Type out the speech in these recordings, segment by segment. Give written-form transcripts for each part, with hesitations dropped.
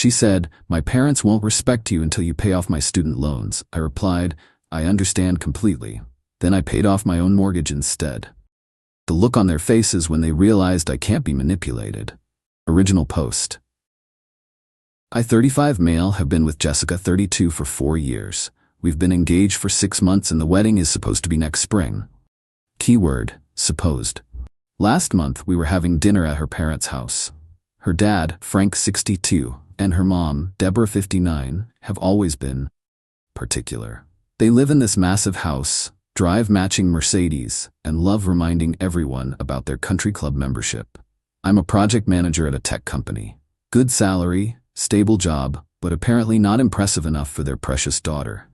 She said, "My parents won't respect you until you pay off my student loans." I replied, "I understand completely." Then I paid off my own mortgage instead. The look on their faces when they realized I can't be manipulated. Original post. I, 35 male, have been with Jessica, 32, for 4 years. We've been engaged for 6 months and the wedding is supposed to be next spring. Keyword, supposed. Last month we were having dinner at her parents' house. Her dad, Frank, 62, and her mom, Deborah, 59, have always been particular. They live in this massive house, drive matching Mercedes, and love reminding everyone about their country club membership. I'm a project manager at a tech company. Good salary, stable job, but apparently not impressive enough for their precious daughter.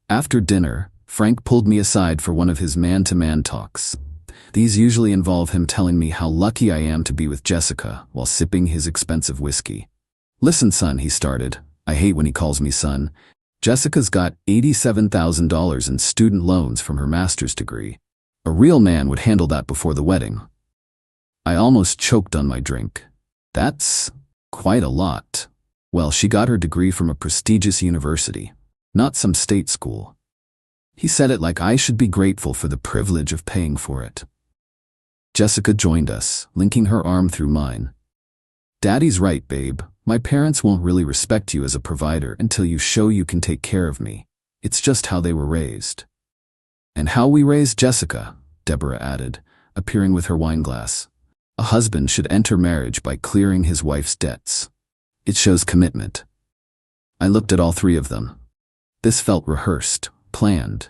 After dinner, Frank pulled me aside for one of his man-to-man talks. These usually involve him telling me how lucky I am to be with Jessica while sipping his expensive whiskey. "Listen, son," he started. I hate when he calls me son. "Jessica's got $87,000 in student loans from her master's degree. A real man would handle that before the wedding." I almost choked on my drink. That's quite a lot. Well, she got her degree from a prestigious university, not some state school. He said it like I should be grateful for the privilege of paying for it. Jessica joined us, linking her arm through mine. "Daddy's right, babe. My parents won't really respect you as a provider until you show you can take care of me. It's just how they were raised." "And how we raised Jessica," Deborah added, appearing with her wine glass. "A husband should enter marriage by clearing his wife's debts. It shows commitment." I looked at all three of them. This felt rehearsed, planned.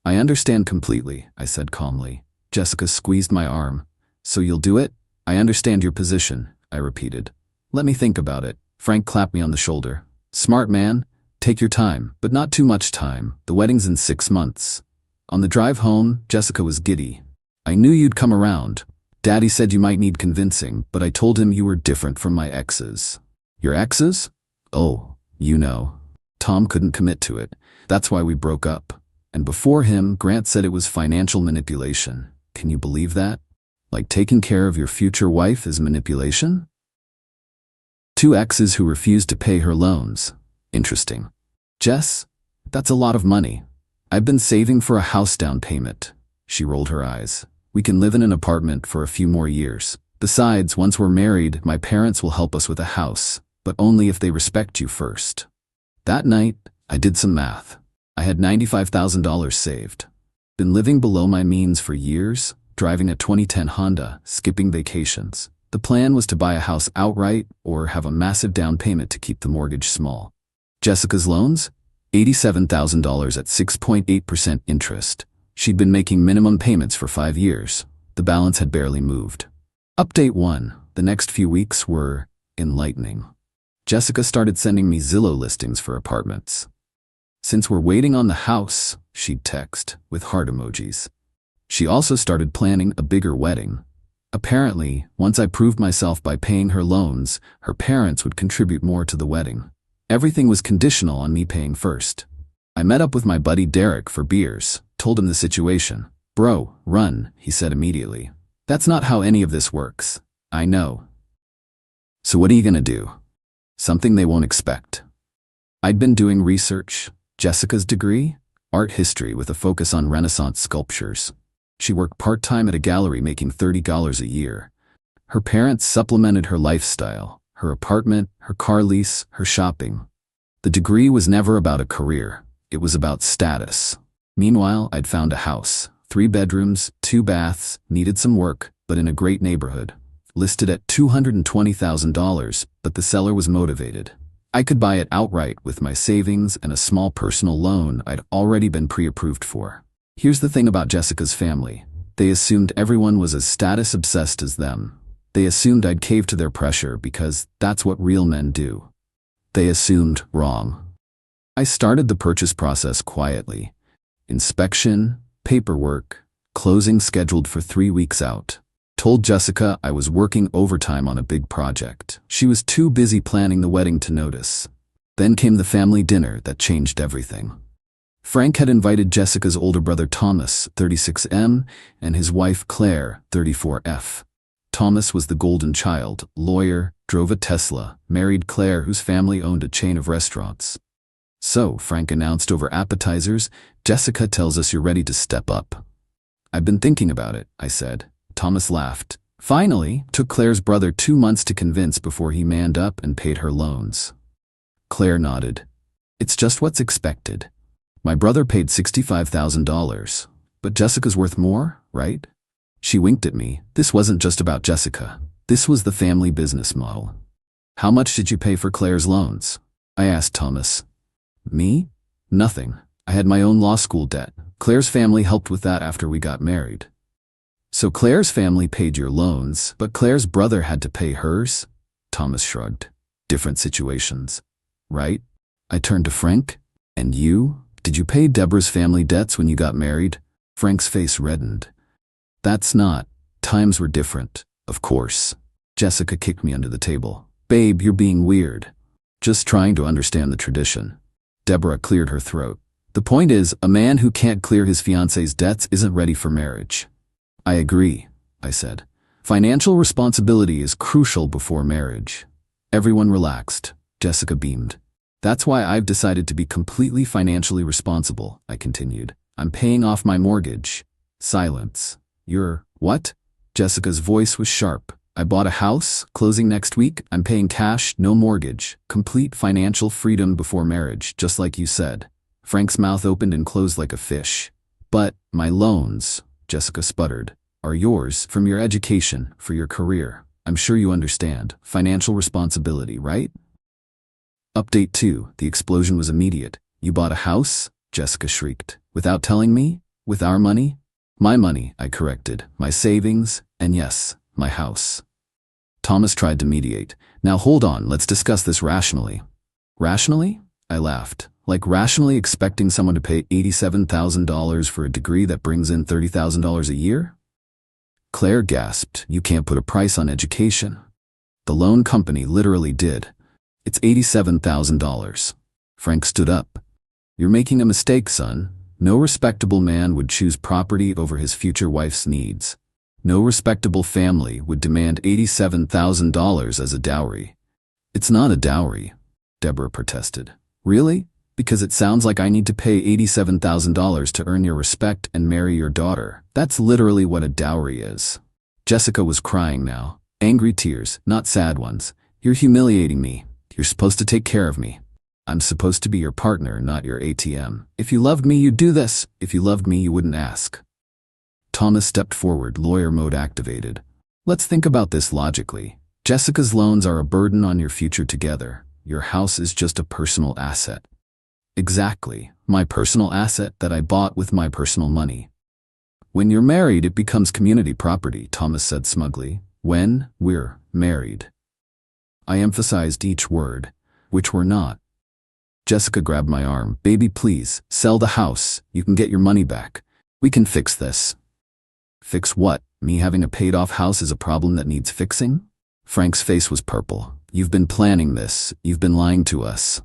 "I understand completely," I said calmly. Jessica squeezed my arm. "So you'll do it?" "I understand your position," I repeated. "Let me think about it." Frank clapped me on the shoulder. "Smart man. Take your time, but not too much time. The wedding's in 6 months. On the drive home, Jessica was giddy. "I knew you'd come around. Daddy said you might need convincing, but I told him you were different from my exes." "Your exes?" "Oh, you know. Tom couldn't commit to it. That's why we broke up. And before him, Grant said it was financial manipulation. Can you believe that? Like taking care of your future wife is manipulation?" 2 exes who refused to pay her loans. Interesting. "Jess, that's a lot of money. I've been saving for a house down payment." She rolled her eyes. "We can live in an apartment for a few more years. Besides, once we're married, my parents will help us with a house, but only if they respect you first." That night, I did some math. I had $95,000 saved. Been living below my means for years, driving a 2010 Honda, skipping vacations. The plan was to buy a house outright or have a massive down payment to keep the mortgage small. Jessica's loans? $87,000 at 6.8% interest. She'd been making minimum payments for 5 years. The balance had barely moved. Update 1. The next few weeks were enlightening. Jessica started sending me Zillow listings for apartments. "Since we're waiting on the house," she'd text, with heart emojis. She also started planning a bigger wedding. Apparently, once I proved myself by paying her loans, her parents would contribute more to the wedding. Everything was conditional on me paying first. I met up with my buddy Derek for beers, told him the situation. "Bro, run," he said immediately. "That's not how any of this works." "I know." "So what are you gonna do?" "Something they won't expect." I'd been doing research. Jessica's degree? Art history with a focus on Renaissance sculptures. She worked part-time at a gallery making $30 a year. Her parents supplemented her lifestyle, her apartment, her car lease, her shopping. The degree was never about a career. It was about status. Meanwhile, I'd found a house, 3 bedrooms, 2 baths, needed some work, but in a great neighborhood. Listed at $220,000, but the seller was motivated. I could buy it outright with my savings and a small personal loan I'd already been pre-approved for. Here's the thing about Jessica's family. They assumed everyone was as status-obsessed as them. They assumed I'd cave to their pressure because that's what real men do. They assumed wrong. I started the purchase process quietly. Inspection, paperwork, closing scheduled for 3 weeks out. Told Jessica I was working overtime on a big project. She was too busy planning the wedding to notice. Then came the family dinner that changed everything. Frank had invited Jessica's older brother Thomas, 36M, and his wife Claire, 34F. Thomas was the golden child, lawyer, drove a Tesla, married Claire whose family owned a chain of restaurants. So, Frank announced over appetizers, Jessica tells us you're ready to step up. I've been thinking about it, I said. Thomas laughed. Finally, took Claire's brother 2 months to convince before he manned up and paid her loans. Claire nodded. It's just what's expected. My brother paid $65,000, but Jessica's worth more, right? She winked at me. This wasn't just about Jessica. This was the family business model. How much did you pay for Claire's loans? I asked Thomas. Me? Nothing. I had my own law school debt. Claire's family helped with that after we got married. So Claire's family paid your loans, but Claire's brother had to pay hers? Thomas shrugged. Different situations. Right? I turned to Frank. And you? Did you pay Deborah's family debts when you got married? Frank's face reddened. That's not. Times were different, of course. Jessica kicked me under the table. Babe, you're being weird. Just trying to understand the tradition. Deborah cleared her throat. The point is, a man who can't clear his fiancé's debts isn't ready for marriage. I agree, I said. Financial responsibility is crucial before marriage. Everyone relaxed. Jessica beamed. That's why I've decided to be completely financially responsible, I continued. I'm paying off my mortgage. Silence. You're, what? Jessica's voice was sharp. I bought a house, closing next week. I'm paying cash, no mortgage. Complete financial freedom before marriage, just like you said. Frank's mouth opened and closed like a fish. But my loans, Jessica sputtered, are yours from your education, for your career. I'm sure you understand. Financial responsibility, right? Update 2. The explosion was immediate. You bought a house? Jessica shrieked. Without telling me? With our money? My money, I corrected. My savings, and yes, my house. Thomas tried to mediate. Now hold on, let's discuss this rationally. Rationally? I laughed. Like rationally expecting someone to pay $87,000 for a degree that brings in $30,000 a year? Claire gasped. You can't put a price on education. The loan company literally did. It's $87,000. Frank stood up. You're making a mistake, son. No respectable man would choose property over his future wife's needs. No respectable family would demand $87,000 as a dowry. It's not a dowry, Deborah protested. Really? Because it sounds like I need to pay $87,000 to earn your respect and marry your daughter. That's literally what a dowry is. Jessica was crying now. Angry tears, not sad ones. You're humiliating me. You're supposed to take care of me. I'm supposed to be your partner, not your ATM. If you loved me, you'd do this. If you loved me, you wouldn't ask. Thomas stepped forward, lawyer mode activated. Let's think about this logically. Jessica's loans are a burden on your future together. Your house is just a personal asset. Exactly. My personal asset that I bought with my personal money. When you're married, it becomes community property, Thomas said smugly. When we're married. I emphasized each word, which we're not. Jessica grabbed my arm. Baby, please, sell the house. You can get your money back. We can fix this. Fix what? Me having a paid-off house is a problem that needs fixing? Frank's face was purple. You've been planning this. You've been lying to us.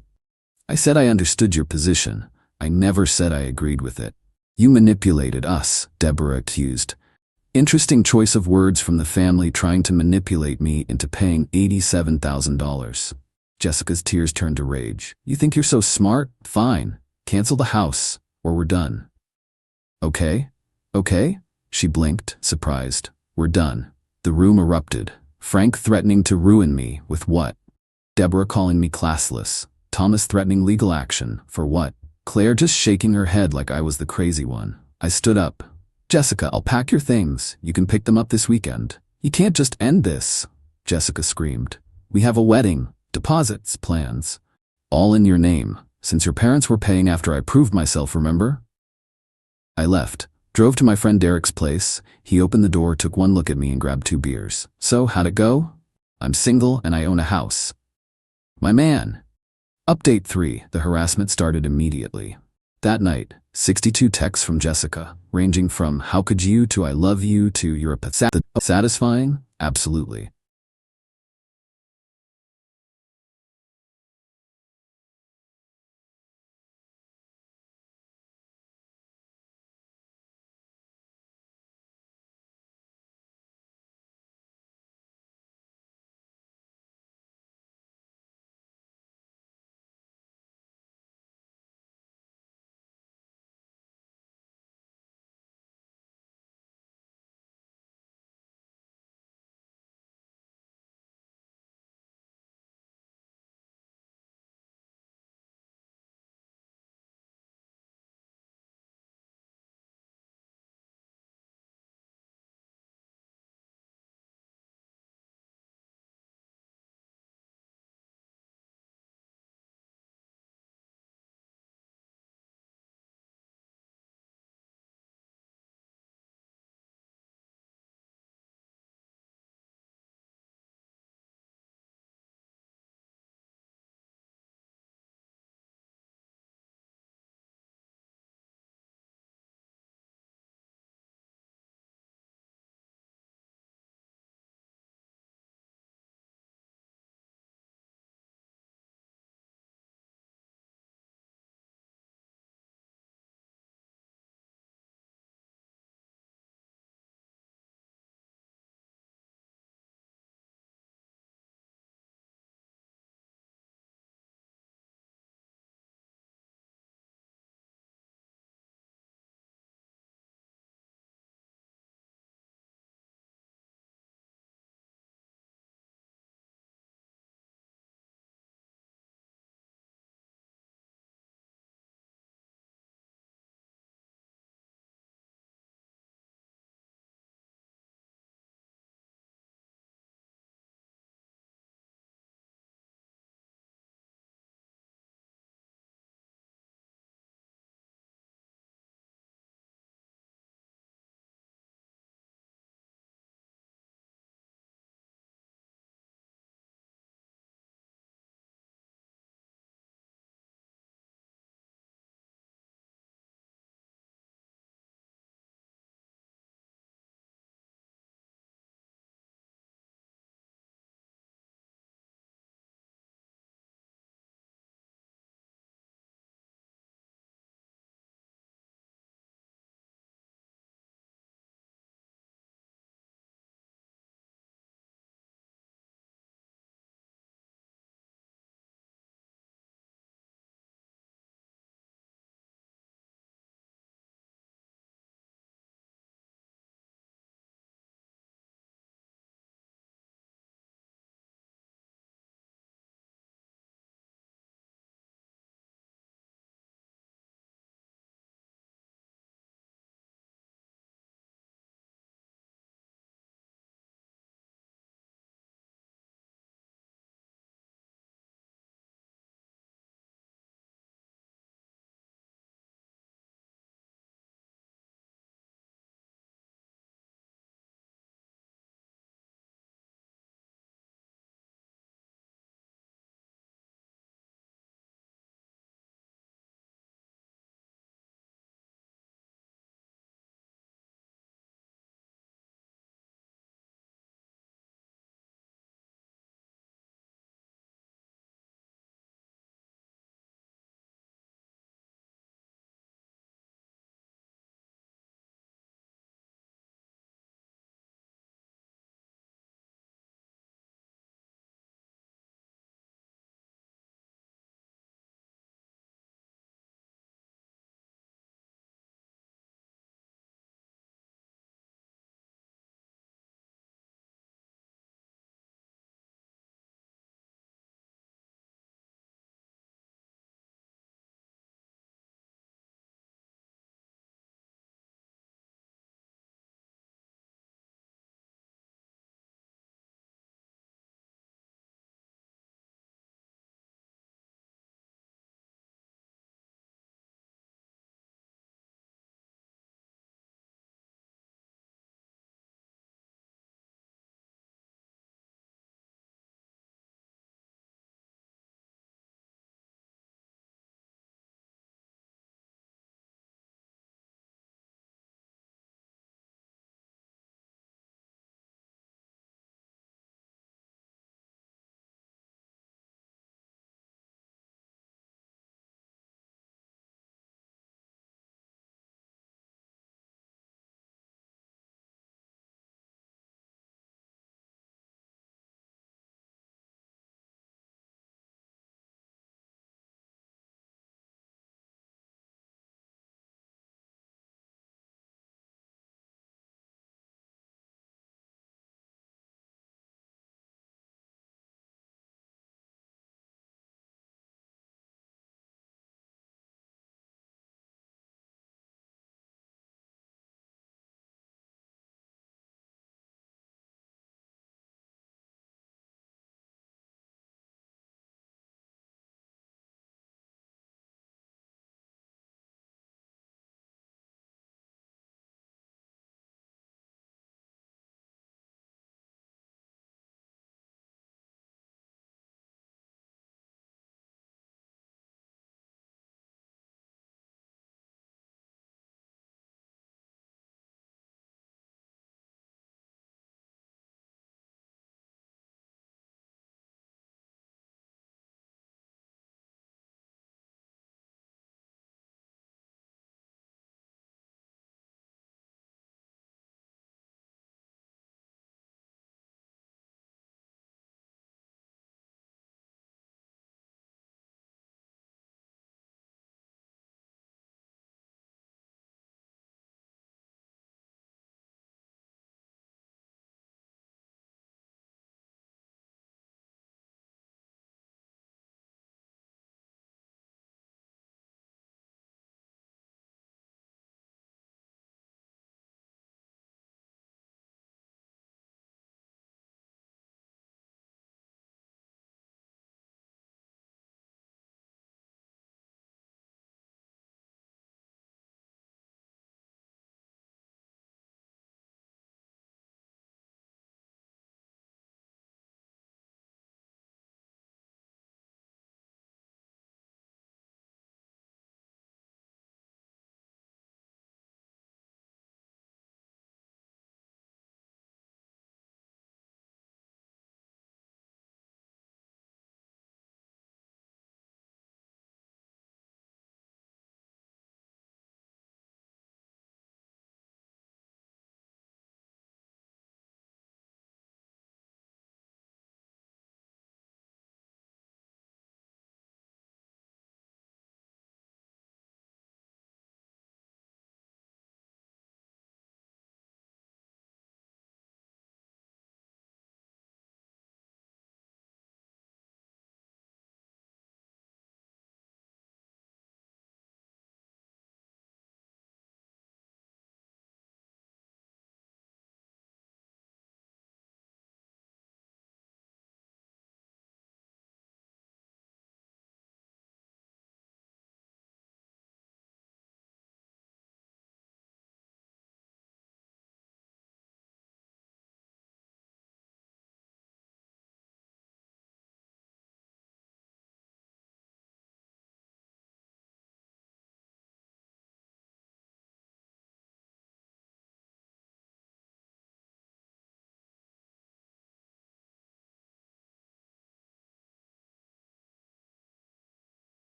I said I understood your position. I never said I agreed with it. You manipulated us, Deborah accused. Interesting choice of words from the family trying to manipulate me into paying $87,000. Jessica's tears turned to rage. You think you're so smart? Fine. Cancel the house, or we're done. Okay? Okay? She blinked, surprised. We're done. The room erupted. Frank threatening to ruin me, with what? Deborah calling me classless. Thomas threatening legal action, for what? Claire just shaking her head like I was the crazy one. I stood up. Jessica, I'll pack your things. You can pick them up this weekend. You can't just end this. Jessica screamed. We have a wedding. Deposits, plans. All in your name, since your parents were paying after I proved myself, remember? I left, drove to my friend Derek's place. He opened the door, took one look at me and grabbed 2 beers. So, how'd it go? I'm single and I own a house. My man. Update 3, the harassment started immediately. That night, 62 texts from Jessica, ranging from how could you to I love you to you're a pathetic. Satisfying? Absolutely.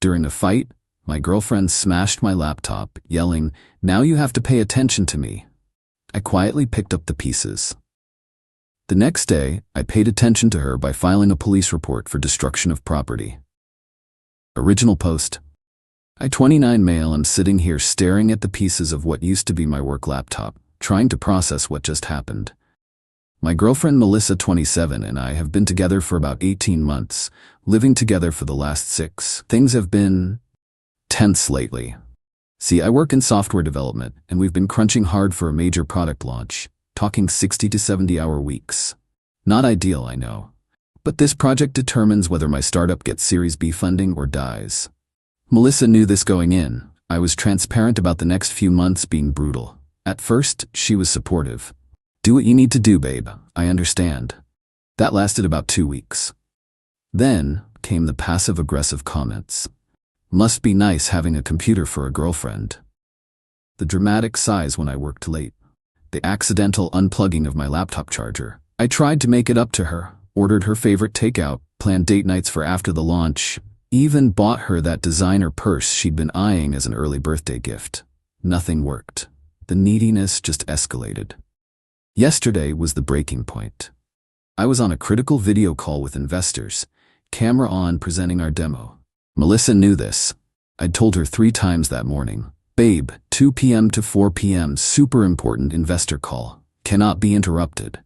During a fight, my girlfriend smashed my laptop, yelling, "Now you have to pay attention to me." I quietly picked up the pieces. The next day, I paid attention to her by filing a police report for destruction of property. Original post. I, 29 male, am sitting here staring at the pieces of what used to be my work laptop, trying to process what just happened. My girlfriend Melissa, 27, and I have been together for about 18 months, living together for the last 6. Things have been tense lately. See, I work in software development, and we've been crunching hard for a major product launch, talking 60 to 70-hour weeks. Not ideal, I know. But this project determines whether my startup gets Series B funding or dies. Melissa knew this going in. I was transparent about the next few months being brutal. At first, she was supportive. "Do what you need to do, babe. I understand." That lasted about 2 weeks. Then came the passive-aggressive comments. "Must be nice having a computer for a girlfriend." The dramatic sighs when I worked late. The accidental unplugging of my laptop charger. I tried to make it up to her, ordered her favorite takeout, planned date nights for after the launch, even bought her that designer purse she'd been eyeing as an early birthday gift. Nothing worked. The neediness just escalated. Yesterday was the breaking point. I was on a critical video call with investors, camera on, presenting our demo. Melissa knew this. I'd told her 3 times that morning. "Babe, 2 p.m. to 4 p.m. super important investor call. Cannot be interrupted."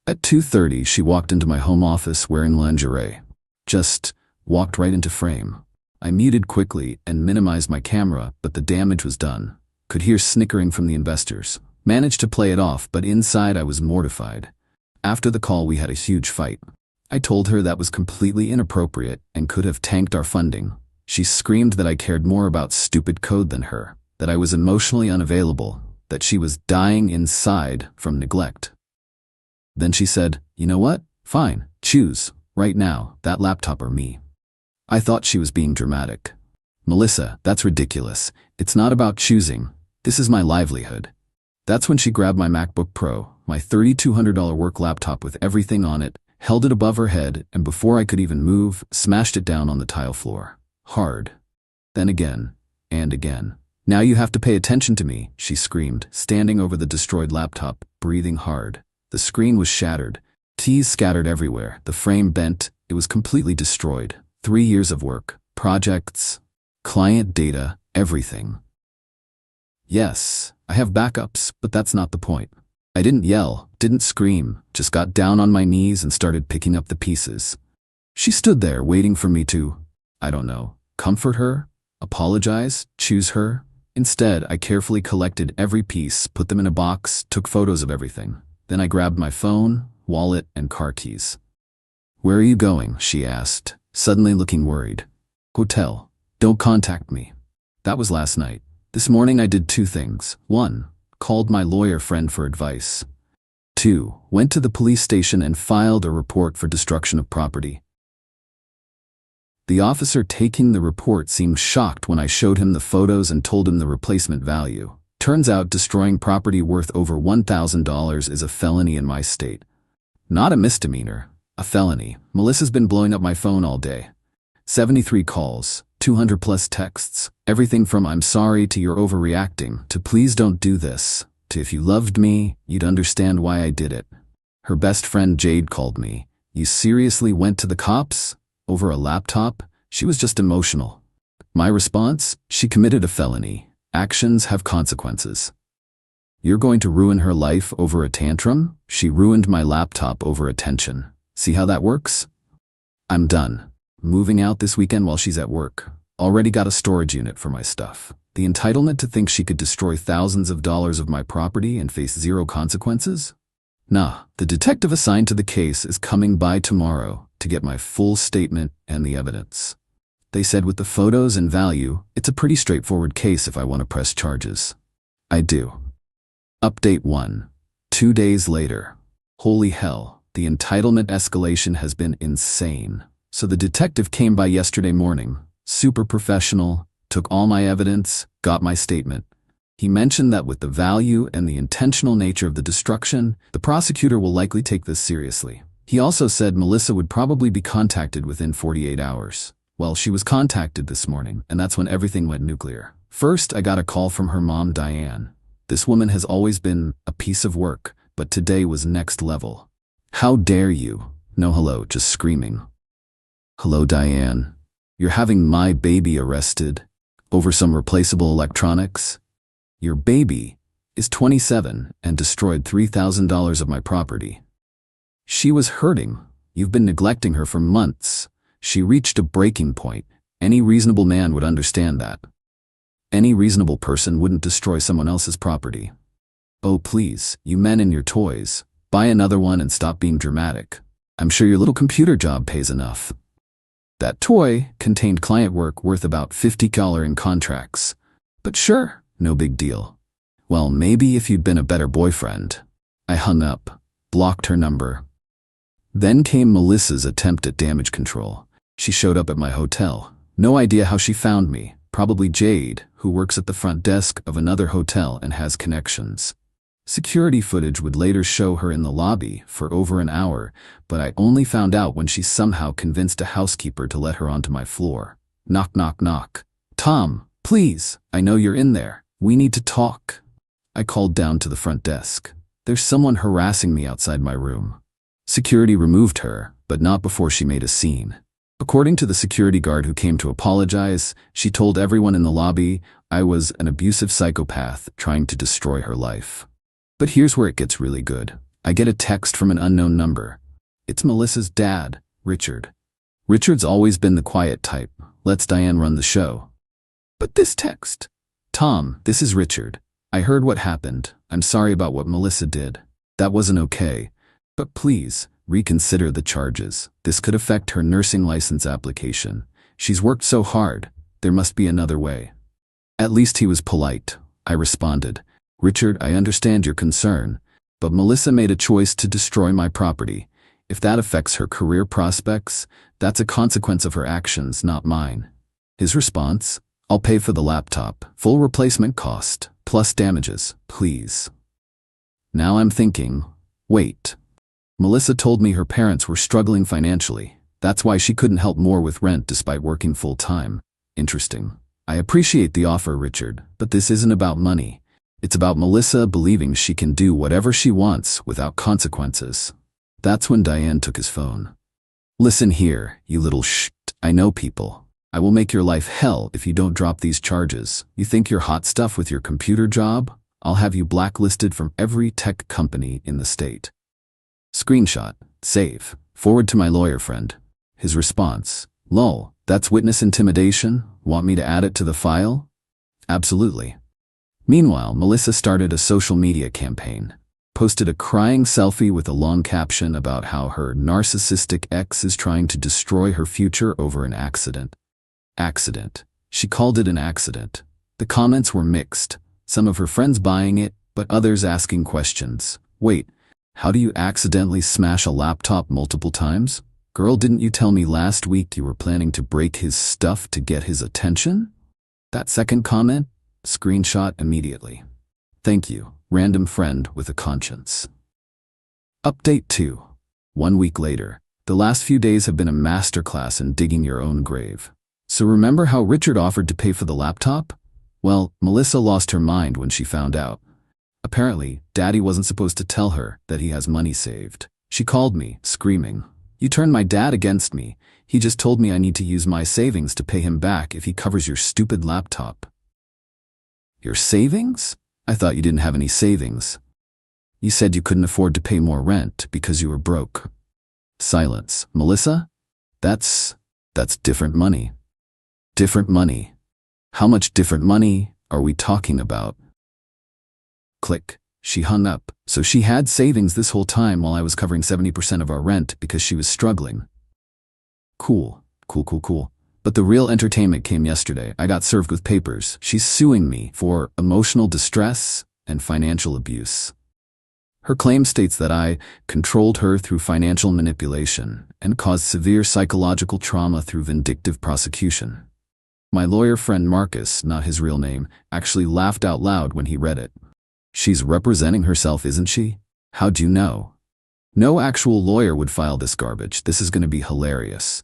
At 2:30, she walked into my home office wearing lingerie. Just walked right into frame. I muted quickly and minimized my camera, but the damage was done. Could hear snickering from the investors. Managed to play it off, but inside I was mortified. After the call, we had a huge fight. I told her that was completely inappropriate and could have tanked our funding. She screamed that I cared more about stupid code than her, that I was emotionally unavailable, that she was dying inside from neglect. Then she said, "You know what? Fine, choose, right now, that laptop or me." I thought she was being dramatic. "Melissa, that's ridiculous. It's not about choosing. This is my livelihood." That's when she grabbed my MacBook Pro, my $3,200 work laptop with everything on it, held it above her head, and before I could even move, smashed it down on the tile floor. Hard. Then again, and again. "Now you have to pay attention to me," she screamed, standing over the destroyed laptop, breathing hard. The screen was shattered. Keys scattered everywhere. The frame bent. It was completely destroyed. 3 years of work, projects, client data, everything. Yes, I have backups, but that's not the point. I didn't yell, didn't scream, just got down on my knees and started picking up the pieces. She stood there waiting for me to, I don't know, comfort her, apologize, choose her. Instead, I carefully collected every piece, put them in a box, took photos of everything. Then I grabbed my phone, wallet, and car keys. "Where are you going?" she asked, suddenly looking worried. "Hotel. Don't contact me." That was last night. This morning I did 2 things. 1. Called my lawyer friend for advice. 2. Went to the police station and filed a report for destruction of property. The officer taking the report seemed shocked when I showed him the photos and told him the replacement value. Turns out destroying property worth over $1,000 is a felony in my state. Not a misdemeanor, a felony. Melissa's been blowing up my phone all day. 73 calls, 200 plus texts, everything from "I'm sorry" to "you're overreacting" to "please don't do this" to "if you loved me, you'd understand why I did it." Her best friend Jade called me. "You seriously went to the cops? Over a laptop?" She was just emotional. My response? She committed a felony. Actions have consequences. "You're going to ruin her life over a tantrum?" She ruined my laptop over attention. See how that works? I'm done. Moving out this weekend while she's at work. Already got a storage unit for my stuff. The entitlement to think she could destroy thousands of dollars of my property and face 0 consequences? Nah, the detective assigned to the case is coming by tomorrow to get my full statement and the evidence. They said with the photos and value, it's a pretty straightforward case if I want to press charges. I do. Update 1. 2 days later. Holy hell, the entitlement escalation has been insane. So the detective came by yesterday morning, super professional, took all my evidence, got my statement. He mentioned that with the value and the intentional nature of the destruction, the prosecutor will likely take this seriously. He also said Melissa would probably be contacted within 48 hours. Well, she was contacted this morning, and that's when everything went nuclear. First, I got a call from her mom, Diane. This woman has always been a piece of work, but today was next level. How dare you? No hello, just screaming. Hello, Diane. You're having my baby arrested over some replaceable electronics? Your baby is 27 and destroyed $3,000 of my property. She was hurting. You've been neglecting her for months. She reached a breaking point. Any reasonable man would understand that. Any reasonable person wouldn't destroy someone else's property. Oh, please, you men and your toys. Buy another one and stop being dramatic. I'm sure your little computer job pays enough. That toy contained client work worth about $50 in contracts. But sure, no big deal. Well, maybe if you'd been a better boyfriend. I hung up, blocked her number. Then came Melissa's attempt at damage control. She showed up at my hotel. No idea how she found me. Probably Jade, who works at the front desk of another hotel and has connections. Security footage would later show her in the lobby for over an hour, but I only found out when she somehow convinced a housekeeper to let her onto my floor. Knock, knock, knock. Tom, please, I know you're in there. We need to talk. I called down to the front desk. There's someone harassing me outside my room. Security removed her, but not before she made a scene. According to the security guard who came to apologize, she told everyone in the lobby I was an abusive psychopath trying to destroy her life. But here's where it gets really good. I get a text from an unknown number. It's Melissa's dad, Richard. Richard's always been the quiet type. Lets Diane run the show. But this text. Tom, this is Richard. I heard what happened. I'm sorry about what Melissa did. That wasn't okay. But please, reconsider the charges. This could affect her nursing license application. She's worked so hard. There must be another way. At least he was polite. I responded. Richard, I understand your concern, but Melissa made a choice to destroy my property. If that affects her career prospects, that's a consequence of her actions, not mine. His response? I'll pay for the laptop, full replacement cost, plus damages, please. Now I'm thinking, wait. Melissa told me her parents were struggling financially. That's why she couldn't help more with rent despite working full-time. Interesting. I appreciate the offer, Richard, but this isn't about money. It's about Melissa believing she can do whatever she wants without consequences. That's when Diane took his phone. Listen here, you little I know people. I will make your life hell if you don't drop these charges. You think you're hot stuff with your computer job? I'll have you blacklisted from every tech company in the state. Screenshot, save, forward to my lawyer friend. His response, lol, that's witness intimidation? Want me to add it to the file? Absolutely. Meanwhile, Melissa started a social media campaign, posted a crying selfie with a long caption about how her narcissistic ex is trying to destroy her future over an accident. Accident. She called it an accident. The comments were mixed, some of her friends buying it, but others asking questions. Wait, how do you accidentally smash a laptop multiple times? Girl, didn't you tell me last week you were planning to break his stuff to get his attention? That second comment? Screenshot immediately. Thank you, random friend with a conscience. Update 2. 1 week later. The last few days have been a masterclass in digging your own grave. So remember how Richard offered to pay for the laptop? Well, Melissa lost her mind when she found out. Apparently, Daddy wasn't supposed to tell her that he has money saved. She called me, screaming, "You turned my dad against me. He just told me I need to use my savings to pay him back if he covers your stupid laptop." Your savings? I thought you didn't have any savings. You said you couldn't afford to pay more rent because you were broke. Silence. Melissa? That's different money. Different money. How much different money are we talking about? Click. She hung up. So she had savings this whole time while I was covering 70% of our rent because she was struggling. Cool. But the real entertainment came yesterday. I got served with papers. She's suing me for emotional distress and financial abuse. Her claim states that I controlled her through financial manipulation and caused severe psychological trauma through vindictive prosecution. My lawyer friend Marcus, not his real name, actually laughed out loud when he read it. She's representing herself, isn't she? How'd you know? No actual lawyer would file this garbage. This is going to be hilarious.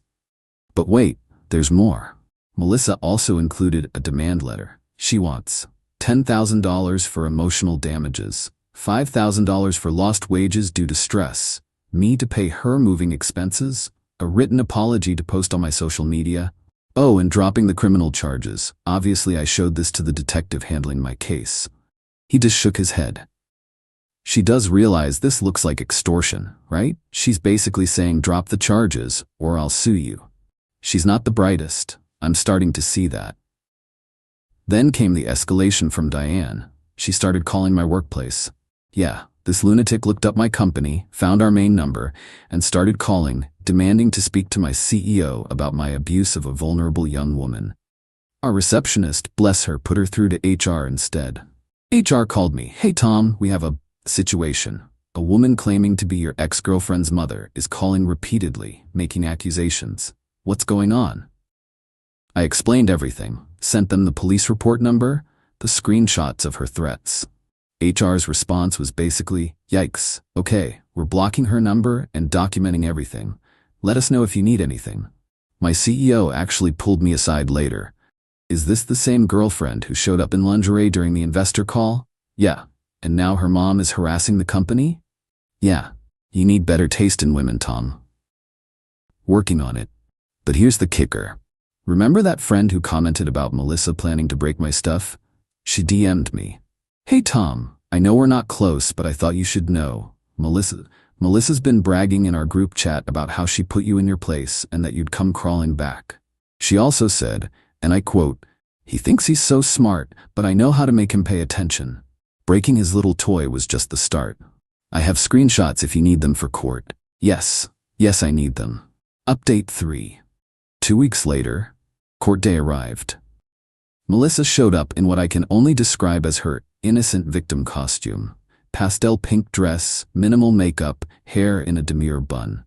But wait, There's more. Melissa also included a demand letter. She wants $10,000 for emotional damages, $5,000 for lost wages due to stress, me to pay her moving expenses, a written apology to post on my social media. Oh, and dropping the criminal charges. Obviously, I showed this to the detective handling my case. He just shook his head. She does realize this looks like extortion, right? She's basically saying drop the charges or I'll sue you. She's not the brightest. I'm starting to see that. Then came the escalation from Diane. She started calling my workplace. Yeah, this lunatic looked up my company, found our main number, and started calling, demanding to speak to my CEO about my abuse of a vulnerable young woman. Our receptionist, bless her, put her through to HR instead. HR called me. Hey Tom, we have a situation. A woman claiming to be your ex-girlfriend's mother is calling repeatedly, making accusations. What's going on? I explained everything, sent them the police report number, the screenshots of her threats. HR's response was basically, yikes, okay, we're blocking her number and documenting everything. Let us know if you need anything. My CEO actually pulled me aside later. Is this the same girlfriend who showed up in lingerie during the investor call? Yeah. And now her mom is harassing the company? Yeah. You need better taste in women, Tom. Working on it. But here's the kicker. Remember that friend who commented about Melissa planning to break my stuff? She DM'd me. Hey Tom, I know we're not close, but I thought you should know. Melissa's been bragging in our group chat about how she put you in your place and that you'd come crawling back. She also said, and I quote, he thinks he's so smart, but I know how to make him pay attention. Breaking his little toy was just the start. I have screenshots if you need them for court. Yes, I need them. Update 3. 2 weeks later, court day arrived. Melissa showed up in what I can only describe as her innocent victim costume. Pastel pink dress, minimal makeup, hair in a demure bun.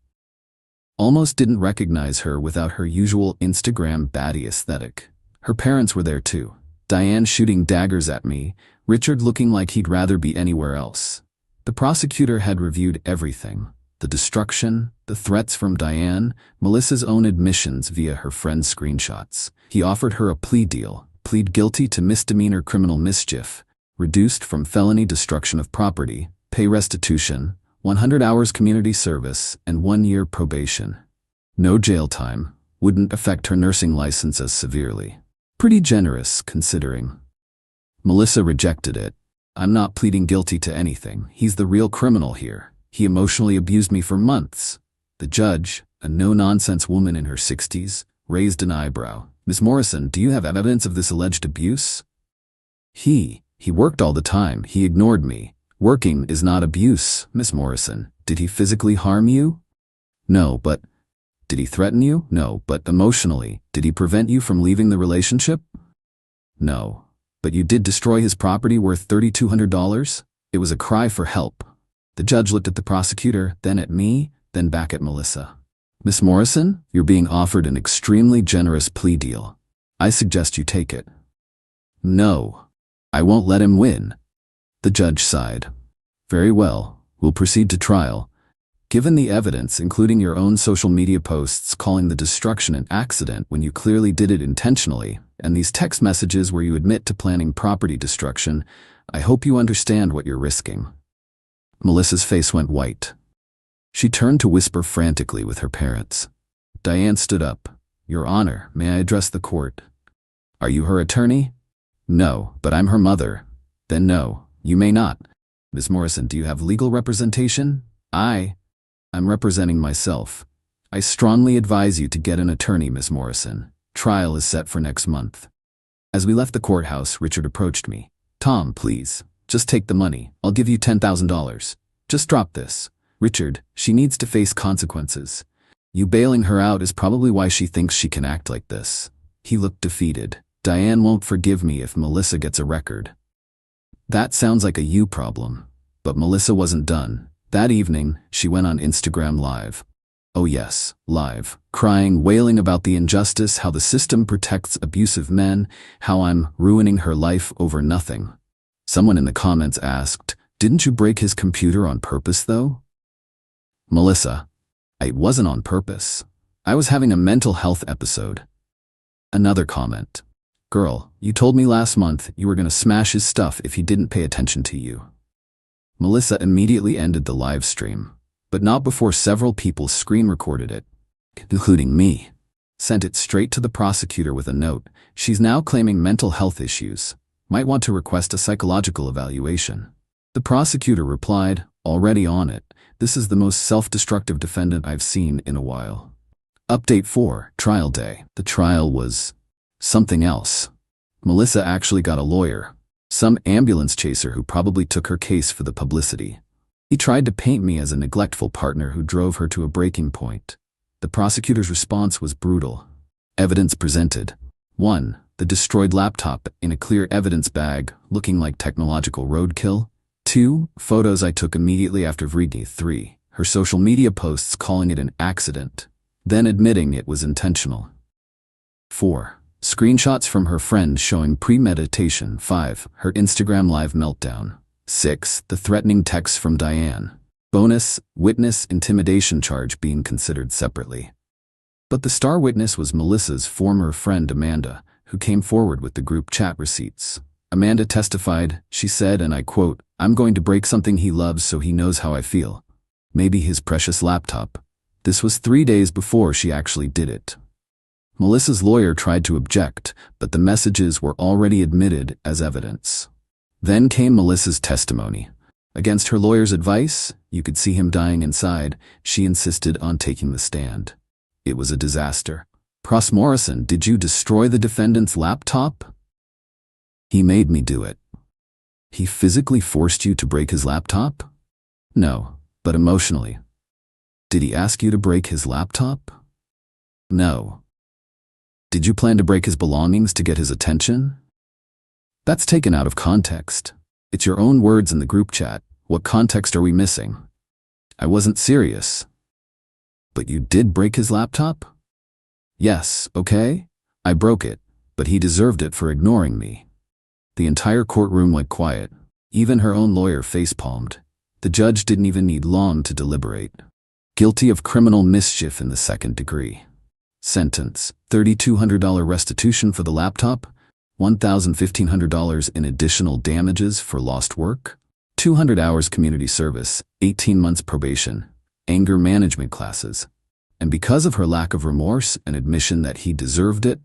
Almost didn't recognize her without her usual Instagram baddie aesthetic. Her parents were there too. Diane shooting daggers at me, Richard looking like he'd rather be anywhere else. The prosecutor had reviewed everything. The destruction, the threats from Diane, Melissa's own admissions via her friend's screenshots. He offered her a plea deal, plead guilty to misdemeanor criminal mischief, reduced from felony destruction of property, pay restitution, 100 hours community service, and 1 year probation. No jail time, wouldn't affect her nursing license as severely. Pretty generous, considering. Melissa rejected it. I'm not pleading guilty to anything. He's the real criminal here. He emotionally abused me for months. The judge, a no-nonsense woman in her 60s, raised an eyebrow. Ms. Morrison, do you have evidence of this alleged abuse? He worked all the time. He ignored me. Working is not abuse, Ms. Morrison. Did he physically harm you? No, but... Did he threaten you? No, but emotionally. Did he prevent you from leaving the relationship? No. But you did destroy his property worth $3,200? It was a cry for help. The judge looked at the prosecutor, then at me, then back at Melissa. Miss Morrison, you're being offered an extremely generous plea deal. I suggest you take it. No. I won't let him win. The judge sighed. Very well, we'll proceed to trial. Given the evidence, including your own social media posts calling the destruction an accident when you clearly did it intentionally, and these text messages where you admit to planning property destruction, I hope you understand what you're risking. Melissa's face went white. She turned to whisper frantically with her parents. Diane stood up. Your Honor, may I address the court? Are you her attorney? No, but I'm her mother. Then no, you may not. Ms. Morrison, do you have legal representation? I'm representing myself. I strongly advise you to get an attorney, Ms. Morrison. Trial is set for next month. As we left the courthouse, Richard approached me. Tom, please. Just take the money. I'll give you $10,000. Just drop this. Richard, she needs to face consequences. You bailing her out is probably why she thinks she can act like this. He looked defeated. Diane won't forgive me if Melissa gets a record. That sounds like a you problem. But Melissa wasn't done. That evening, she went on Instagram Live. Oh yes, live. Crying, wailing about the injustice, how the system protects abusive men, how I'm ruining her life over nothing. Someone in the comments asked, didn't you break his computer on purpose though? Melissa, it wasn't on purpose. I was having a mental health episode. Another comment. Girl, you told me last month you were going to smash his stuff if he didn't pay attention to you. Melissa immediately ended the live stream, but not before several people screen recorded it, including me. Sent it straight to the prosecutor with a note. She's now claiming mental health issues. Might want to request a psychological evaluation. The prosecutor replied, already on it. This is the most self-destructive defendant I've seen in a while. Update 4, trial day. The trial was something else. Melissa actually got a lawyer. Some ambulance chaser who probably took her case for the publicity. He tried to paint me as a neglectful partner who drove her to a breaking point. The prosecutor's response was brutal. Evidence presented. 1. The destroyed laptop in a clear evidence bag, looking like technological roadkill. 2. Photos I took immediately after Vridny. 3. Her social media posts calling it an accident, then admitting it was intentional. 4. Screenshots from her friend showing premeditation. 5. Her Instagram live meltdown. 6. The threatening texts from Diane. Bonus, witness intimidation charge being considered separately. But the star witness was Melissa's former friend Amanda, who came forward with the group chat receipts. Amanda testified, she said, and I quote, "I'm going to break something he loves so he knows how I feel. Maybe his precious laptop." This was 3 days before she actually did it. Melissa's lawyer tried to object, but the messages were already admitted as evidence. Then came Melissa's testimony. Against her lawyer's advice, you could see him dying inside. She insisted on taking the stand. It was a disaster. Pros Morrison, did you destroy the defendant's laptop? He made me do it. He physically forced you to break his laptop? No, but emotionally. Did he ask you to break his laptop? No. Did you plan to break his belongings to get his attention? That's taken out of context. It's your own words in the group chat. What context are we missing? I wasn't serious. But you did break his laptop? Yes, okay. I broke it, but he deserved it for ignoring me. The entire courtroom went quiet. Even her own lawyer facepalmed. The judge didn't even need long to deliberate. Guilty of criminal mischief in the second degree. Sentence, $3,200 restitution for the laptop, $1,500 in additional damages for lost work, 200 hours community service, 18 months probation, anger management classes. And because of her lack of remorse and admission that he deserved it,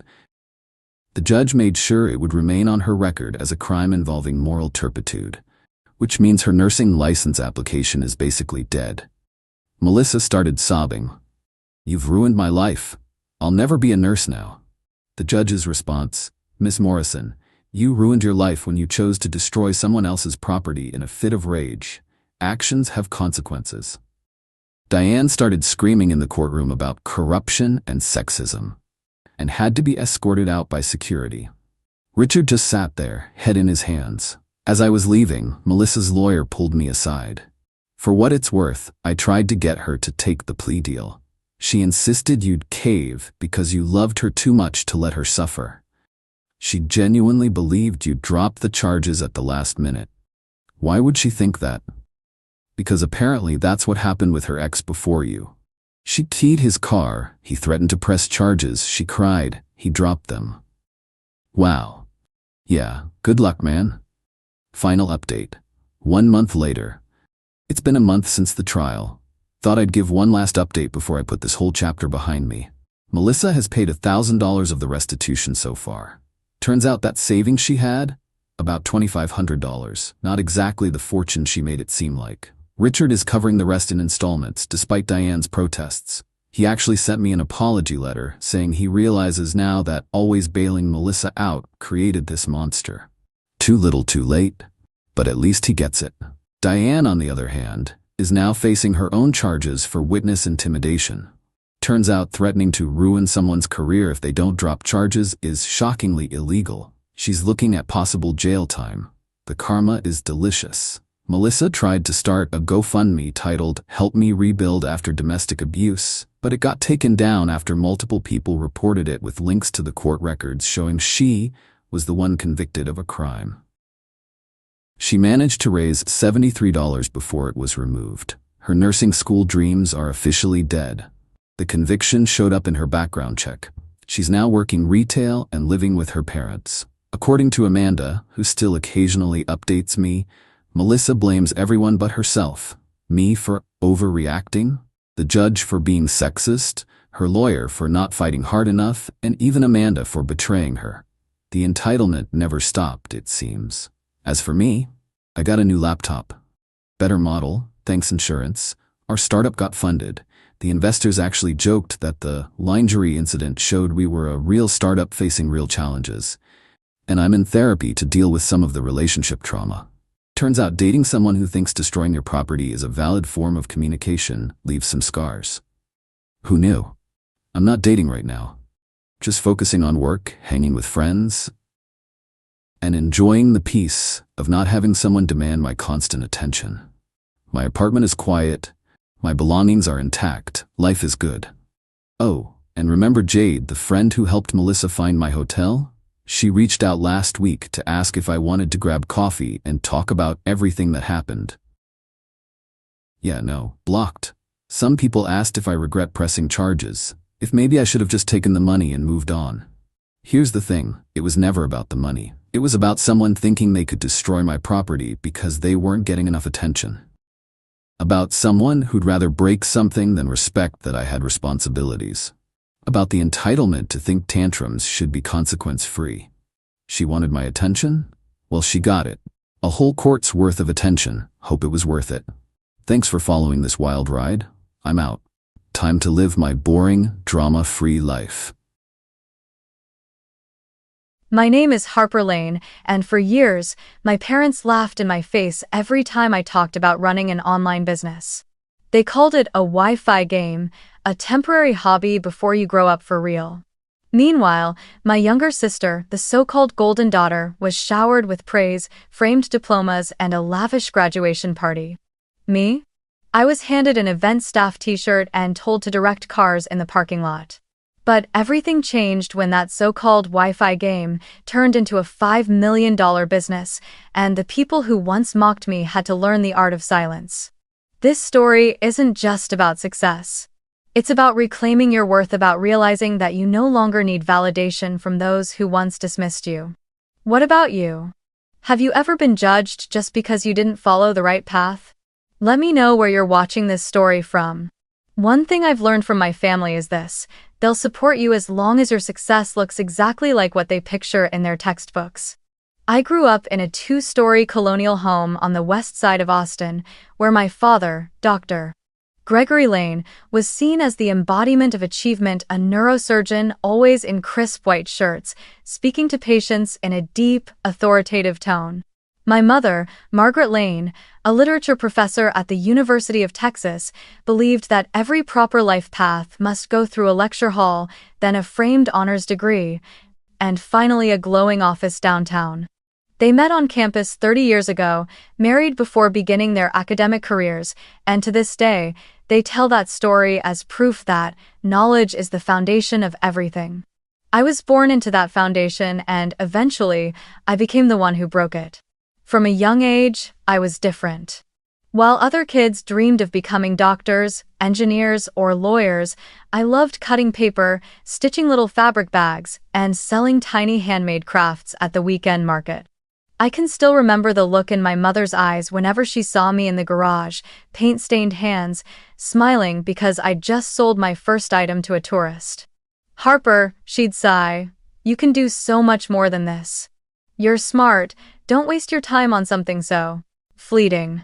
the judge made sure it would remain on her record as a crime involving moral turpitude, which means her nursing license application is basically dead. Melissa started sobbing. "You've ruined my life. I'll never be a nurse now." The judge's response, "Miss Morrison, you ruined your life when you chose to destroy someone else's property in a fit of rage. Actions have consequences." Diane started screaming in the courtroom about corruption and sexism, and had to be escorted out by security. Richard just sat there, head in his hands. As I was leaving, Melissa's lawyer pulled me aside. For what it's worth, I tried to get her to take the plea deal. She insisted you'd cave because you loved her too much to let her suffer. She genuinely believed you'd drop the charges at the last minute. Why would she think that? Because apparently that's what happened with her ex before you. She keyed his car, he threatened to press charges, she cried, he dropped them. Wow. Yeah, good luck, man. Final update. 1 month later. It's been a month since the trial. Thought I'd give one last update before I put this whole chapter behind me. Melissa has paid $1,000 of the restitution so far. Turns out that savings she had? About $2,500. Not exactly the fortune she made it seem like. Richard is covering the rest in installments, despite Diane's protests. He actually sent me an apology letter, saying he realizes now that always bailing Melissa out created this monster. Too little too late, but at least he gets it. Diane, on the other hand, is now facing her own charges for witness intimidation. Turns out threatening to ruin someone's career if they don't drop charges is shockingly illegal. She's looking at possible jail time. The karma is delicious. Melissa tried to start a GoFundMe titled "Help Me Rebuild After Domestic Abuse," but it got taken down after multiple people reported it with links to the court records showing she was the one convicted of a crime. She managed to raise $73 before it was removed. Her nursing school dreams are officially dead. The conviction showed up in her background check. She's now working retail and living with her parents. According to Amanda, who still occasionally updates me, Melissa blames everyone but herself. Me for overreacting, the judge for being sexist, her lawyer for not fighting hard enough, and even Amanda for betraying her. The entitlement never stopped, it seems. As for me, I got a new laptop. Better model, thanks insurance. Our startup got funded. The investors actually joked that the lingerie incident showed we were a real startup facing real challenges. And I'm in therapy to deal with some of the relationship trauma. Turns out dating someone who thinks destroying your property is a valid form of communication leaves some scars. Who knew? I'm not dating right now. Just focusing on work, hanging with friends, and enjoying the peace of not having someone demand my constant attention. My apartment is quiet. My belongings are intact. Life is good. Oh, and remember Jade, the friend who helped Melissa find my hotel? She reached out last week to ask if I wanted to grab coffee and talk about everything that happened. Yeah, no, blocked. Some people asked if I regret pressing charges, if maybe I should have just taken the money and moved on. Here's the thing, it was never about the money. It was about someone thinking they could destroy my property because they weren't getting enough attention. About someone who'd rather break something than respect that I had responsibilities. About the entitlement to think tantrums should be consequence-free. She wanted my attention? Well, she got it. A whole court's worth of attention. Hope it was worth it. Thanks for following this wild ride. I'm out. Time to live my boring, drama-free life. My name is Harper Lane, and for years, my parents laughed in my face every time I talked about running an online business. They called it a Wi-Fi game, a temporary hobby before you grow up for real. Meanwhile, my younger sister, the so-called golden daughter, was showered with praise, framed diplomas, and a lavish graduation party. Me? I was handed an event staff t-shirt and told to direct cars in the parking lot. But everything changed when that so-called Wi-Fi game turned into a $5 million business, and the people who once mocked me had to learn the art of silence. This story isn't just about success. It's about reclaiming your worth, about realizing that you no longer need validation from those who once dismissed you. What about you? Have you ever been judged just because you didn't follow the right path? Let me know where you're watching this story from. One thing I've learned from my family is this: they'll support you as long as your success looks exactly like what they picture in their textbooks. I grew up in a 2-story colonial home on the west side of Austin, where my father, Dr. Gregory Lane, was seen as the embodiment of achievement, a neurosurgeon always in crisp white shirts, speaking to patients in a deep, authoritative tone. My mother, Margaret Lane, a literature professor at the University of Texas, believed that every proper life path must go through a lecture hall, then a framed honors degree, and finally a glowing office downtown. They met on campus 30 years ago, married before beginning their academic careers, and to this day, they tell that story as proof that knowledge is the foundation of everything. I was born into that foundation, and eventually, I became the one who broke it. From a young age, I was different. While other kids dreamed of becoming doctors, engineers, or lawyers, I loved cutting paper, stitching little fabric bags, and selling tiny handmade crafts at the weekend market. I can still remember the look in my mother's eyes whenever she saw me in the garage, paint-stained hands, smiling because I'd just sold my first item to a tourist. "Harper," she'd sigh, "you can do so much more than this. You're smart, don't waste your time on something so fleeting."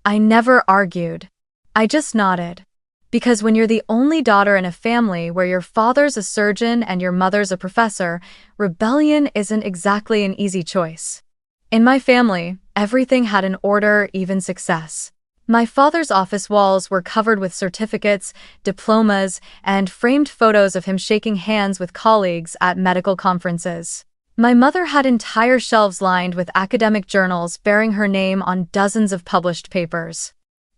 I never argued. I just nodded. Because when you're the only daughter in a family where your father's a surgeon and your mother's a professor, rebellion isn't exactly an easy choice. In my family, everything had an order, even success. My father's office walls were covered with certificates, diplomas, and framed photos of him shaking hands with colleagues at medical conferences. My mother had entire shelves lined with academic journals bearing her name on dozens of published papers.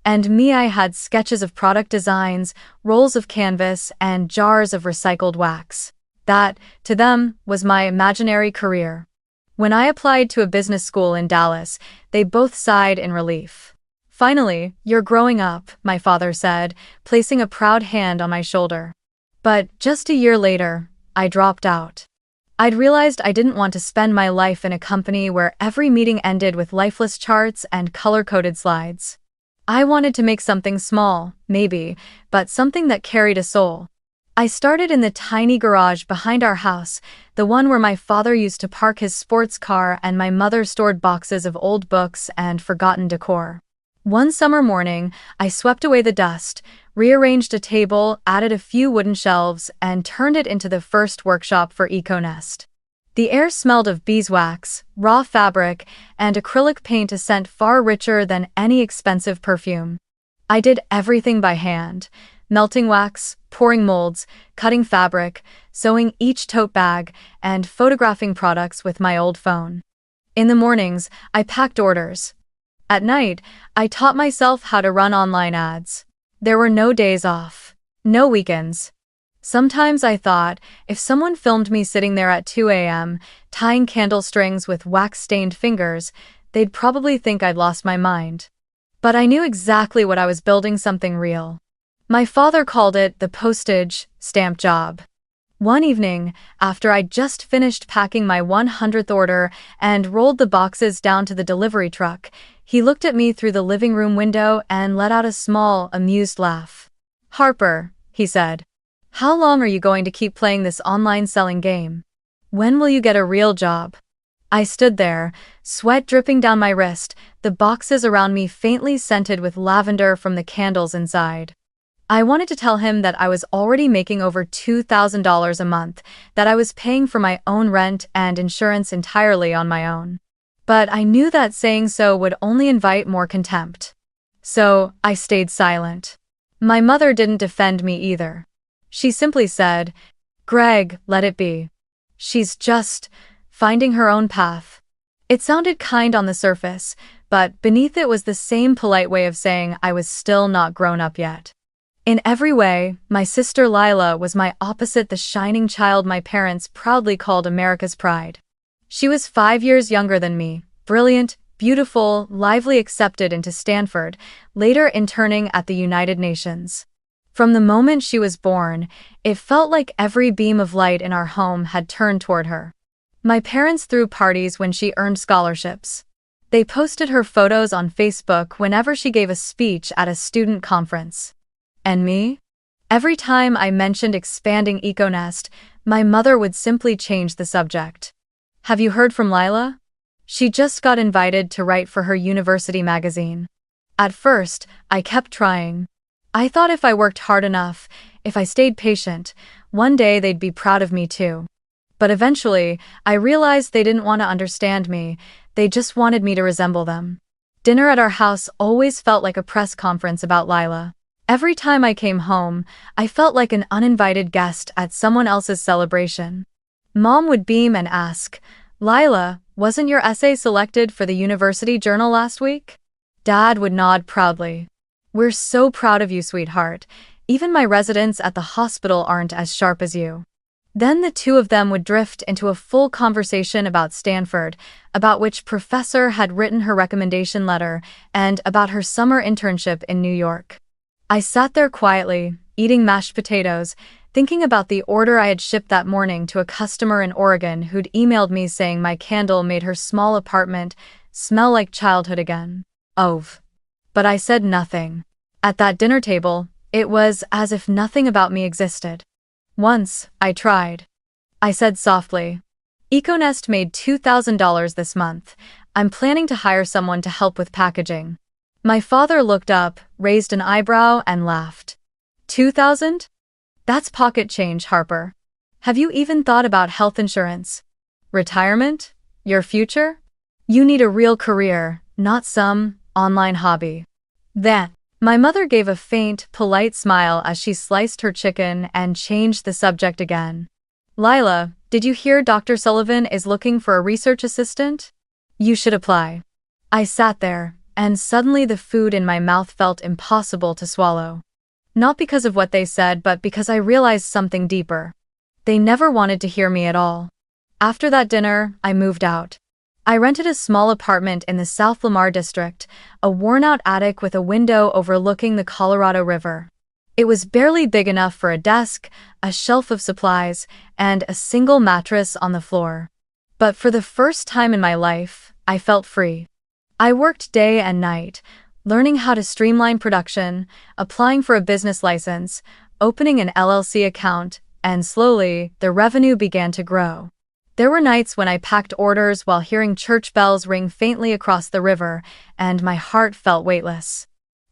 And me, I had sketches of product designs, rolls of canvas, and jars of recycled wax. That, to them, was my imaginary career. When I applied to a business school in Dallas, they both sighed in relief. "Finally, you're growing up," my father said, placing a proud hand on my shoulder. But just a year later, I dropped out. I'd realized I didn't want to spend my life in a company where every meeting ended with lifeless charts and color-coded slides. I wanted to make something small, maybe, but something that carried a soul. I started in the tiny garage behind our house, the one where my father used to park his sports car and my mother stored boxes of old books and forgotten decor. One summer morning, I swept away the dust, rearranged a table, added a few wooden shelves, and turned it into the first workshop for EcoNest. The air smelled of beeswax, raw fabric, and acrylic paint, a scent far richer than any expensive perfume. I did everything by hand, melting wax, pouring molds, cutting fabric, sewing each tote bag, and photographing products with my old phone. In the mornings, I packed orders. At night, I taught myself how to run online ads. There were no days off, no weekends. Sometimes I thought, if someone filmed me sitting there at 2 a.m., tying candle strings with wax-stained fingers, they'd probably think I'd lost my mind. But I knew exactly what I was building, something real. My father called it the postage stamp job. One evening, after I'd just finished packing my 100th order and rolled the boxes down to the delivery truck, he looked at me through the living room window and let out a small, amused laugh. "Harper," he said, "how long are you going to keep playing this online selling game? When will you get a real job?" I stood there, sweat dripping down my wrist, the boxes around me faintly scented with lavender from the candles inside. I wanted to tell him that I was already making over $2,000 a month, that I was paying for my own rent and insurance entirely on my own. But I knew that saying so would only invite more contempt. So, I stayed silent. My mother didn't defend me either. She simply said, "Greg, let it be. She's just finding her own path." It sounded kind on the surface, but beneath it was the same polite way of saying I was still not grown up yet. In every way, my sister Lila was my opposite, the shining child my parents proudly called America's pride. She was 5 years younger than me, brilliant, beautiful, lively, accepted into Stanford, later interning at the United Nations. From the moment she was born, it felt like every beam of light in our home had turned toward her. My parents threw parties when she earned scholarships. They posted her photos on Facebook whenever she gave a speech at a student conference. And me? Every time I mentioned expanding EcoNest, my mother would simply change the subject. "Have you heard from Lila? She just got invited to write for her university magazine." At first, I kept trying. I thought if I worked hard enough, if I stayed patient, one day they'd be proud of me too. But eventually, I realized they didn't want to understand me, they just wanted me to resemble them. Dinner at our house always felt like a press conference about Lila. Every time I came home, I felt like an uninvited guest at someone else's celebration. Mom would beam and ask, "Lila, wasn't your essay selected for the university journal last week?" Dad would nod proudly. "We're so proud of you, sweetheart. Even my residents at the hospital aren't as sharp as you." Then the two of them would drift into a full conversation about Stanford, about which professor had written her recommendation letter, and about her summer internship in New York. I sat there quietly, eating mashed potatoes, thinking about the order I had shipped that morning to a customer in Oregon who'd emailed me saying my candle made her small apartment smell like childhood again. But I said nothing. At that dinner table, it was as if nothing about me existed. Once, I tried. I said softly, "EcoNest made $2,000 this month. I'm planning to hire someone to help with packaging." My father looked up, raised an eyebrow, and laughed. "2,000? That's pocket change, Harper. Have you even thought about health insurance? Retirement? Your future? You need a real career, not some online hobby." Then, my mother gave a faint, polite smile as she sliced her chicken and changed the subject again. "Lila, did you hear Dr. Sullivan is looking for a research assistant? You should apply." I sat there, and suddenly the food in my mouth felt impossible to swallow. Not because of what they said, but because I realized something deeper. They never wanted to hear me at all. After that dinner, I moved out. I rented a small apartment in the South Lamar district, a worn-out attic with a window overlooking the Colorado River. It was barely big enough for a desk, a shelf of supplies, and a single mattress on the floor. But for the first time in my life, I felt free. I worked day and night, learning how to streamline production, applying for a business license, opening an LLC account, and slowly, the revenue began to grow. There were nights when I packed orders while hearing church bells ring faintly across the river, and my heart felt weightless.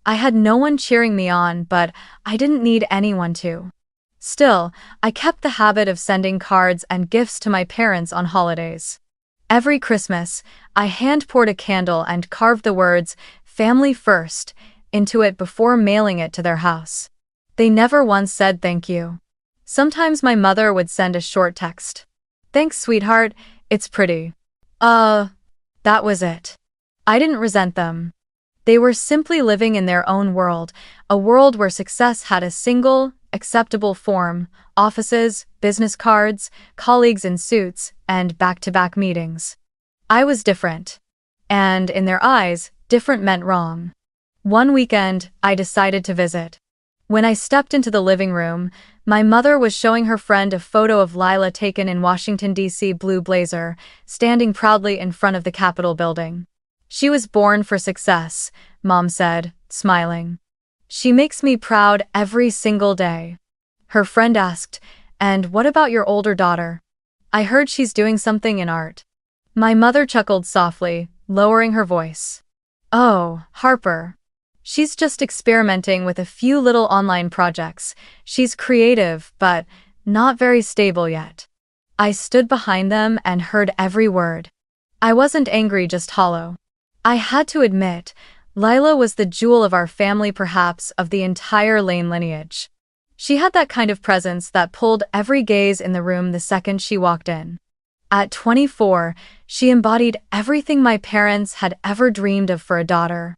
I had no one cheering me on, but I didn't need anyone to. Still, I kept the habit of sending cards and gifts to my parents on holidays. Every Christmas, I hand-poured a candle and carved the words, "Family First," into it before mailing it to their house. They never once said thank you. Sometimes my mother would send a short text. "Thanks, sweetheart, it's pretty." That was it. I didn't resent them. They were simply living in their own world, a world where success had a single, acceptable form: offices, business cards, colleagues in suits, and back-to-back meetings. I was different. And, in their eyes, different meant wrong. One weekend, I decided to visit. When I stepped into the living room, my mother was showing her friend a photo of Lila taken in Washington, D.C. blue blazer, standing proudly in front of the Capitol building. "She was born for success," Mom said, smiling. "She makes me proud every single day." Her friend asked, "And what about your older daughter? I heard she's doing something in art." My mother chuckled softly, lowering her voice. "Oh, Harper. She's just experimenting with a few little online projects. She's creative, but not very stable yet." I stood behind them and heard every word. I wasn't angry, just hollow. I had to admit, Lila was the jewel of our family, perhaps of the entire Lane lineage. She had that kind of presence that pulled every gaze in the room the second she walked in. At 24, she embodied everything my parents had ever dreamed of for a daughter.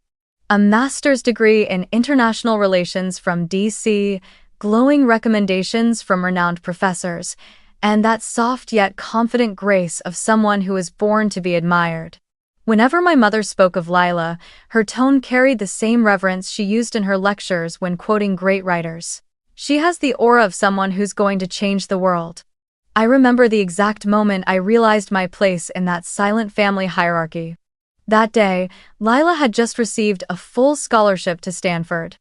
A master's degree in international relations from D.C., glowing recommendations from renowned professors, and that soft yet confident grace of someone who was born to be admired. Whenever my mother spoke of Lila, her tone carried the same reverence she used in her lectures when quoting great writers. "She has the aura of someone who's going to change the world." I remember the exact moment I realized my place in that silent family hierarchy. That day, Lila had just received a full scholarship to Stanford.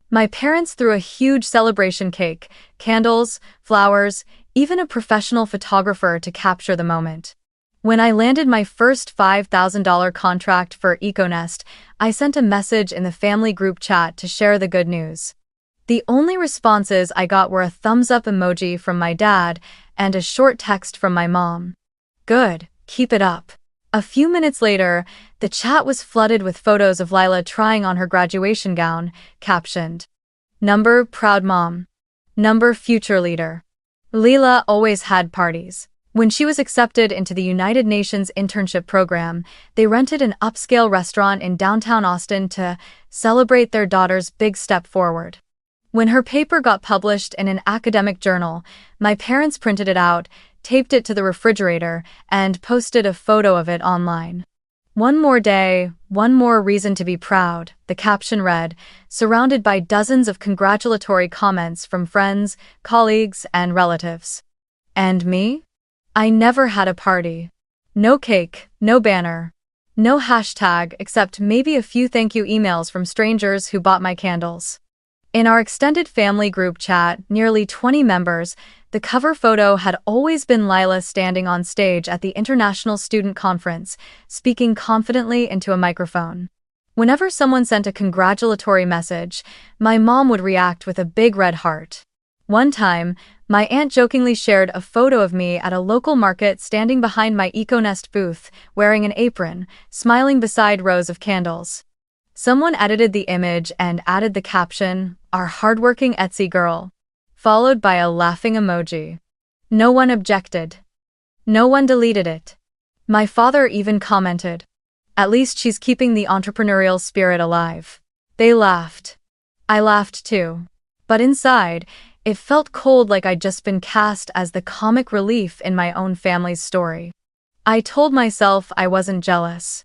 My parents threw a huge celebration cake, candles, flowers, even a professional photographer to capture the moment. When I landed my first $5,000 contract for EcoNest, I sent a message in the family group chat to share the good news. The only responses I got were a thumbs-up emoji from my dad and a short text from my mom. "Good, keep it up." A few minutes later, the chat was flooded with photos of Lila trying on her graduation gown, captioned, "Number proud mom. Number future leader." Lila always had parties. When she was accepted into the United Nations internship program, they rented an upscale restaurant in downtown Austin to celebrate their daughter's big step forward. When her paper got published in an academic journal, my parents printed it out, taped it to the refrigerator, and posted a photo of it online. "One more day, one more reason to be proud," the caption read, surrounded by dozens of congratulatory comments from friends, colleagues, and relatives. And me? I never had a party. No cake, no banner. No hashtag, except maybe a few thank you emails from strangers who bought my candles. In our extended family group chat, nearly 20 members, the cover photo had always been Lila standing on stage at the International Student Conference, speaking confidently into a microphone. Whenever someone sent a congratulatory message, my mom would react with a big red heart. One time, my aunt jokingly shared a photo of me at a local market standing behind my EcoNest booth, wearing an apron, smiling beside rows of candles. Someone edited the image and added the caption, "Our hardworking Etsy girl," followed by a laughing emoji. No one objected. No one deleted it. My father even commented, "At least she's keeping the entrepreneurial spirit alive." They laughed. I laughed too. But inside, it felt cold, like I'd just been cast as the comic relief in my own family's story. I told myself I wasn't jealous.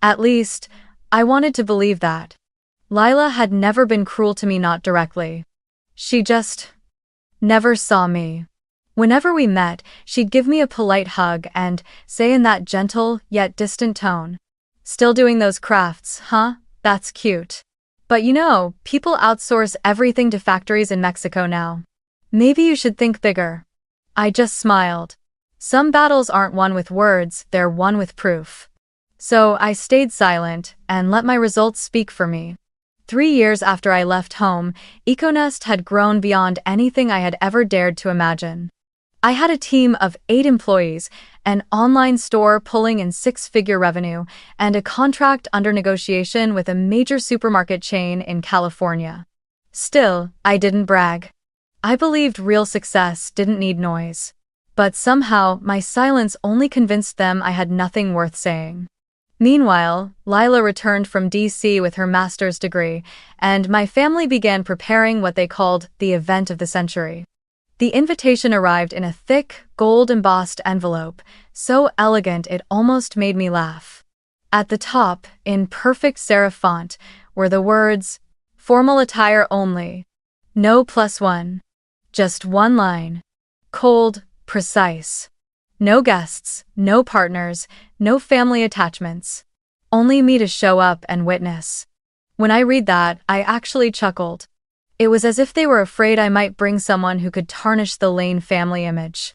At least, I wanted to believe that. Lila had never been cruel to me, not directly. She just never saw me. Whenever we met, she'd give me a polite hug and say in that gentle yet distant tone, "Still doing those crafts, huh? That's cute. But people outsource everything to factories in Mexico now. Maybe you should think bigger." I just smiled. Some battles aren't won with words, they're won with proof. So I stayed silent and let my results speak for me. 3 years after I left home, EcoNest had grown beyond anything I had ever dared to imagine. I had a team of 8 employees, an online store pulling in 6-figure revenue, and a contract under negotiation with a major supermarket chain in California. Still, I didn't brag. I believed real success didn't need noise. But somehow, my silence only convinced them I had nothing worth saying. Meanwhile, Lila returned from DC with her master's degree, and my family began preparing what they called the event of the century. The invitation arrived in a thick, gold-embossed envelope, so elegant it almost made me laugh. At the top, in perfect serif font, were the words, "Formal attire only. No +1. Just one line. Cold, precise. No guests, no partners, no family attachments. Only me to show up and witness." When I read that, I actually chuckled. It was as if they were afraid I might bring someone who could tarnish the Lane family image.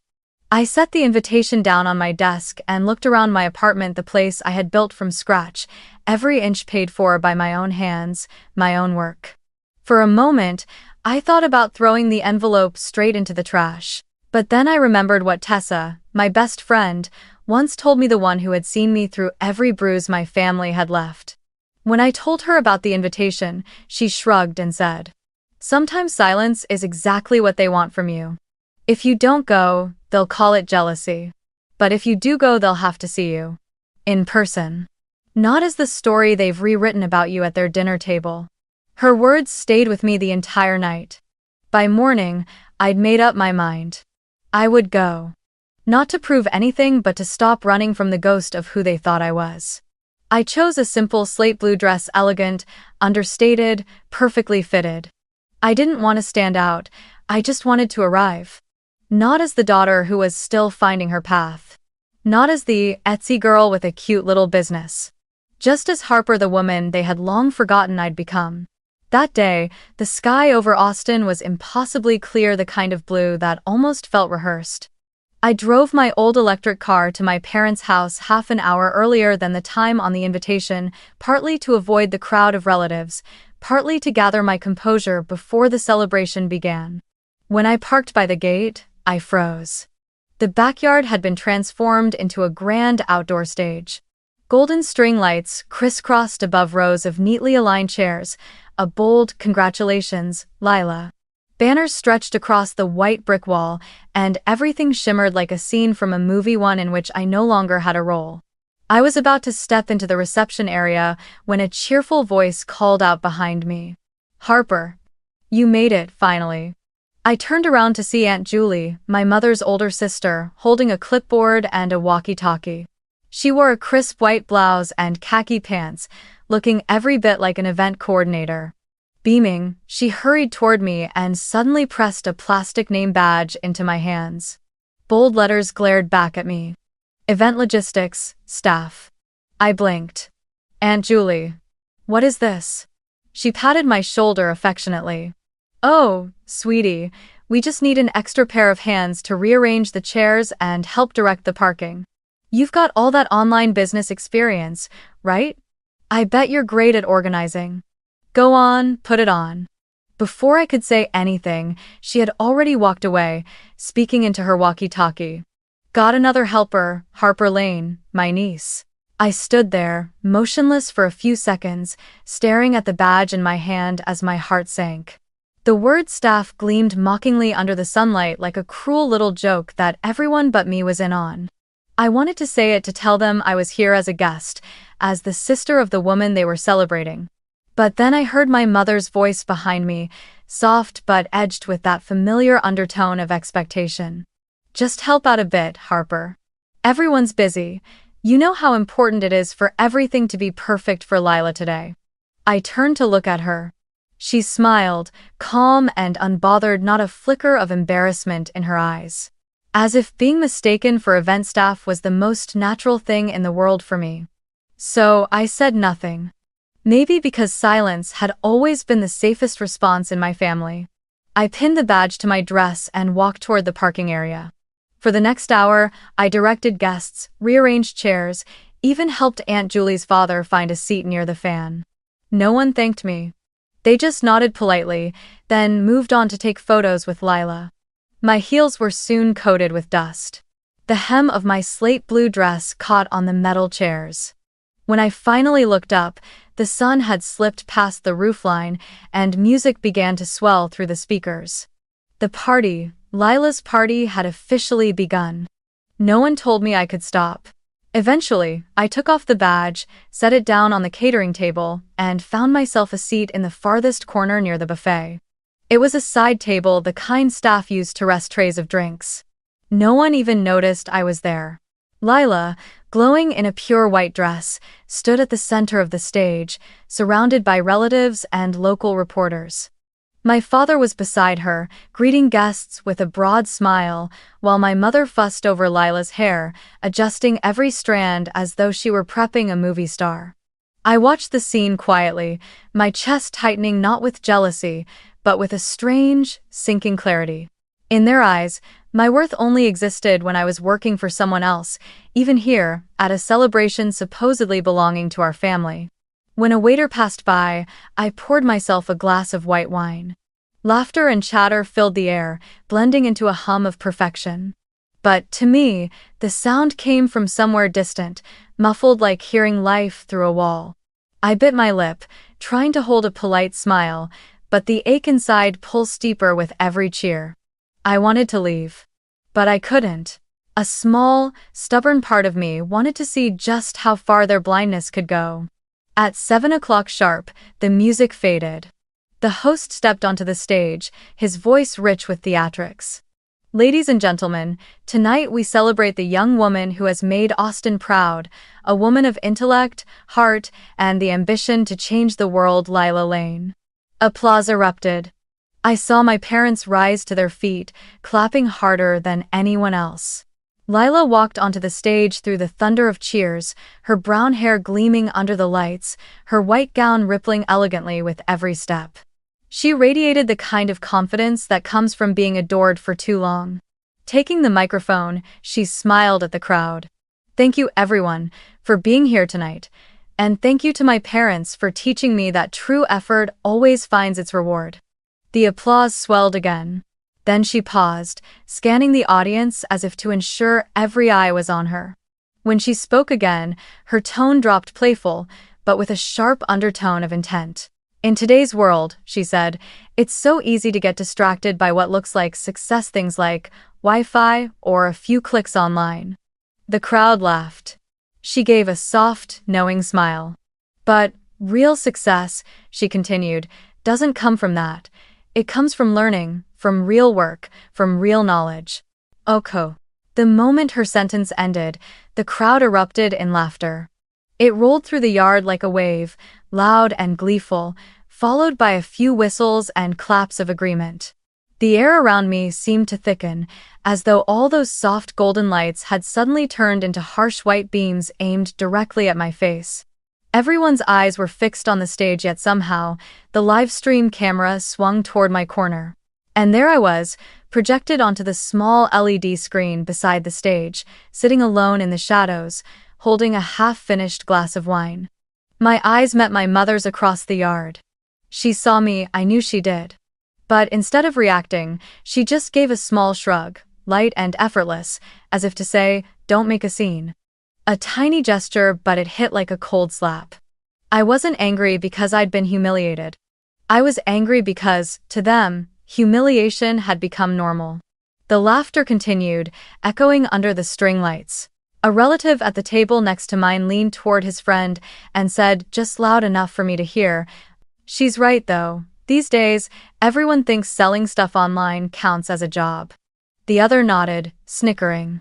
I set the invitation down on my desk and looked around my apartment, the place I had built from scratch, every inch paid for by my own hands, my own work. For a moment, I thought about throwing the envelope straight into the trash. But then I remembered what Tessa, my best friend, once told me, the one who had seen me through every bruise my family had left. When I told her about the invitation, she shrugged and said, "Sometimes silence is exactly what they want from you. If you don't go, they'll call it jealousy. But if you do go, they'll have to see you. In person. Not as the story they've rewritten about you at their dinner table." Her words stayed with me the entire night. By morning, I'd made up my mind. I would go. Not to prove anything, but to stop running from the ghost of who they thought I was. I chose a simple slate blue dress, elegant, understated, perfectly fitted. I didn't want to stand out, I just wanted to arrive. Not as the daughter who was still finding her path. Not as the Etsy girl with a cute little business. Just as Harper, the woman they had long forgotten I'd become. That day, the sky over Austin was impossibly clear, the kind of blue that almost felt rehearsed. I drove my old electric car to my parents' house half an hour earlier than the time on the invitation, partly to avoid the crowd of relatives, partly to gather my composure before the celebration began. When I parked by the gate, I froze. The backyard had been transformed into a grand outdoor stage. Golden string lights crisscrossed above rows of neatly aligned chairs, a bold "Congratulations, Lila" banners stretched across the white brick wall, and everything shimmered like a scene from a movie, one in which I no longer had a role. I was about to step into the reception area when a cheerful voice called out behind me, "Harper, you made it, finally." I turned around to see Aunt Julie, my mother's older sister, holding a clipboard and a walkie-talkie. She wore a crisp white blouse and khaki pants, looking every bit like an event coordinator. Beaming, she hurried toward me and suddenly pressed a plastic name badge into my hands. Bold letters glared back at me. "Event Logistics, Staff." I blinked. "Aunt Julie, what is this?" She patted my shoulder affectionately. "Oh, sweetie, we just need an extra pair of hands to rearrange the chairs and help direct the parking. You've got all that online business experience, right? I bet you're great at organizing. Go on, put it on." Before I could say anything, she had already walked away, speaking into her walkie-talkie. "Got another helper, Harper Lane, my niece." I stood there, motionless for a few seconds, staring at the badge in my hand as my heart sank. The word staff gleamed mockingly under the sunlight like a cruel little joke that everyone but me was in on. I wanted to say it to tell them I was here as a guest, as the sister of the woman they were celebrating. But then I heard my mother's voice behind me, soft but edged with that familiar undertone of expectation. "Just help out a bit, Harper. Everyone's busy. You know how important it is for everything to be perfect for Lila today." I turned to look at her. She smiled, calm and unbothered, not a flicker of embarrassment in her eyes. As if being mistaken for event staff was the most natural thing in the world for me. So I said nothing. Maybe because silence had always been the safest response in my family. I pinned the badge to my dress and walked toward the parking area. For the next hour, I directed guests, rearranged chairs, even helped Aunt Julie's father find a seat near the fan. No one thanked me. They just nodded politely, then moved on to take photos with Lila. My heels were soon coated with dust. The hem of my slate blue dress caught on the metal chairs. When I finally looked up, the sun had slipped past the roofline and music began to swell through the speakers. The party, Lila's party, had officially begun. No one told me I could stop. Eventually, I took off the badge, set it down on the catering table, and found myself a seat in the farthest corner near the buffet. It was a side table, the kind staff used to rest trays of drinks. No one even noticed I was there. Lila, glowing in a pure white dress, stood at the center of the stage, surrounded by relatives and local reporters. My father was beside her, greeting guests with a broad smile, while my mother fussed over Lila's hair, adjusting every strand as though she were prepping a movie star. I watched the scene quietly, my chest tightening not with jealousy, but with a strange, sinking clarity. In their eyes, my worth only existed when I was working for someone else, even here, at a celebration supposedly belonging to our family. When a waiter passed by, I poured myself a glass of white wine. Laughter and chatter filled the air, blending into a hum of perfection. But, to me, the sound came from somewhere distant, muffled like hearing life through a wall. I bit my lip, trying to hold a polite smile, but the ache inside pulsed deeper with every cheer. I wanted to leave. But I couldn't. A small, stubborn part of me wanted to see just how far their blindness could go. At 7 o'clock sharp, the music faded. The host stepped onto the stage, his voice rich with theatrics. Ladies and gentlemen, tonight we celebrate the young woman who has made Austin proud, a woman of intellect, heart, and the ambition to change the world, Lila Lane. Applause erupted. I saw my parents rise to their feet, clapping harder than anyone else. Lila walked onto the stage through the thunder of cheers, her brown hair gleaming under the lights, her white gown rippling elegantly with every step. She radiated the kind of confidence that comes from being adored for too long. Taking the microphone, she smiled at the crowd. Thank you, everyone, for being here tonight. And thank you to my parents for teaching me that true effort always finds its reward. The applause swelled again. Then she paused, scanning the audience as if to ensure every eye was on her. When she spoke again, her tone dropped playful, but with a sharp undertone of intent. In today's world, she said, it's so easy to get distracted by what looks like success, things like Wi-Fi or a few clicks online. The crowd laughed. She gave a soft, knowing smile. But real success, she continued, doesn't come from that. It comes from learning, from real work, from real knowledge. Oko. The moment her sentence ended, the crowd erupted in laughter. It rolled through the yard like a wave, loud and gleeful, followed by a few whistles and claps of agreement. The air around me seemed to thicken, as though all those soft golden lights had suddenly turned into harsh white beams aimed directly at my face. Everyone's eyes were fixed on the stage, yet somehow, the live stream camera swung toward my corner. And there I was, projected onto the small LED screen beside the stage, sitting alone in the shadows, holding a half-finished glass of wine. My eyes met my mother's across the yard. She saw me, I knew she did. But instead of reacting, she just gave a small shrug, light and effortless, as if to say, don't make a scene. A tiny gesture, but it hit like a cold slap. I wasn't angry because I'd been humiliated. I was angry because, to them, humiliation had become normal. The laughter continued, echoing under the string lights. A relative at the table next to mine leaned toward his friend and said, just loud enough for me to hear, she's right though. These days, everyone thinks selling stuff online counts as a job. The other nodded, snickering.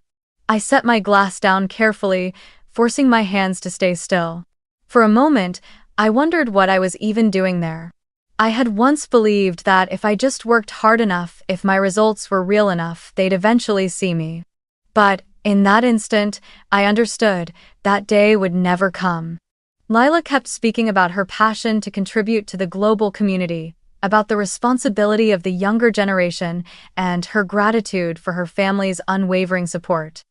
I set my glass down carefully, forcing my hands to stay still. For a moment, I wondered what I was even doing there. I had once believed that if I just worked hard enough, if my results were real enough, they'd eventually see me. But, in that instant, I understood that day would never come. Lila kept speaking about her passion to contribute to the global community, about the responsibility of the younger generation, and her gratitude for her family's unwavering support.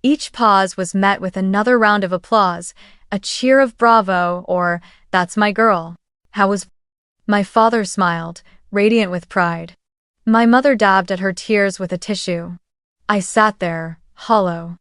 Each pause was met with another round of applause, a cheer of bravo or, "That's my girl." How was... My father smiled, radiant with pride. My mother dabbed at her tears with a tissue. I sat there, hollow.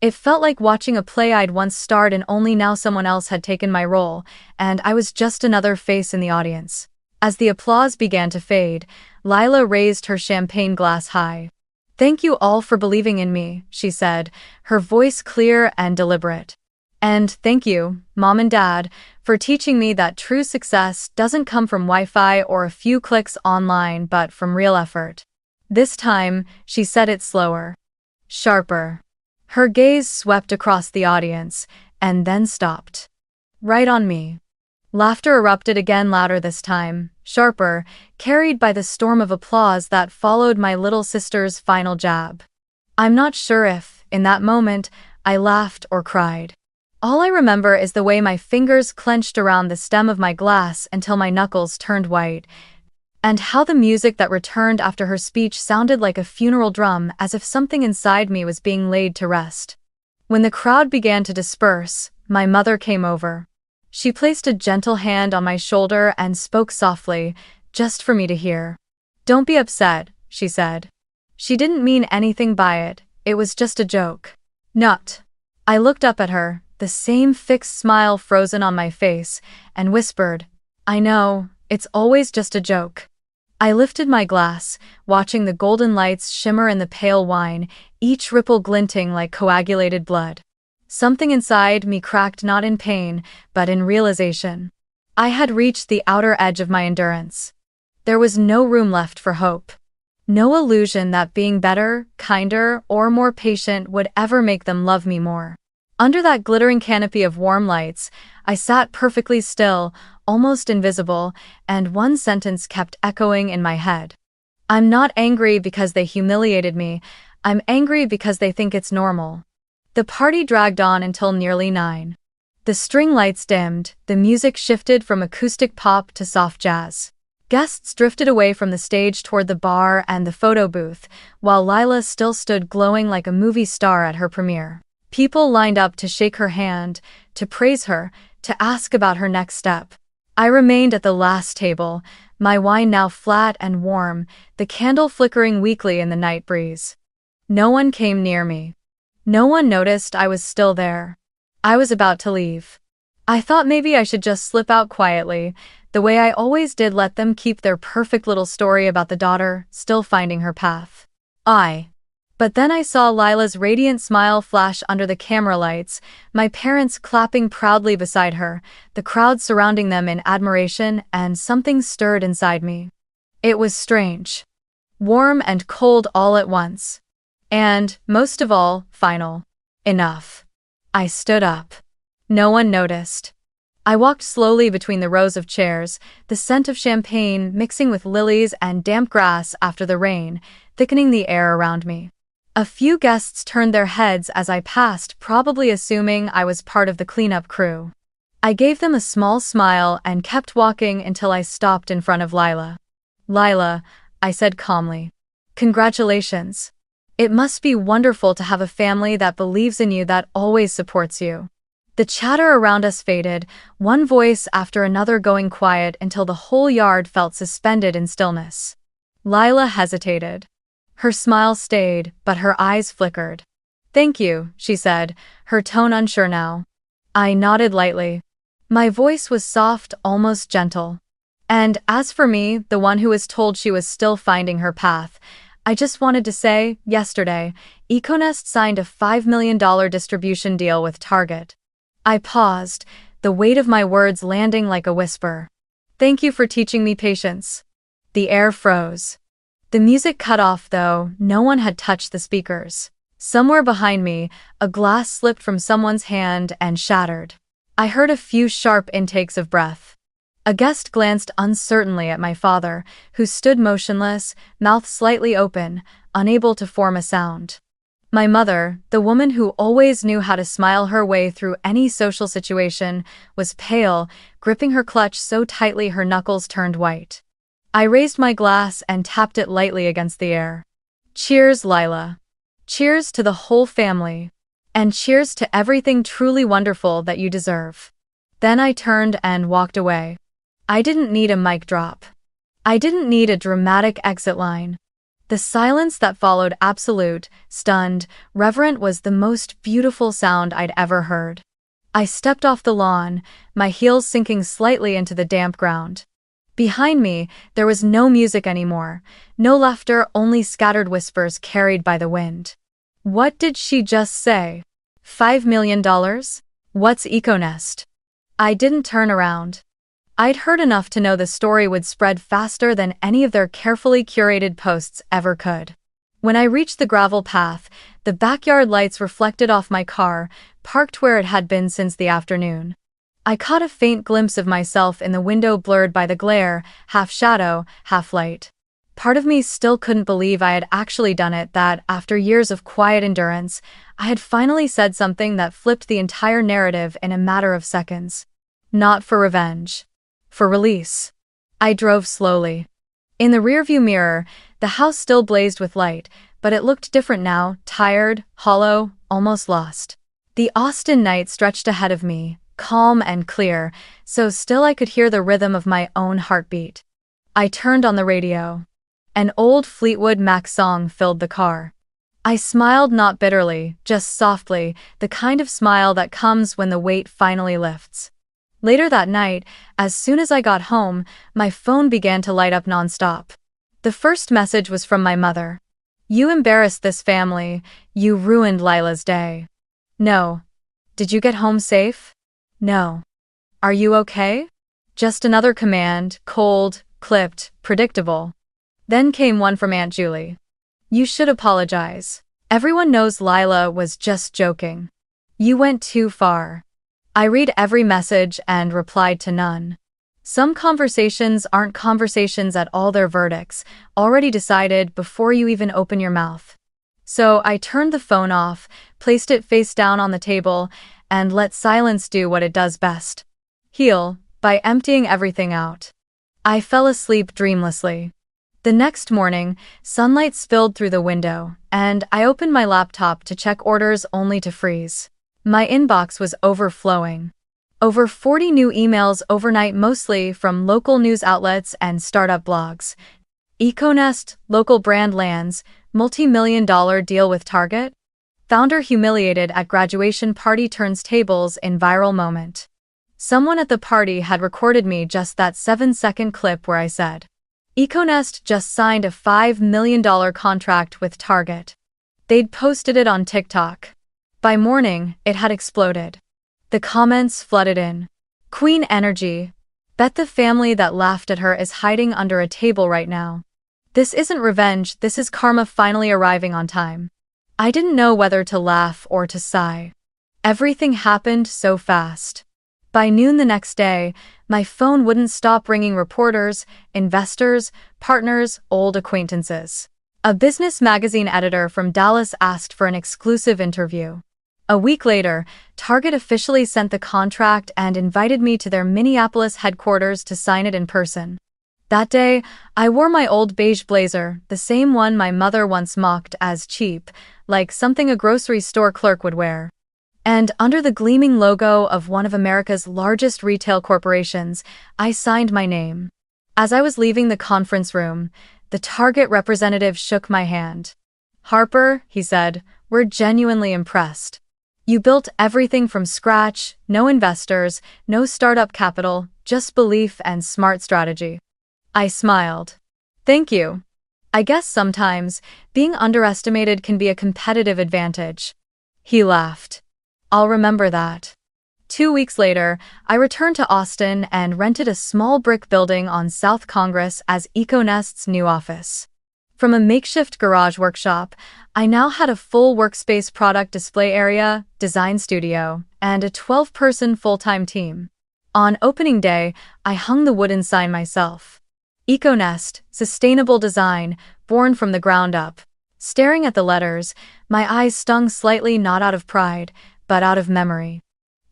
It felt like watching a play I'd once starred in, only now someone else had taken my role, and I was just another face in the audience. As the applause began to fade, Lila raised her champagne glass high. "Thank you all for believing in me," she said, her voice clear and deliberate. "And thank you, Mom and Dad, for teaching me that true success doesn't come from Wi-Fi or a few clicks online but from real effort." This time, she said it slower. Sharper. Her gaze swept across the audience, and then stopped. Right on me. Laughter erupted again, louder this time, sharper, carried by the storm of applause that followed my little sister's final jab. I'm not sure if, in that moment, I laughed or cried. All I remember is the way my fingers clenched around the stem of my glass until my knuckles turned white, and how the music that returned after her speech sounded like a funeral drum, as if something inside me was being laid to rest. When the crowd began to disperse, my mother came over. She placed a gentle hand on my shoulder and spoke softly, just for me to hear. "Don't be upset," she said. She didn't mean anything by it, it was just a joke. Not. I looked up at her, the same fixed smile frozen on my face, and whispered, "I know, it's always just a joke." I lifted my glass, watching the golden lights shimmer in the pale wine, each ripple glinting like coagulated blood. Something inside me cracked, not in pain, but in realization. I had reached the outer edge of my endurance. There was no room left for hope. No illusion that being better, kinder, or more patient would ever make them love me more. Under that glittering canopy of warm lights, I sat perfectly still, almost invisible, and one sentence kept echoing in my head. I'm not angry because they humiliated me, I'm angry because they think it's normal. The party dragged on until nearly 9. The string lights dimmed, the music shifted from acoustic pop to soft jazz. Guests drifted away from the stage toward the bar and the photo booth, while Lila still stood glowing like a movie star at her premiere. People lined up to shake her hand, to praise her, to ask about her next step. I remained at the last table, my wine now flat and warm, the candle flickering weakly in the night breeze. No one came near me. No one noticed I was still there. I was about to leave. I thought maybe I should just slip out quietly, the way I always did, let them keep their perfect little story about the daughter still finding her path. But then I saw Lila's radiant smile flash under the camera lights, my parents clapping proudly beside her, the crowd surrounding them in admiration, and something stirred inside me. It was strange. Warm and cold all at once. And, most of all, final. Enough. I stood up. No one noticed. I walked slowly between the rows of chairs, the scent of champagne mixing with lilies and damp grass after the rain, thickening the air around me. A few guests turned their heads as I passed, probably assuming I was part of the cleanup crew. I gave them a small smile and kept walking until I stopped in front of Lila. "Lila," I said calmly. "Congratulations. It must be wonderful to have a family that believes in you, that always supports you." The chatter around us faded, one voice after another going quiet until the whole yard felt suspended in stillness. Lila hesitated. Her smile stayed, but her eyes flickered. "Thank you," she said, her tone unsure now. I nodded lightly. My voice was soft, almost gentle. And as for me, the one who was told she was still finding her path, I just wanted to say, yesterday, Econest signed a $5 million distribution deal with Target. I paused, the weight of my words landing like a whisper. "Thank you for teaching me patience." The air froze. The music cut off, though no one had touched the speakers. Somewhere behind me, a glass slipped from someone's hand and shattered. I heard a few sharp intakes of breath. A guest glanced uncertainly at my father, who stood motionless, mouth slightly open, unable to form a sound. My mother, the woman who always knew how to smile her way through any social situation, was pale, gripping her clutch so tightly her knuckles turned white. I raised my glass and tapped it lightly against the air. Cheers, Lila. Cheers to the whole family. And cheers to everything truly wonderful that you deserve. Then I turned and walked away. I didn't need a mic drop. I didn't need a dramatic exit line. The silence that followed, absolute, stunned, reverent, was the most beautiful sound I'd ever heard. I stepped off the lawn, my heels sinking slightly into the damp ground. Behind me, there was no music anymore, no laughter, only scattered whispers carried by the wind. What did she just say? $5 million? What's EcoNest? I didn't turn around. I'd heard enough to know the story would spread faster than any of their carefully curated posts ever could. When I reached the gravel path, the backyard lights reflected off my car, parked where it had been since the afternoon. I caught a faint glimpse of myself in the window, blurred by the glare, half shadow, half light. Part of me still couldn't believe I had actually done it, that, after years of quiet endurance, I had finally said something that flipped the entire narrative in a matter of seconds. Not for revenge. For release. I drove slowly. In the rearview mirror, the house still blazed with light, but it looked different now, tired, hollow, almost lost. The Austin night stretched ahead of me, calm and clear, so still I could hear the rhythm of my own heartbeat. I turned on the radio. An old Fleetwood Mac song filled the car. I smiled, not bitterly, just softly, the kind of smile that comes when the weight finally lifts. Later that night, as soon as I got home, my phone began to light up nonstop. The first message was from my mother. You embarrassed this family. You ruined Lila's day. No. Did you get home safe? No. Are you okay? Just another command, cold, clipped, predictable. Then came one from Aunt Julie. You should apologize. Everyone knows Lila was just joking. You went too far. I read every message and replied to none. Some conversations aren't conversations at all, they're verdicts, already decided before you even open your mouth. So I turned the phone off, placed it face down on the table, and let silence do what it does best. Heal, by emptying everything out. I fell asleep dreamlessly. The next morning, sunlight spilled through the window, and I opened my laptop to check orders only to freeze. My inbox was overflowing. Over 40 new emails overnight, mostly from local news outlets and startup blogs. EcoNest, local brand lands, multi-million-dollar deal with Target. Founder humiliated at graduation party turns tables in viral moment. Someone at the party had recorded me just that 7-second clip where I said, EcoNest just signed a $5 million contract with Target. They'd posted it on TikTok. By morning, it had exploded. The comments flooded in. Queen energy. Bet the family that laughed at her is hiding under a table right now. This isn't revenge, this is karma finally arriving on time. I didn't know whether to laugh or to sigh. Everything happened so fast. By noon the next day, my phone wouldn't stop ringing. Reporters, investors, partners, old acquaintances. A business magazine editor from Dallas asked for an exclusive interview. A week later, Target officially sent the contract and invited me to their Minneapolis headquarters to sign it in person. That day, I wore my old beige blazer, the same one my mother once mocked as cheap, like something a grocery store clerk would wear. And under the gleaming logo of one of America's largest retail corporations, I signed my name. As I was leaving the conference room, the Target representative shook my hand. Harper, he said, we're genuinely impressed. You built everything from scratch, no investors, no startup capital, just belief and smart strategy. I smiled. Thank you. I guess sometimes, being underestimated can be a competitive advantage. He laughed. I'll remember that. 2 weeks later, I returned to Austin and rented a small brick building on South Congress as EcoNest's new office. From a makeshift garage workshop, I now had a full workspace, product display area, design studio, and a 12-person full-time team. On opening day, I hung the wooden sign myself. EcoNest, sustainable design, born from the ground up. Staring at the letters, my eyes stung slightly, not out of pride, but out of memory.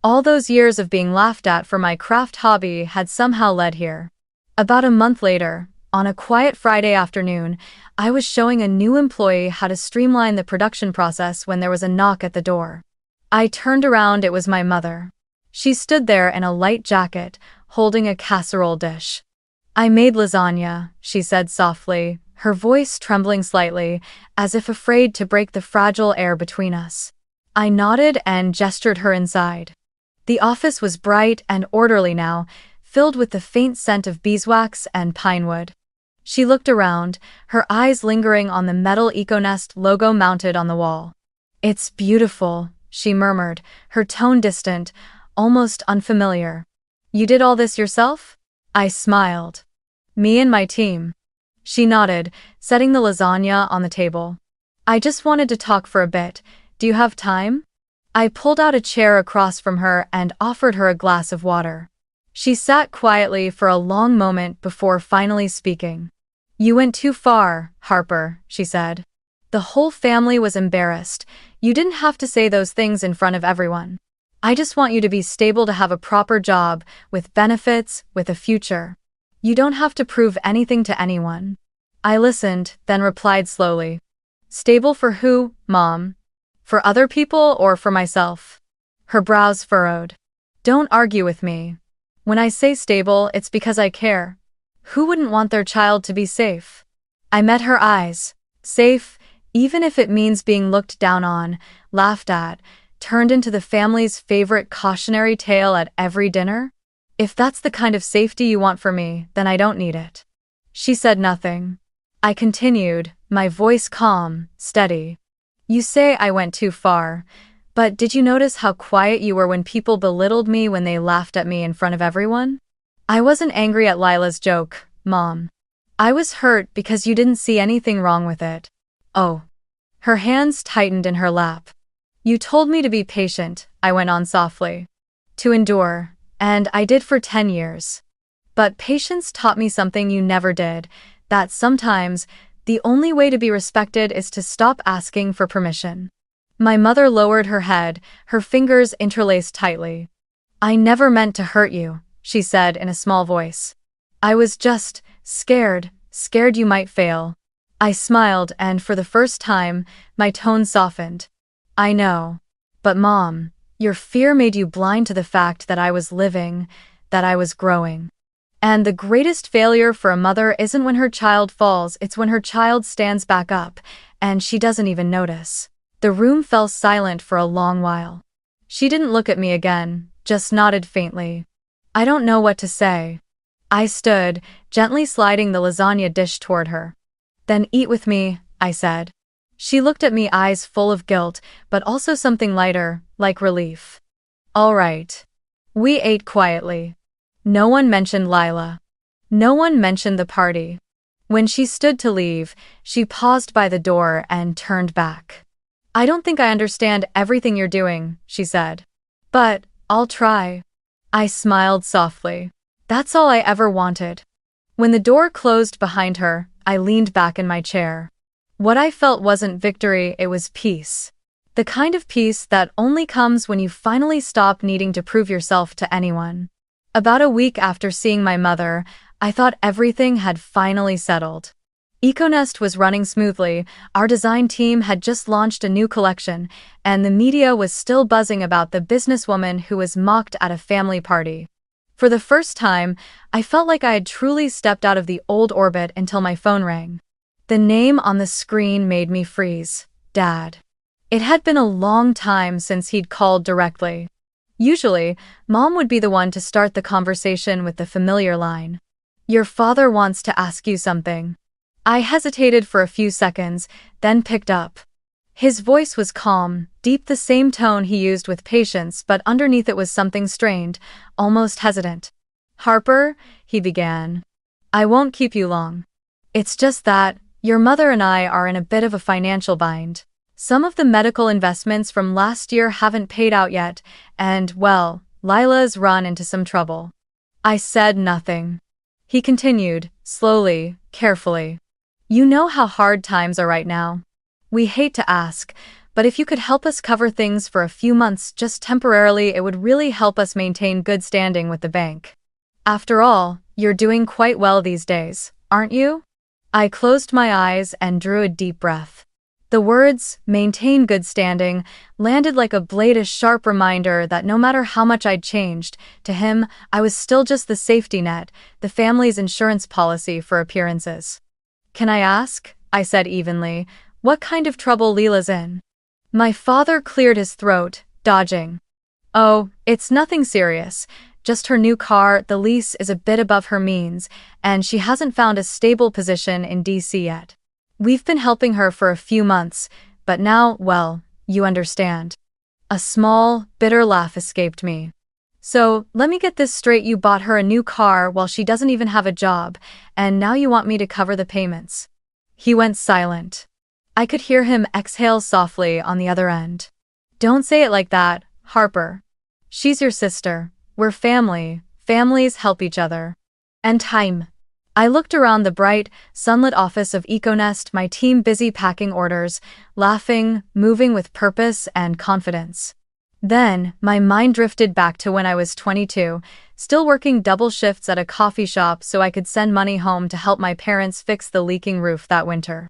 All those years of being laughed at for my craft hobby had somehow led here. About a month later, on a quiet Friday afternoon, I was showing a new employee how to streamline the production process when there was a knock at the door. I turned around. It was my mother. She stood there in a light jacket, holding a casserole dish. "I made lasagna," she said softly, her voice trembling slightly, as if afraid to break the fragile air between us. I nodded and gestured her inside. The office was bright and orderly now, filled with the faint scent of beeswax and pinewood. She looked around, her eyes lingering on the metal EcoNest logo mounted on the wall. "It's beautiful," she murmured, her tone distant, almost unfamiliar. "You did all this yourself?" I smiled. "Me and my team." She nodded, setting the lasagna on the table. "I just wanted to talk for a bit. Do you have time?" I pulled out a chair across from her and offered her a glass of water. She sat quietly for a long moment before finally speaking. "You went too far, Harper," she said. "The whole family was embarrassed. You didn't have to say those things in front of everyone. I just want you to be stable, to have a proper job, with benefits, with a future. You don't have to prove anything to anyone." I listened, then replied slowly. "Stable for who, Mom? For other people or for myself?" Her brows furrowed. "Don't argue with me. When I say stable, it's because I care. Who wouldn't want their child to be safe?" I met her eyes. Safe, even if it means being looked down on, laughed at, turned into the family's favorite cautionary tale at every dinner? "If that's the kind of safety you want for me, then I don't need it." She said nothing. I continued, my voice calm, steady. "You say I went too far, but did you notice how quiet you were when people belittled me, when they laughed at me in front of everyone?" "I wasn't angry at Lila's joke, Mom. I was hurt because you didn't see anything wrong with it." "Oh." Her hands tightened in her lap. "You told me to be patient," I went on softly. "To endure, and I did for 10 years. But patience taught me something you never did, that sometimes the only way to be respected is to stop asking for permission." My mother lowered her head, her fingers interlaced tightly. "I never meant to hurt you," she said in a small voice. "I was just scared you might fail." I smiled, and for the first time, my tone softened. "I know. But Mom, your fear made you blind to the fact that I was living, that I was growing. And the greatest failure for a mother isn't when her child falls, it's when her child stands back up, and she doesn't even notice." The room fell silent for a long while. She didn't look at me again, just nodded faintly. I don't know what to say. I stood, gently sliding the lasagna dish toward her. "Then eat with me," I said. She looked at me, eyes full of guilt, but also something lighter, like relief. All right. We ate quietly. No one mentioned Lila. No one mentioned the party. When she stood to leave, she paused by the door and turned back. "I don't think I understand everything you're doing," she said. "But I'll try." I smiled softly. That's all I ever wanted. When the door closed behind her, I leaned back in my chair. What I felt wasn't victory, it was peace. The kind of peace that only comes when you finally stop needing to prove yourself to anyone. About a week after seeing my mother, I thought everything had finally settled. EcoNest was running smoothly, our design team had just launched a new collection, and the media was still buzzing about the businesswoman who was mocked at a family party. For the first time, I felt like I had truly stepped out of the old orbit until my phone rang. The name on the screen made me freeze. Dad. It had been a long time since he'd called directly. Usually, Mom would be the one to start the conversation with the familiar line. "Your father wants to ask you something." I hesitated for a few seconds, then picked up. His voice was calm, deep, the same tone he used with patience, but underneath it was something strained, almost hesitant. "Harper," he began. "I won't keep you long. It's just that your mother and I are in a bit of a financial bind. Some of the medical investments from last year haven't paid out yet, and, well, Lila's run into some trouble. I said nothing. He continued, slowly, carefully. You know how hard times are right now. We hate to ask, but if you could help us cover things for a few months just temporarily, it would really help us maintain good standing with the bank. After all, you're doing quite well these days, aren't you? I closed my eyes and drew a deep breath. The words, maintain good standing, landed like a blade, a sharp reminder that no matter how much I'd changed, to him, I was still just the safety net, the family's insurance policy for appearances. Can I ask, I said evenly, what kind of trouble Leela's in? My father cleared his throat, dodging. Oh, it's nothing serious. Just her new car, the lease is a bit above her means, and she hasn't found a stable position in DC yet. We've been helping her for a few months, but now, well, you understand. A small, bitter laugh escaped me. So, let me get this straight, you bought her a new car while she doesn't even have a job, and now you want me to cover the payments. He went silent. I could hear him exhale softly on the other end. Don't say it like that, Harper. She's your sister. We're family. Families help each other. And time. I looked around the bright, sunlit office of EcoNest, my team busy packing orders, laughing, moving with purpose and confidence. Then, my mind drifted back to when I was 22, still working double shifts at a coffee shop so I could send money home to help my parents fix the leaking roof that winter.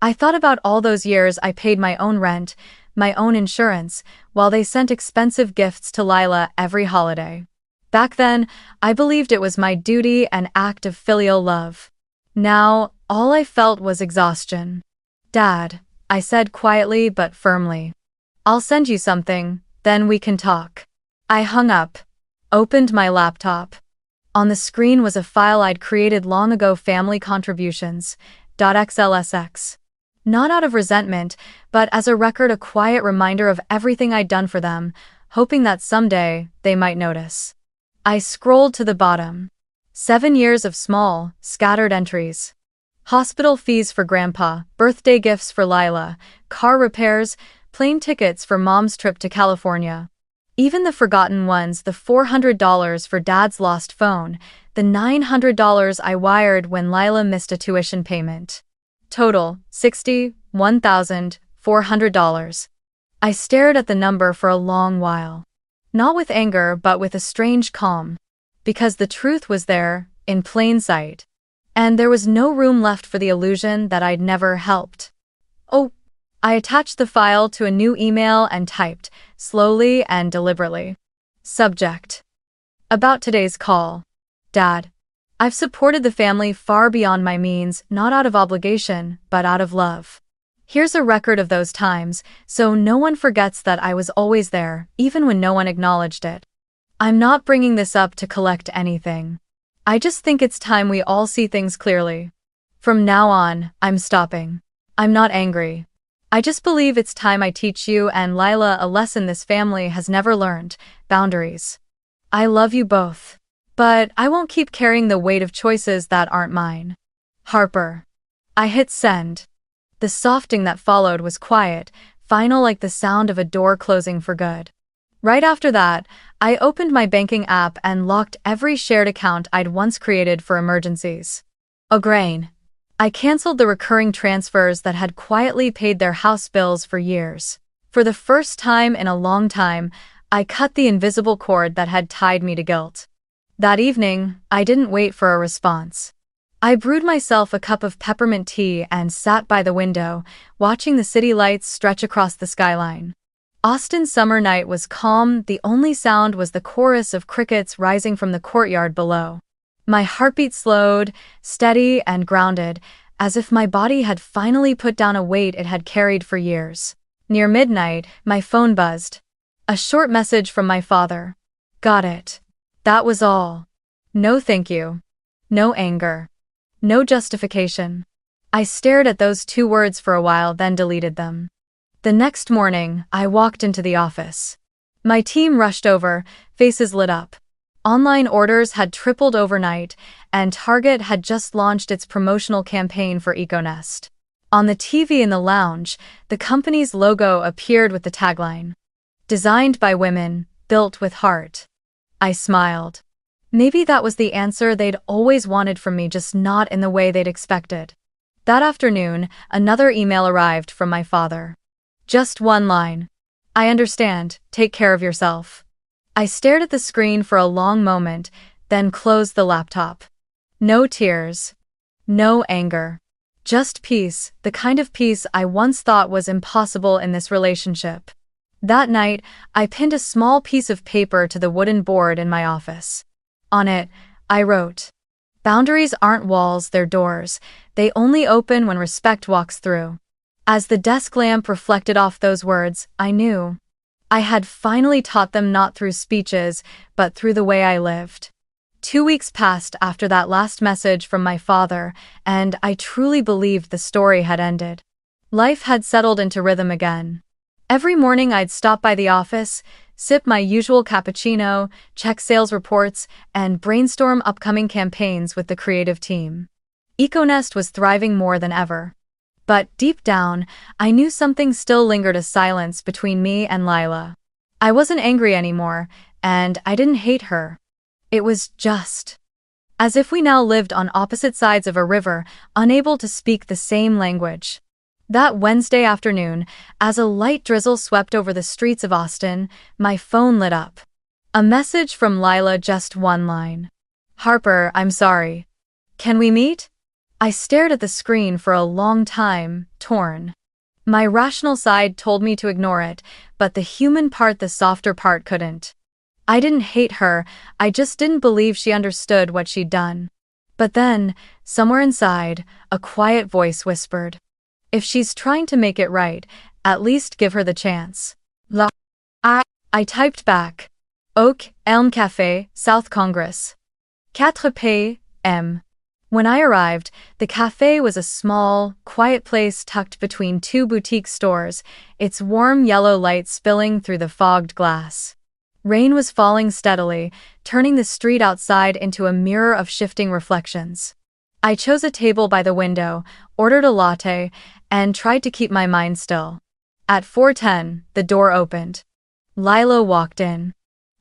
I thought about all those years I paid my own rent, my own insurance, while they sent expensive gifts to Lila every holiday. Back then, I believed it was my duty, an act of filial love. Now, all I felt was exhaustion. Dad, I said quietly but firmly. I'll send you something, then we can talk. I hung up, opened my laptop. On the screen was a file I'd created long ago, family contributions, .xlsx. Not out of resentment, but as a record, a quiet reminder of everything I'd done for them, hoping that someday they might notice. I scrolled to the bottom. 7 years of small, scattered entries. Hospital fees for Grandpa, birthday gifts for Lila, car repairs, plane tickets for Mom's trip to California. Even the forgotten ones, the $400 for Dad's lost phone, the $900 I wired when Lila missed a tuition payment. Total, $61,400. I stared at the number for a long while. Not with anger, but with a strange calm. Because the truth was there, in plain sight. And there was no room left for the illusion that I'd never helped. Oh, I attached the file to a new email and typed, slowly and deliberately. Subject. About today's call. Dad. I've supported the family far beyond my means, not out of obligation, but out of love. Here's a record of those times, so no one forgets that I was always there, even when no one acknowledged it. I'm not bringing this up to collect anything. I just think it's time we all see things clearly. From now on, I'm stopping. I'm not angry. I just believe it's time I teach you and Lila a lesson this family has never learned: boundaries. I love you both. But I won't keep carrying the weight of choices that aren't mine. Harper. I hit send. The softing that followed was quiet, final, like the sound of a door closing for good. Right after that, I opened my banking app and locked every shared account I'd once created for emergencies. O'Grain. I canceled the recurring transfers that had quietly paid their house bills for years. For the first time in a long time, I cut the invisible cord that had tied me to guilt. That evening, I didn't wait for a response. I brewed myself a cup of peppermint tea and sat by the window, watching the city lights stretch across the skyline. Austin's summer night was calm, the only sound was the chorus of crickets rising from the courtyard below. My heartbeat slowed, steady and grounded, as if my body had finally put down a weight it had carried for years. Near midnight, my phone buzzed. A short message from my father. Got it. That was all. No thank you. No anger. No justification. I stared at those 2 words for a while, then deleted them. The next morning, I walked into the office. My team rushed over, faces lit up. Online orders had tripled overnight, and Target had just launched its promotional campaign for EcoNest. On the TV in the lounge, the company's logo appeared with the tagline, "Designed by women, built with heart." I smiled. Maybe that was the answer they'd always wanted from me, just not in the way they'd expected. That afternoon, another email arrived from my father. Just one line. I understand, take care of yourself. I stared at the screen for a long moment, then closed the laptop. No tears. No anger. Just peace, the kind of peace I once thought was impossible in this relationship. That night, I pinned a small piece of paper to the wooden board in my office. On it, I wrote, "Boundaries aren't walls, they're doors. They only open when respect walks through." As the desk lamp reflected off those words, I knew. I had finally taught them not through speeches, but through the way I lived. 2 weeks passed after that last message from my father, and I truly believed the story had ended. Life had settled into rhythm again. Every morning I'd stop by the office, sip my usual cappuccino, check sales reports, and brainstorm upcoming campaigns with the creative team. EcoNest was thriving more than ever. But deep down, I knew something still lingered, a silence between me and Lila. I wasn't angry anymore, and I didn't hate her. It was just as if we now lived on opposite sides of a river, unable to speak the same language. That Wednesday afternoon, as a light drizzle swept over the streets of Austin, my phone lit up. A message from Lila, just one line. "Harper, I'm sorry. Can we meet?" I stared at the screen for a long time, torn. My rational side told me to ignore it, but the human part, the softer part, couldn't. I didn't hate her, I just didn't believe she understood what she'd done. But then, somewhere inside, a quiet voice whispered, "If she's trying to make it right, at least give her the chance." I typed back, "Oak, Elm Café, South Congress. 4 p.m. When I arrived, the cafe was a small, quiet place tucked between two boutique stores, its warm yellow light spilling through the fogged glass. Rain was falling steadily, turning the street outside into a mirror of shifting reflections. I chose a table by the window, ordered a latte, and tried to keep my mind still. At 4:10, the door opened. Lila walked in.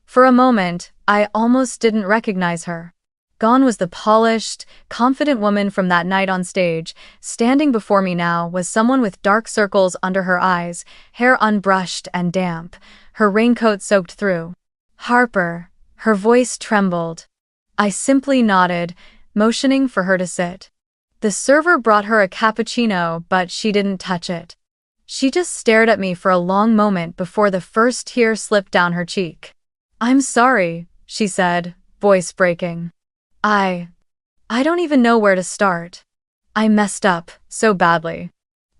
For a moment, I almost didn't recognize her. Gone was the polished, confident woman from that night on stage. Standing before me now was someone with dark circles under her eyes, hair unbrushed and damp, her raincoat soaked through. "Harper." Her voice trembled. I simply nodded, motioning for her to sit. The server brought her a cappuccino, but she didn't touch it. She just stared at me for a long moment before the first tear slipped down her cheek. "I'm sorry," she said, voice breaking. I don't even know where to start. I messed up so badly."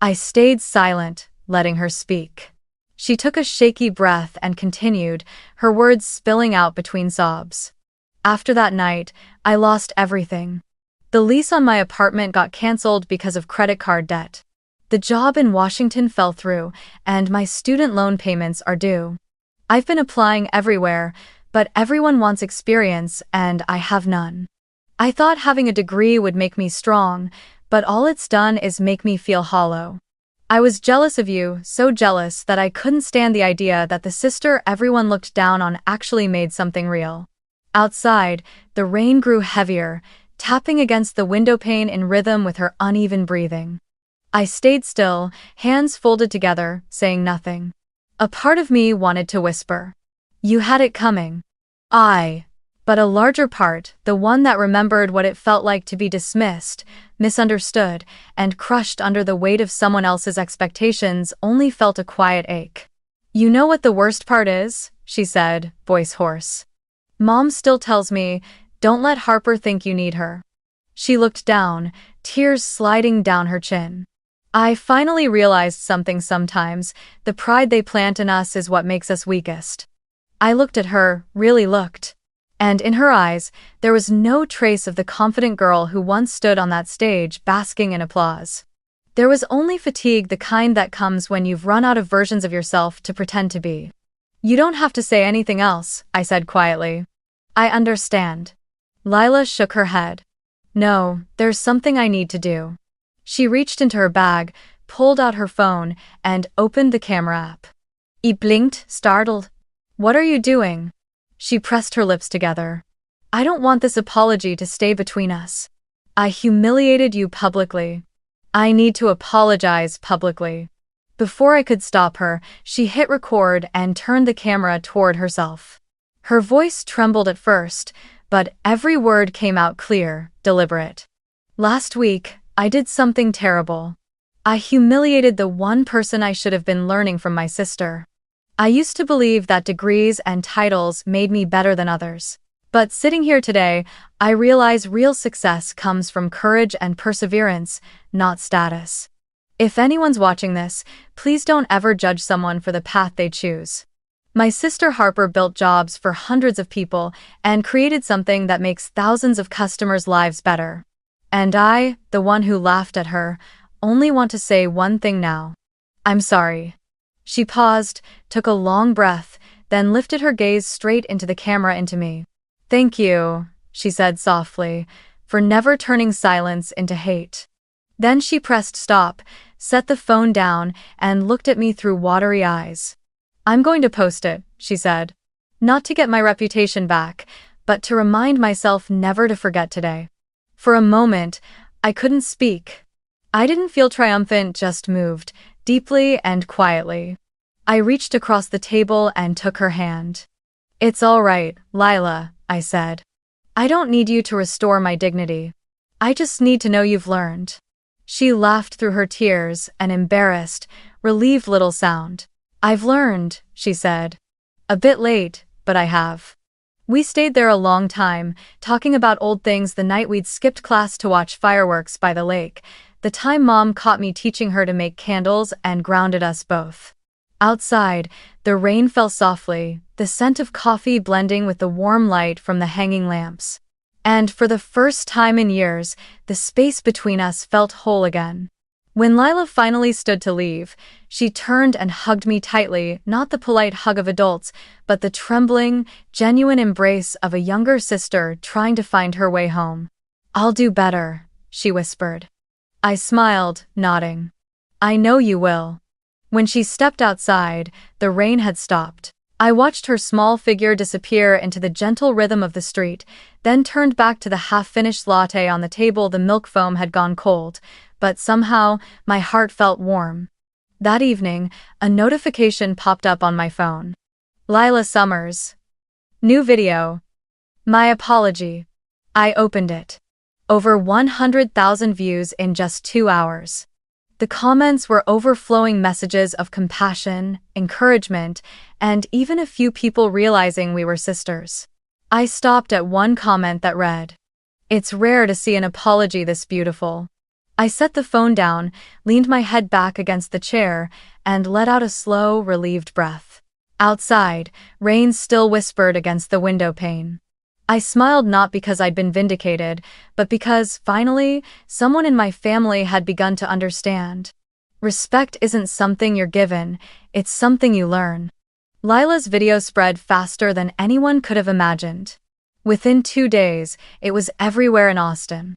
I stayed silent, letting her speak. She took a shaky breath and continued, her words spilling out between sobs. "After that night, I lost everything. The lease on my apartment got canceled because of credit card debt. The job in Washington fell through, and my student loan payments are due. I've been applying everywhere, but everyone wants experience, and I have none. I thought having a degree would make me strong, but all it's done is make me feel hollow. I was jealous of you, so jealous that I couldn't stand the idea that the sister everyone looked down on actually made something real." Outside, the rain grew heavier, tapping against the windowpane in rhythm with her uneven breathing. I stayed still, hands folded together, saying nothing. A part of me wanted to whisper, "You had it coming." But a larger part, the one that remembered what it felt like to be dismissed, misunderstood, and crushed under the weight of someone else's expectations, only felt a quiet ache. "You know what the worst part is?" she said, voice hoarse. "Mom still tells me, don't let Harper think you need her." She looked down, tears sliding down her chin. I finally realized something sometimes, the pride they plant in us is what makes us weakest. I looked at her, really looked. And in her eyes, there was no trace of the confident girl who once stood on that stage basking in applause. There was only fatigue, the kind that comes when you've run out of versions of yourself to pretend to be. "You don't have to say anything else," I said quietly. "I understand." Lila shook her head. "No, there's something I need to do." She reached into her bag, pulled out her phone, and opened the camera app. I blinked, startled. "What are you doing?" She pressed her lips together. I don't want this apology to stay between us. I humiliated you publicly. I need to apologize publicly. Before I could stop her, she hit record and turned the camera toward herself. Her voice trembled at first, but every word came out clear, deliberate. Last week, I did something terrible. I humiliated the one person I should have been learning from, my sister. I used to believe that degrees and titles made me better than others. But sitting here today, I realize real success comes from courage and perseverance, not status. If anyone's watching this, please don't ever judge someone for the path they choose. My sister Harper built jobs for hundreds of people and created something that makes thousands of customers' lives better. And I, the one who laughed at her, only want to say one thing now. I'm sorry. She paused, took a long breath, then lifted her gaze straight into the camera, into me. Thank you, she said softly, for never turning silence into hate. Then she pressed stop, set the phone down, and looked at me through watery eyes. I'm going to post it, she said. Not to get my reputation back, but to remind myself never to forget today. For a moment, I couldn't speak. I didn't feel triumphant, just moved, deeply and quietly. I reached across the table and took her hand. It's all right, Lila, I said. I don't need you to restore my dignity. I just need to know you've learned. She laughed through her tears, an embarrassed, relieved little sound. I've learned, she said. A bit late, but I have. We stayed there a long time, talking about old things, the night we'd skipped class to watch fireworks by the lake, the time Mom caught me teaching her to make candles and grounded us both. Outside, the rain fell softly, the scent of coffee blending with the warm light from the hanging lamps. And for the first time in years, the space between us felt whole again. When Lila finally stood to leave, she turned and hugged me tightly, not the polite hug of adults, but the trembling, genuine embrace of a younger sister trying to find her way home. I'll do better, she whispered. I smiled, nodding. I know you will. When she stepped outside, the rain had stopped. I watched her small figure disappear into the gentle rhythm of the street, then turned back to the half-finished latte on the table. The milk foam had gone cold, but somehow my heart felt warm. That evening, a notification popped up on my phone. Lila Summers. New video. My apology. I opened it. Over 100,000 views in just 2 hours. The comments were overflowing, messages of compassion, encouragement, and even a few people realizing we were sisters. I stopped at one comment that read, "It's rare to see an apology this beautiful." I set the phone down, leaned my head back against the chair, and let out a slow, relieved breath. Outside, rain still whispered against the window pane. I smiled, not because I'd been vindicated, but because, finally, someone in my family had begun to understand. Respect isn't something you're given, it's something you learn. Lila's video spread faster than anyone could have imagined. Within 2 days, it was everywhere in Austin.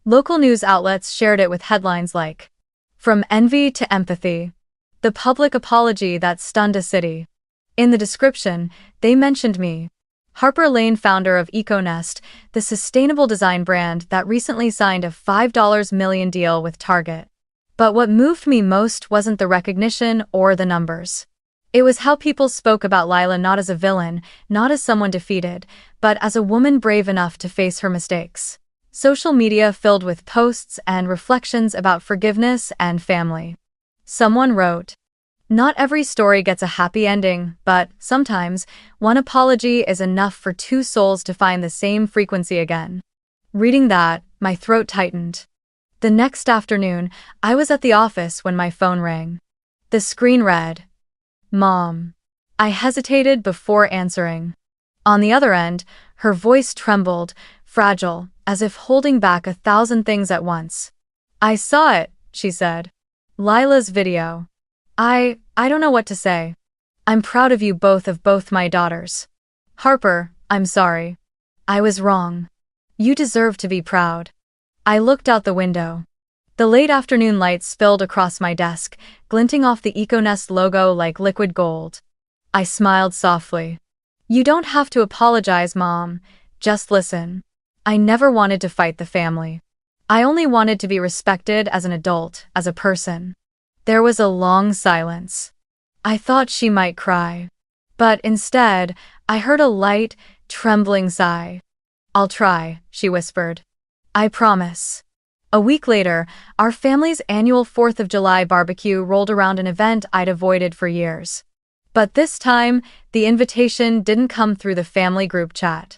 Local news outlets shared it with headlines like, "From Envy to Empathy. The public apology that stunned a city." In the description, they mentioned me. Harper Lane, founder of EcoNest, the sustainable design brand that recently signed a $5 million deal with Target. But what moved me most wasn't the recognition or the numbers. It was how people spoke about Lila, not as a villain, not as someone defeated, but as a woman brave enough to face her mistakes. Social media filled with posts and reflections about forgiveness and family. Someone wrote, "Not every story gets a happy ending, but, sometimes, one apology is enough for 2 souls to find the same frequency again." Reading that, my throat tightened. The next afternoon, I was at the office when my phone rang. The screen read, "Mom." I hesitated before answering. On the other end, her voice trembled, fragile, as if holding back 1,000 things at once. "I saw it," she said. "Lila's video. I don't know what to say. I'm proud of you both, of both my daughters. Harper, I'm sorry. I was wrong. You deserve to be proud." I looked out the window. The late afternoon light spilled across my desk, glinting off the EcoNest logo like liquid gold. I smiled softly. You don't have to apologize, Mom. Just listen. I never wanted to fight the family. I only wanted to be respected as an adult, as a person. There was a long silence. I thought she might cry. But instead, I heard a light, trembling sigh. I'll try, she whispered. I promise. A week later, our family's annual 4th of July barbecue rolled around, an event I'd avoided for years. But this time, the invitation didn't come through the family group chat.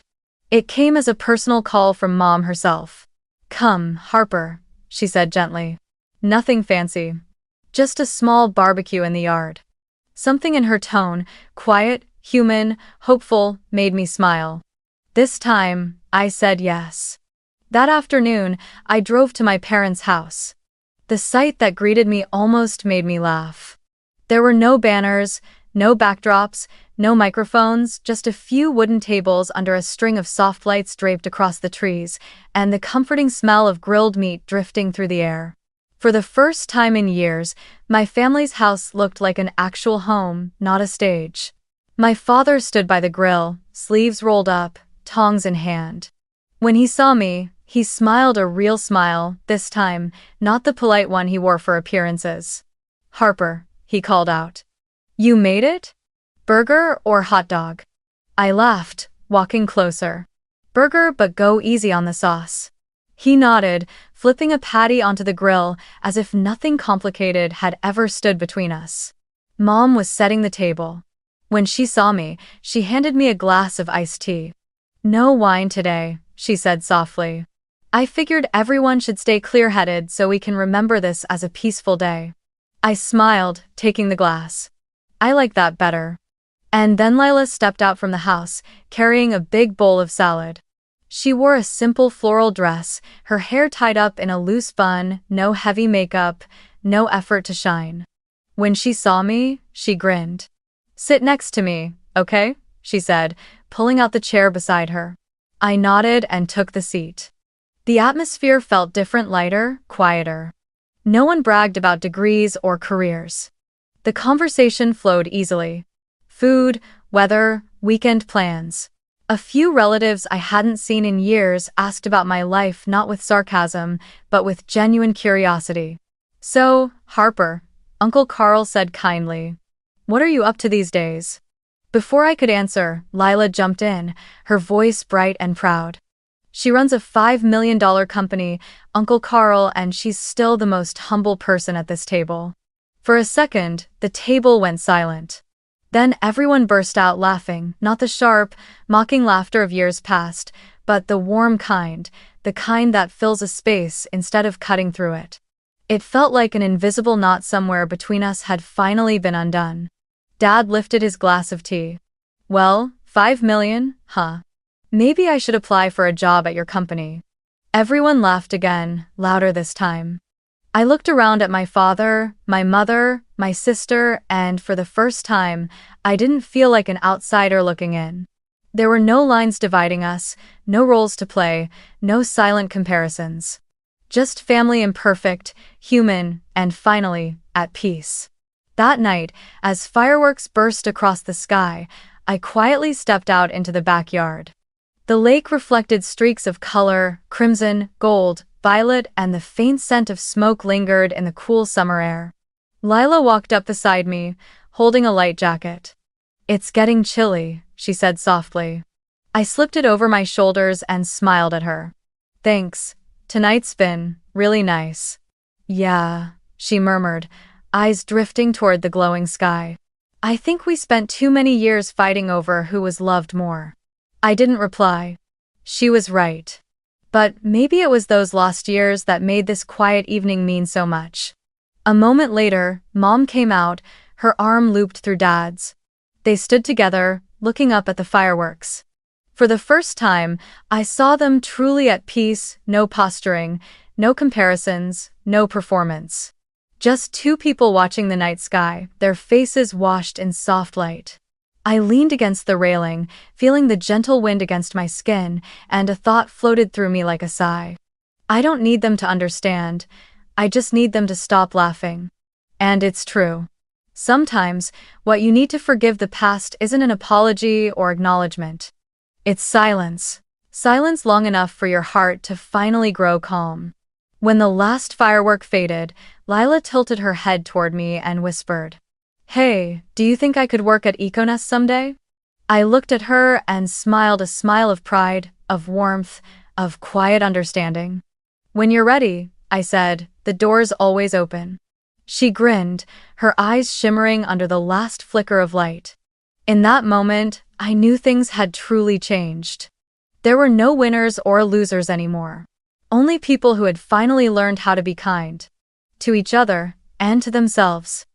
It came as a personal call from Mom herself. Come, Harper, she said gently. Nothing fancy. Just a small barbecue in the yard. Something in her tone, quiet, human, hopeful, made me smile. This time, I said yes. That afternoon, I drove to my parents' house. The sight that greeted me almost made me laugh. There were no banners, no backdrops, no microphones, just a few wooden tables under a string of soft lights draped across the trees, and the comforting smell of grilled meat drifting through the air. For the first time in years, my family's house looked like an actual home, not a stage. My father stood by the grill, sleeves rolled up, tongs in hand. When he saw me, he smiled, a real smile, this time, not the polite one he wore for appearances. Harper, he called out. You made it? Burger or hot dog? I laughed, walking closer. Burger, but go easy on the sauce. He nodded, flipping a patty onto the grill as if nothing complicated had ever stood between us. Mom was setting the table. When she saw me, she handed me a glass of iced tea. No wine today, she said softly. I figured everyone should stay clear-headed so we can remember this as a peaceful day. I smiled, taking the glass. I like that better. And then Lila stepped out from the house, carrying a big bowl of salad. She wore a simple floral dress, her hair tied up in a loose bun, no heavy makeup, no effort to shine. When she saw me, she grinned. Sit next to me, okay? She said, pulling out the chair beside her. I nodded and took the seat. The atmosphere felt different, lighter, quieter. No one bragged about degrees or careers. The conversation flowed easily. Food, weather, weekend plans. A few relatives I hadn't seen in years asked about my life, not with sarcasm, but with genuine curiosity. So, Harper, Uncle Carl said kindly. What are you up to these days? Before I could answer, Lila jumped in, her voice bright and proud. She runs a $5 million company, Uncle Carl, and she's still the most humble person at this table. For a second, the table went silent. Then everyone burst out laughing, not the sharp, mocking laughter of years past, but the warm kind, the kind that fills a space instead of cutting through it. It felt like an invisible knot somewhere between us had finally been undone. Dad lifted his glass of tea. Well, 5 million, huh? Maybe I should apply for a job at your company. Everyone laughed again, louder this time. I looked around at my father, my mother, my sister, and for the first time, I didn't feel like an outsider looking in. There were no lines dividing us, no roles to play, no silent comparisons. Just family, imperfect, human, and finally, at peace. That night, as fireworks burst across the sky, I quietly stepped out into the backyard. The lake reflected streaks of color, crimson, gold, violet, and the faint scent of smoke lingered in the cool summer air. Lila walked up beside me, holding a light jacket. It's getting chilly, she said softly. I slipped it over my shoulders and smiled at her. Thanks. Tonight's been really nice. Yeah, she murmured, eyes drifting toward the glowing sky. I think we spent too many years fighting over who was loved more. I didn't reply. She was right. But maybe it was those lost years that made this quiet evening mean so much. A moment later, Mom came out, her arm looped through Dad's. They stood together, looking up at the fireworks. For the first time, I saw them truly at peace, no posturing, no comparisons, no performance. Just two people watching the night sky, their faces washed in soft light. I leaned against the railing, feeling the gentle wind against my skin, and a thought floated through me like a sigh. I don't need them to understand. I just need them to stop laughing. And it's true. Sometimes, what you need to forgive the past isn't an apology or acknowledgement. It's silence. Silence long enough for your heart to finally grow calm. When the last firework faded, Lila tilted her head toward me and whispered, "Hey, do you think I could work at Econest someday?" I looked at her and smiled a smile of pride, of warmth, of quiet understanding. "When you're ready," I said, "the door's always open." She grinned, her eyes shimmering under the last flicker of light. In that moment, I knew things had truly changed. There were no winners or losers anymore. Only people who had finally learned how to be kind. To each other, and to themselves.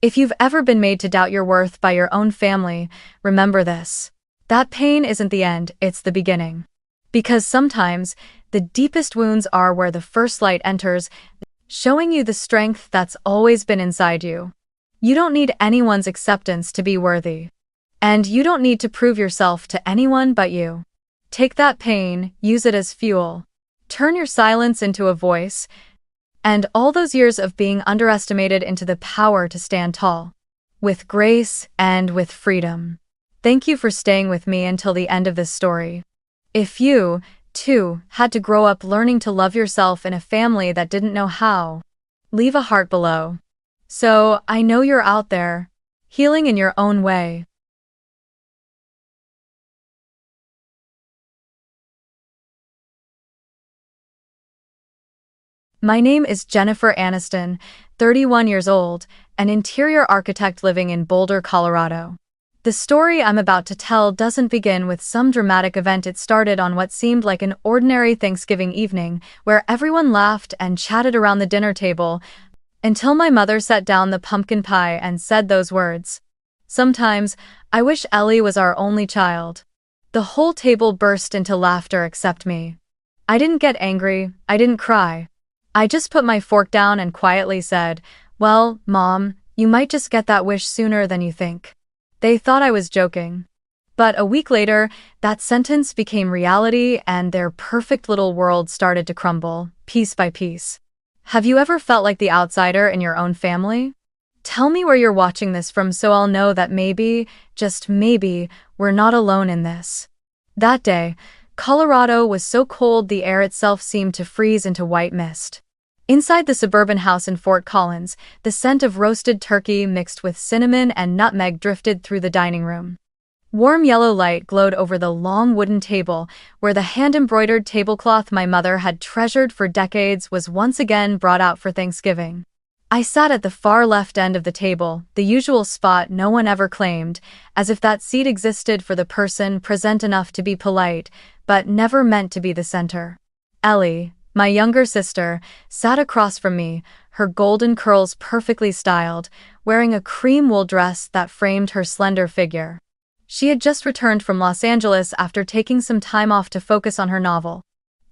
If you've ever been made to doubt your worth by your own family, remember this. That pain isn't the end, it's the beginning. Because sometimes, the deepest wounds are where the first light enters, showing you the strength that's always been inside you. You don't need anyone's acceptance to be worthy. And you don't need to prove yourself to anyone but you. Take that pain, use it as fuel. Turn your silence into a voice, and all those years of being underestimated into the power to stand tall. With grace and with freedom. Thank you for staying with me until the end of this story. If you, too, had to grow up learning to love yourself in a family that didn't know how, leave a heart below. So, I know you're out there, healing in your own way. My name is Jennifer Aniston, 31 years old, an interior architect living in Boulder, Colorado. The story I'm about to tell doesn't begin with some dramatic event. It started on what seemed like an ordinary Thanksgiving evening, where everyone laughed and chatted around the dinner table, until my mother set down the pumpkin pie and said those words. "Sometimes, I wish Ellie was our only child." The whole table burst into laughter except me. I didn't get angry, I didn't cry. I just put my fork down and quietly said, "Well, Mom, you might just get that wish sooner than you think." They thought I was joking. But a week later, that sentence became reality and their perfect little world started to crumble, piece by piece. Have you ever felt like the outsider in your own family? Tell me where you're watching this from so I'll know that maybe, just maybe, we're not alone in this. That day, Colorado was so cold the air itself seemed to freeze into white mist. Inside the suburban house in Fort Collins, the scent of roasted turkey mixed with cinnamon and nutmeg drifted through the dining room. Warm yellow light glowed over the long wooden table, where the hand-embroidered tablecloth my mother had treasured for decades was once again brought out for Thanksgiving. I sat at the far left end of the table, the usual spot no one ever claimed, as if that seat existed for the person present enough to be polite, but never meant to be the center. Ellie, my younger sister, sat across from me, her golden curls perfectly styled, wearing a cream wool dress that framed her slender figure. She had just returned from Los Angeles after taking some time off to focus on her novel.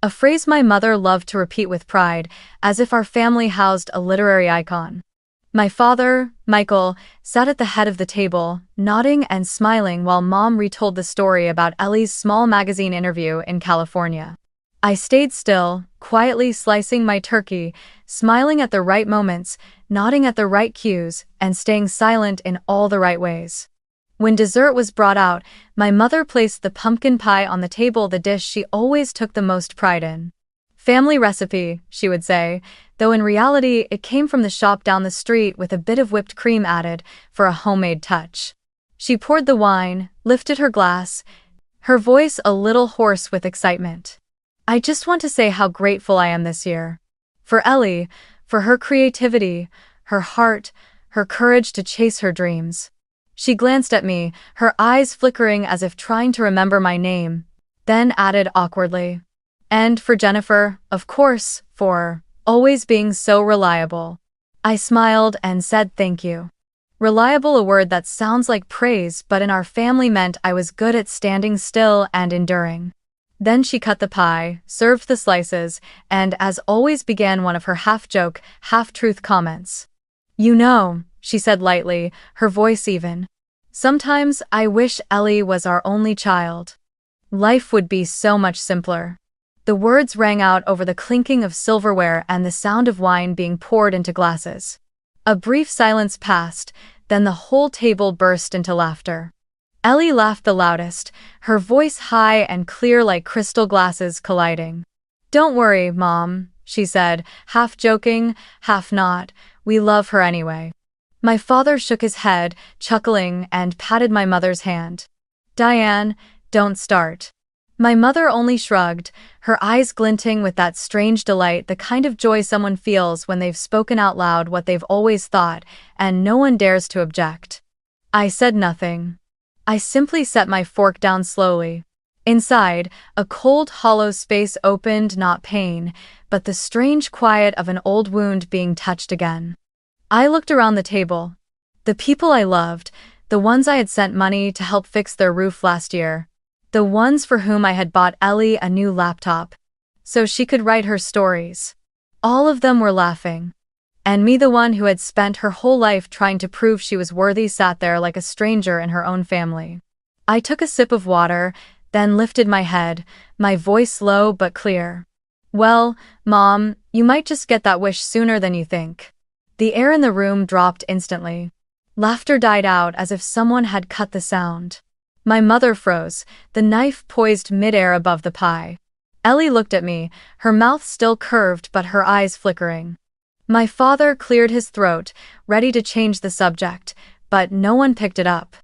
A phrase my mother loved to repeat with pride, as if our family housed a literary icon. My father, Michael, sat at the head of the table, nodding and smiling while Mom retold the story about Ellie's small magazine interview in California. I stayed still, quietly slicing my turkey, smiling at the right moments, nodding at the right cues, and staying silent in all the right ways. When dessert was brought out, my mother placed the pumpkin pie on the table, the dish she always took the most pride in. "Family recipe," she would say, though in reality it came from the shop down the street with a bit of whipped cream added for a homemade touch. She poured the wine, lifted her glass, her voice a little hoarse with excitement. "I just want to say how grateful I am this year. For Ellie, for her creativity, her heart, her courage to chase her dreams." She glanced at me, her eyes flickering as if trying to remember my name, then added awkwardly, "And for Jennifer, of course, for always being so reliable." I smiled and said thank you. Reliable, a word that sounds like praise, but in our family meant I was good at standing still and enduring. Then she cut the pie, served the slices, and as always began one of her half-joke, half-truth comments. "You know," she said lightly, her voice even, "sometimes I wish Ellie was our only child. Life would be so much simpler." The words rang out over the clinking of silverware and the sound of wine being poured into glasses. A brief silence passed, Then the whole table burst into laughter. Ellie laughed the loudest, her voice high and clear like crystal glasses colliding. "Don't worry, Mom," she said, half joking, half not. "We love her anyway." My father shook his head, chuckling, and patted my mother's hand. "Diane, don't start." My mother only shrugged, her eyes glinting with that strange delight, the kind of joy someone feels when they've spoken out loud what they've always thought, and no one dares to object. I said nothing. I simply set my fork down slowly. Inside, a cold, hollow space opened, not pain, but the strange quiet of an old wound being touched again. I looked around the table. The people I loved, the ones I had sent money to help fix their roof last year, the ones for whom I had bought Ellie a new laptop so she could write her stories. All of them were laughing. And me, the one who had spent her whole life trying to prove she was worthy, sat there like a stranger in her own family. I took a sip of water, then lifted my head, my voice low but clear. "Well, Mom, you might just get that wish sooner than you think." The air in the room dropped instantly. Laughter died out as if someone had cut the sound. My mother froze, the knife poised midair above the pie. Ellie looked at me, her mouth still curved but her eyes flickering. My father cleared his throat, ready to change the subject, but no one picked it up.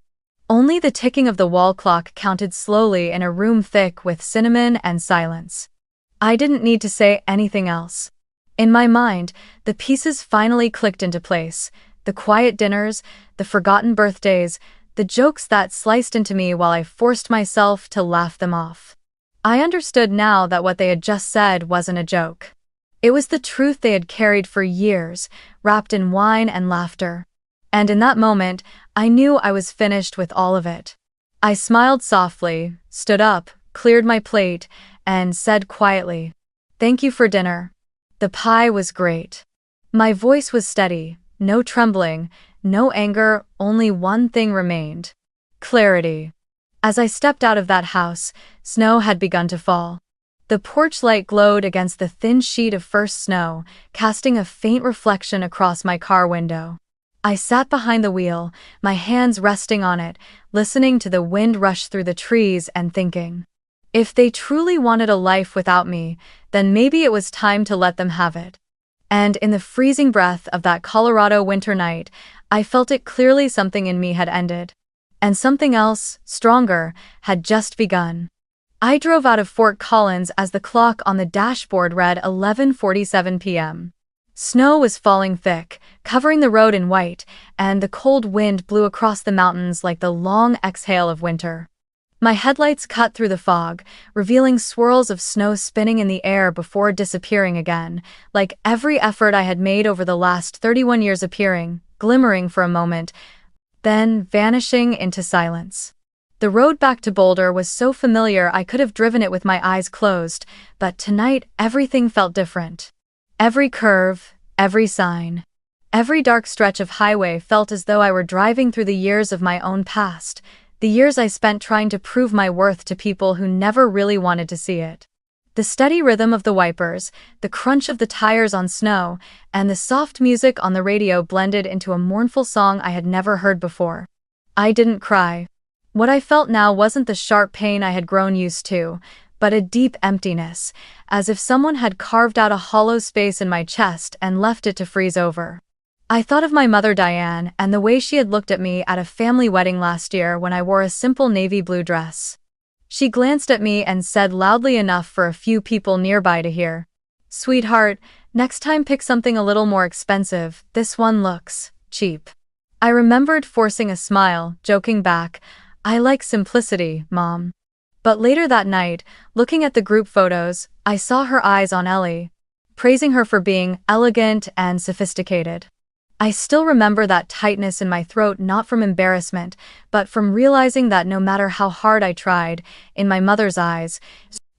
Only the ticking of the wall clock counted slowly in a room thick with cinnamon and silence. I didn't need to say anything else. In my mind, the pieces finally clicked into place. The quiet dinners, the forgotten birthdays, the jokes that sliced into me while I forced myself to laugh them off. I understood now that what they had just said wasn't a joke. It was the truth they had carried for years, wrapped in wine and laughter. And in that moment, I knew I was finished with all of it. I smiled softly, stood up, cleared my plate, and said quietly, "Thank you for dinner. The pie was great." My voice was steady, no trembling, no anger, only one thing remained: clarity. As I stepped out of that house, snow had begun to fall. The porch light glowed against the thin sheet of first snow, casting a faint reflection across my car window. I sat behind the wheel, my hands resting on it, listening to the wind rush through the trees and thinking, if they truly wanted a life without me, then maybe it was time to let them have it. And in the freezing breath of that Colorado winter night, I felt it clearly: something in me had ended. And something else, stronger, had just begun. I drove out of Fort Collins as the clock on the dashboard read 11:47 p.m. Snow was falling thick, covering the road in white, and the cold wind blew across the mountains like the long exhale of winter. My headlights cut through the fog, revealing swirls of snow spinning in the air before disappearing again, like every effort I had made over the last 31 years, appearing, glimmering for a moment, then vanishing into silence. The road back to Boulder was so familiar I could have driven it with my eyes closed, but tonight everything felt different. Every curve, every sign, every dark stretch of highway felt as though I were driving through the years of my own past, the years I spent trying to prove my worth to people who never really wanted to see it. The steady rhythm of the wipers, the crunch of the tires on snow, and the soft music on the radio blended into a mournful song I had never heard before. I didn't cry. What I felt now wasn't the sharp pain I had grown used to, but a deep emptiness, as if someone had carved out a hollow space in my chest and left it to freeze over. I thought of my mother Diane and the way she had looked at me at a family wedding last year when I wore a simple navy blue dress. She glanced at me and said loudly enough for a few people nearby to hear, "Sweetheart, next time pick something a little more expensive, this one looks cheap." I remembered forcing a smile, joking back, "I like simplicity, Mom." But later that night, looking at the group photos, I saw her eyes on Ellie, praising her for being elegant and sophisticated. I still remember that tightness in my throat, not from embarrassment, but from realizing that no matter how hard I tried, in my mother's eyes,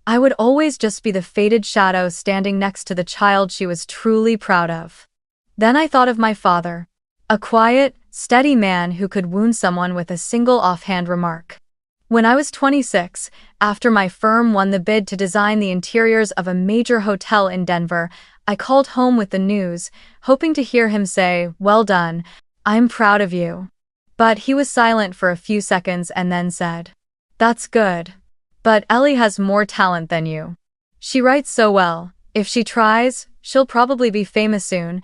I would always just be the faded shadow standing next to the child she was truly proud of. Then I thought of my father, a quiet, steady man who could wound someone with a single offhand remark. When I was 26, after my firm won the bid to design the interiors of a major hotel in Denver, I called home with the news, hoping to hear him say, "Well done." I'm proud of you. But he was silent for a few seconds and then said, That's good. But Ellie has more talent than you. She writes so well. If she tries, she'll probably be famous soon.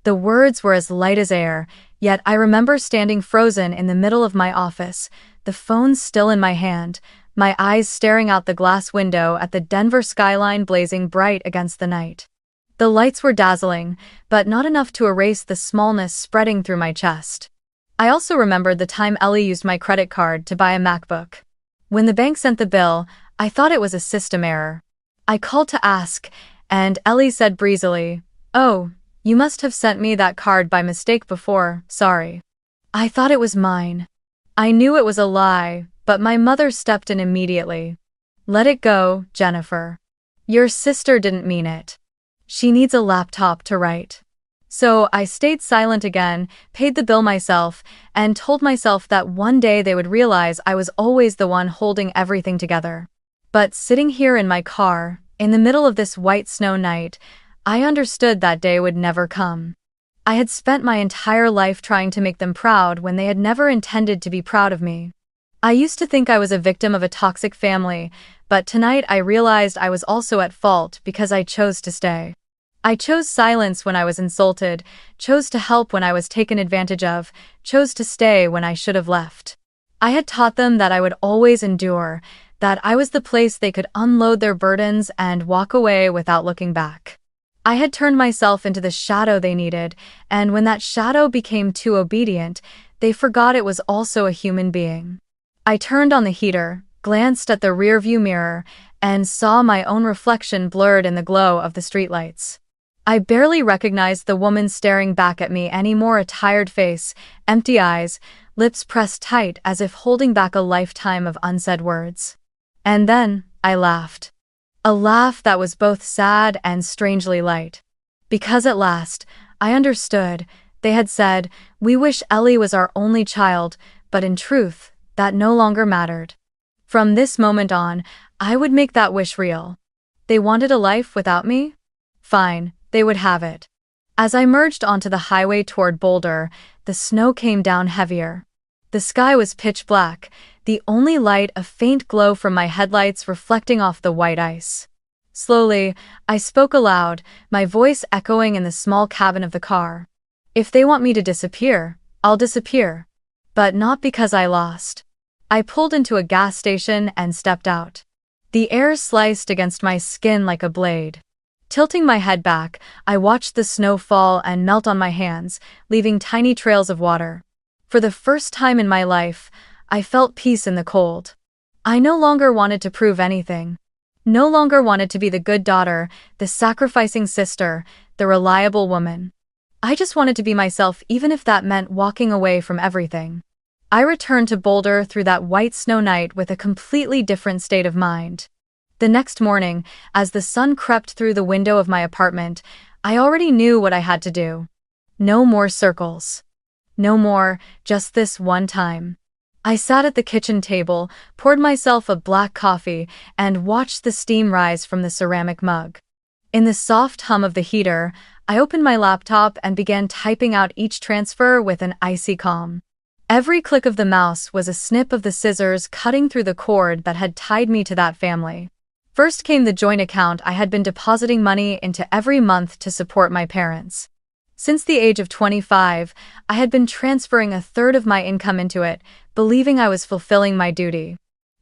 The words were as light as air, yet I remember standing frozen in the middle of my office, the phone still in my hand, my eyes staring out the glass window at the Denver skyline blazing bright against the night. The lights were dazzling, but not enough to erase the smallness spreading through my chest. I also remembered the time Ellie used my credit card to buy a MacBook. When the bank sent the bill, I thought it was a system error. I called to ask, and Ellie said breezily, "Oh, you must have sent me that card by mistake before, sorry." I thought it was mine. I knew it was a lie, but my mother stepped in immediately. "Let it go, Jennifer. Your sister didn't mean it. She needs a laptop to write." So I stayed silent again, paid the bill myself, and told myself that one day they would realize I was always the one holding everything together. But sitting here in my car, in the middle of this white snow night, I understood that day would never come. I had spent my entire life trying to make them proud when they had never intended to be proud of me. I used to think I was a victim of a toxic family, but tonight I realized I was also at fault because I chose to stay. I chose silence when I was insulted, chose to help when I was taken advantage of, chose to stay when I should have left. I had taught them that I would always endure, that I was the place they could unload their burdens and walk away without looking back. I had turned myself into the shadow they needed, and when that shadow became too obedient, they forgot it was also a human being. I turned on the heater, glanced at the rearview mirror, and saw my own reflection blurred in the glow of the streetlights. I barely recognized the woman staring back at me anymore, a tired face, empty eyes, lips pressed tight as if holding back a lifetime of unsaid words. And then, I laughed. A laugh that was both sad and strangely light. Because at last, I understood. They had said, "We wish Ellie was our only child," but in truth, that no longer mattered. From this moment on, I would make that wish real. They wanted a life without me? Fine. They would have it. As I merged onto the highway toward Boulder, the snow came down heavier. The sky was pitch black, the only light a faint glow from my headlights reflecting off the white ice. Slowly, I spoke aloud, my voice echoing in the small cabin of the car. "If they want me to disappear, I'll disappear. But not because I lost." I pulled into a gas station and stepped out. The air sliced against my skin like a blade. Tilting my head back, I watched the snow fall and melt on my hands, leaving tiny trails of water. For the first time in my life, I felt peace in the cold. I no longer wanted to prove anything. No longer wanted to be the good daughter, the sacrificing sister, the reliable woman. I just wanted to be myself, even if that meant walking away from everything. I returned to Boulder through that white snow night with a completely different state of mind. The next morning, as the sun crept through the window of my apartment, I already knew what I had to do. No more circles. No more, just this one time. I sat at the kitchen table, poured myself a black coffee, and watched the steam rise from the ceramic mug. In the soft hum of the heater, I opened my laptop and began typing out each transfer with an icy calm. Every click of the mouse was a snip of the scissors cutting through the cord that had tied me to that family. First came the joint account I had been depositing money into every month to support my parents. Since the age of 25, I had been transferring a third of my income into it, believing I was fulfilling my duty.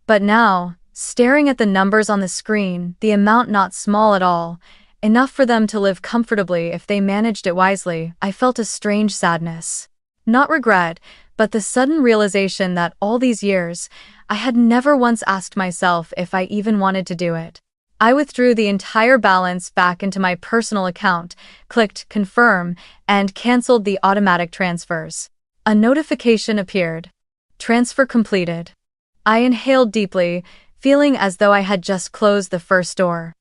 But now, staring at the numbers on the screen, the amount not small at all, enough for them to live comfortably if they managed it wisely, I felt a strange sadness. Not regret, but the sudden realization that all these years, I had never once asked myself if I even wanted to do it. I withdrew the entire balance back into my personal account, clicked confirm, and canceled the automatic transfers. A notification appeared. Transfer completed. I inhaled deeply, feeling as though I had just closed the first door.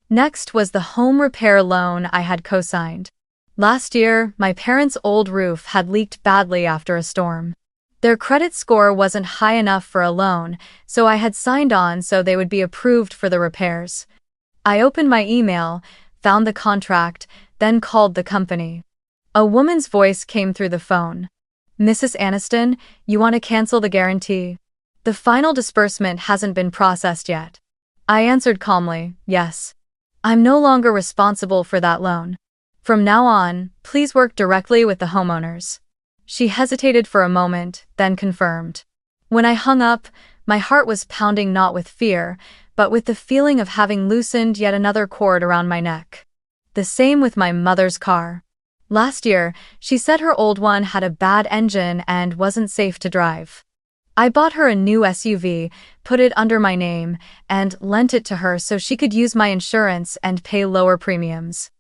Next was the home repair loan I had co-signed. Last year, my parents' old roof had leaked badly after a storm. Their credit score wasn't high enough for a loan, so I had signed on so they would be approved for the repairs. I opened my email, found the contract, then called the company. A woman's voice came through the phone. Mrs. Aniston, you want to cancel the guarantee? The final disbursement hasn't been processed yet. I answered calmly, yes. I'm no longer responsible for that loan. From now on, please work directly with the homeowners. She hesitated for a moment, then confirmed. When I hung up, my heart was pounding not with fear, but with the feeling of having loosened yet another cord around my neck. The same with my mother's car. Last year, she said her old one had a bad engine and wasn't safe to drive. I bought her a new SUV, put it under my name, and lent it to her so she could use my insurance and pay lower premiums.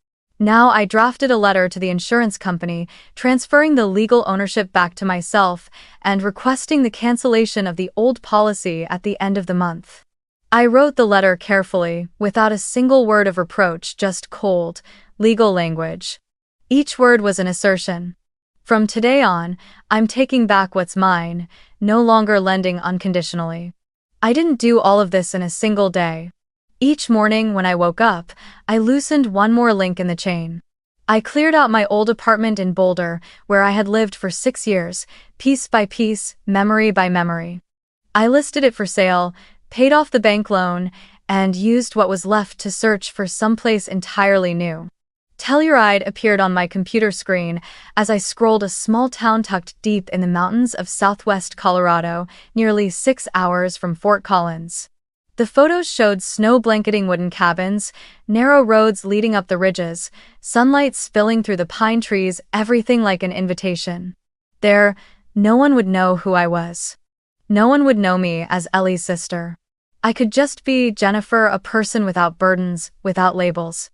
Now I drafted a letter to the insurance company, transferring the legal ownership back to myself and requesting the cancellation of the old policy at the end of the month. I wrote the letter carefully, without a single word of reproach, just cold, legal language. Each word was an assertion. From today on, I'm taking back what's mine, no longer lending unconditionally. I didn't do all of this in a single day. Each morning when I woke up, I loosened one more link in the chain. I cleared out my old apartment in Boulder, where I had lived for 6 years, piece by piece, memory by memory. I listed it for sale, paid off the bank loan, and used what was left to search for someplace entirely new. Telluride appeared on my computer screen as I scrolled a small town tucked deep in the mountains of southwest Colorado, nearly 6 hours from Fort Collins. The photos showed snow-blanketing wooden cabins, narrow roads leading up the ridges, sunlight spilling through the pine trees, everything like an invitation. There, no one would know who I was. No one would know me as Ellie's sister. I could just be Jennifer, a person without burdens, without labels.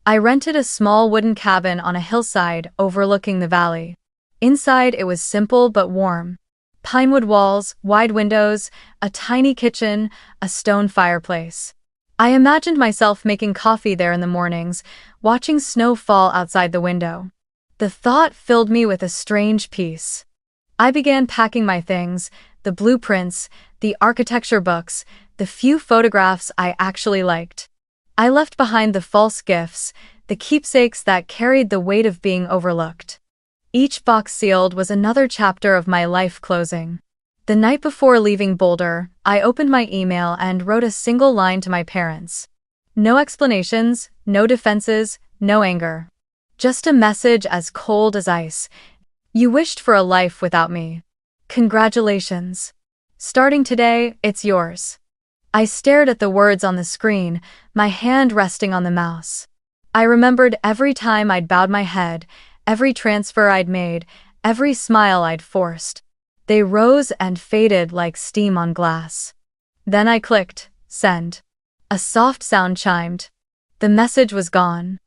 I rented a small wooden cabin on a hillside overlooking the valley. Inside, it was simple but warm. Pinewood walls, wide windows, a tiny kitchen, a stone fireplace. I imagined myself making coffee there in the mornings, watching snow fall outside the window. The thought filled me with a strange peace. I began packing my things, the blueprints, the architecture books, the few photographs I actually liked. I left behind the false gifts, the keepsakes that carried the weight of being overlooked. Each box sealed was another chapter of my life closing. The night before leaving Boulder, I opened my email and wrote a single line to my parents. No explanations, no defenses, no anger. Just a message as cold as ice. You wished for a life without me. Congratulations. Starting today, it's yours. I stared at the words on the screen, my hand resting on the mouse. I remembered every time I'd bowed my head, every transfer I'd made, every smile I'd forced. They rose and faded like steam on glass. Then I clicked, send. A soft sound chimed. The message was gone.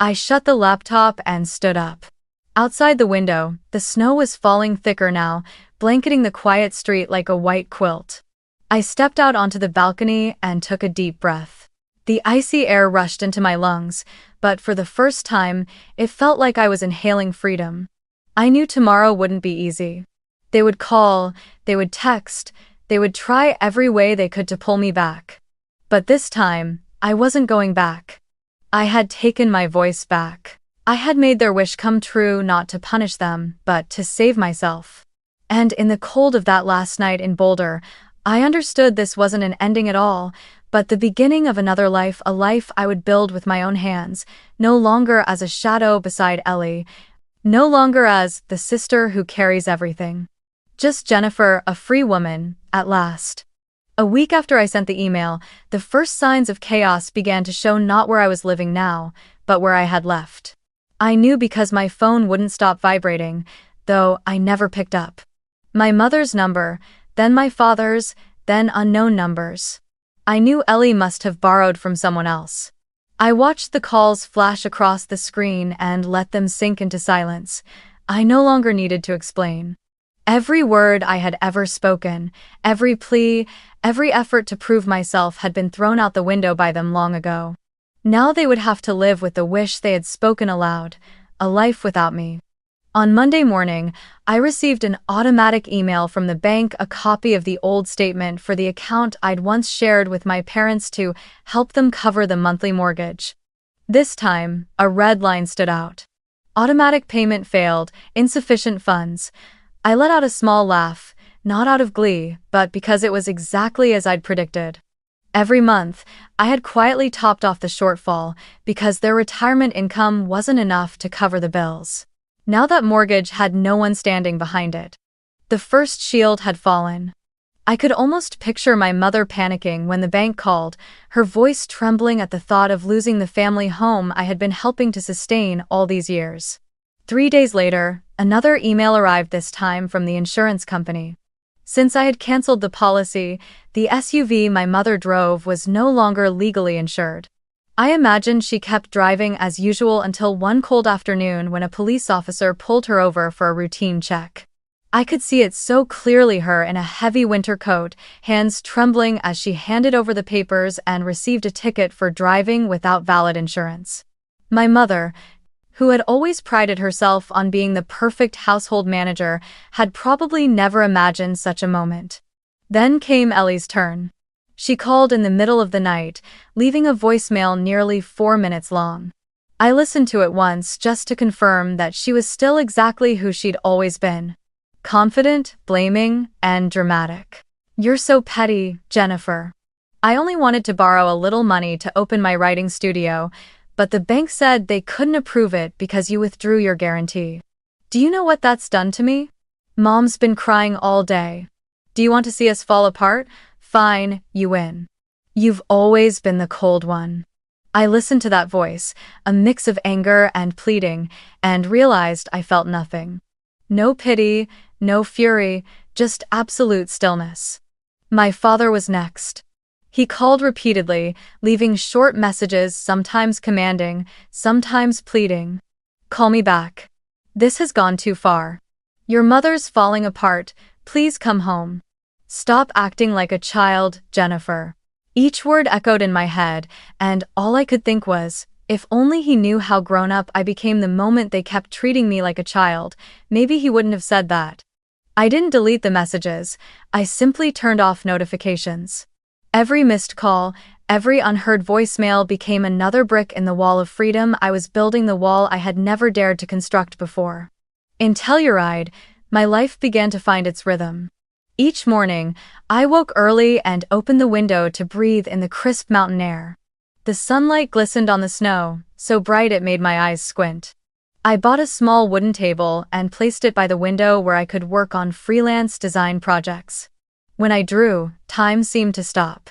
I shut the laptop and stood up. Outside the window, the snow was falling thicker now, blanketing the quiet street like a white quilt. I stepped out onto the balcony and took a deep breath. The icy air rushed into my lungs, but for the first time, it felt like I was inhaling freedom. I knew tomorrow wouldn't be easy. They would call, they would text, they would try every way they could to pull me back. But this time, I wasn't going back. I had taken my voice back. I had made their wish come true, not to punish them, but to save myself. And in the cold of that last night in Boulder, I understood this wasn't an ending at all, but the beginning of another life, a life I would build with my own hands, no longer as a shadow beside Ellie, no longer as the sister who carries everything. Just Jennifer, a free woman, at last. A week after I sent the email, the first signs of chaos began to show, not where I was living now, but where I had left. I knew because my phone wouldn't stop vibrating, though I never picked up. My mother's number, then my father's, then unknown numbers. I knew Ellie must have borrowed from someone else. I watched the calls flash across the screen and let them sink into silence. I no longer needed to explain. Every word I had ever spoken, every plea, every effort to prove myself had been thrown out the window by them long ago. Now they would have to live with the wish they had spoken aloud, a life without me. On Monday morning, I received an automatic email from the bank, a copy of the old statement for the account I'd once shared with my parents to help them cover the monthly mortgage. This time, a red line stood out. Automatic payment failed, insufficient funds. I let out a small laugh, not out of glee, but because it was exactly as I'd predicted. Every month, I had quietly topped off the shortfall because their retirement income wasn't enough to cover the bills. Now that mortgage had no one standing behind it. The first shield had fallen. I could almost picture my mother panicking when the bank called, her voice trembling at the thought of losing the family home I had been helping to sustain all these years. 3 days later, another email arrived, this time from the insurance company. Since I had canceled the policy, the SUV my mother drove was no longer legally insured. I imagined she kept driving as usual until one cold afternoon when a police officer pulled her over for a routine check. I could see it so clearly, her in a heavy winter coat, hands trembling as she handed over the papers and received a ticket for driving without valid insurance. My mother, who had always prided herself on being the perfect household manager, had probably never imagined such a moment. Then came Ellie's turn. She called in the middle of the night, leaving a voicemail nearly 4 minutes long. I listened to it once just to confirm that she was still exactly who she'd always been. Confident, blaming, and dramatic. "You're so petty, Jennifer. I only wanted to borrow a little money to open my writing studio, but the bank said they couldn't approve it because you withdrew your guarantee. Do you know what that's done to me? Mom's been crying all day. Do you want to see us fall apart? Fine, you win. You've always been the cold one." I listened to that voice, a mix of anger and pleading, and realized I felt nothing. No pity, no fury, just absolute stillness. My father was next. He called repeatedly, leaving short messages, sometimes commanding, sometimes pleading. "Call me back. This has gone too far. Your mother's falling apart, please come home. Stop acting like a child, Jennifer." Each word echoed in my head, and all I could think was, if only he knew how grown up I became the moment they kept treating me like a child, maybe he wouldn't have said that. I didn't delete the messages, I simply turned off notifications. Every missed call, every unheard voicemail became another brick in the wall of freedom I was building, the wall I had never dared to construct before. In Telluride, my life began to find its rhythm. Each morning, I woke early and opened the window to breathe in the crisp mountain air. The sunlight glistened on the snow, so bright it made my eyes squint. I bought a small wooden table and placed it by the window where I could work on freelance design projects. When I drew, time seemed to stop.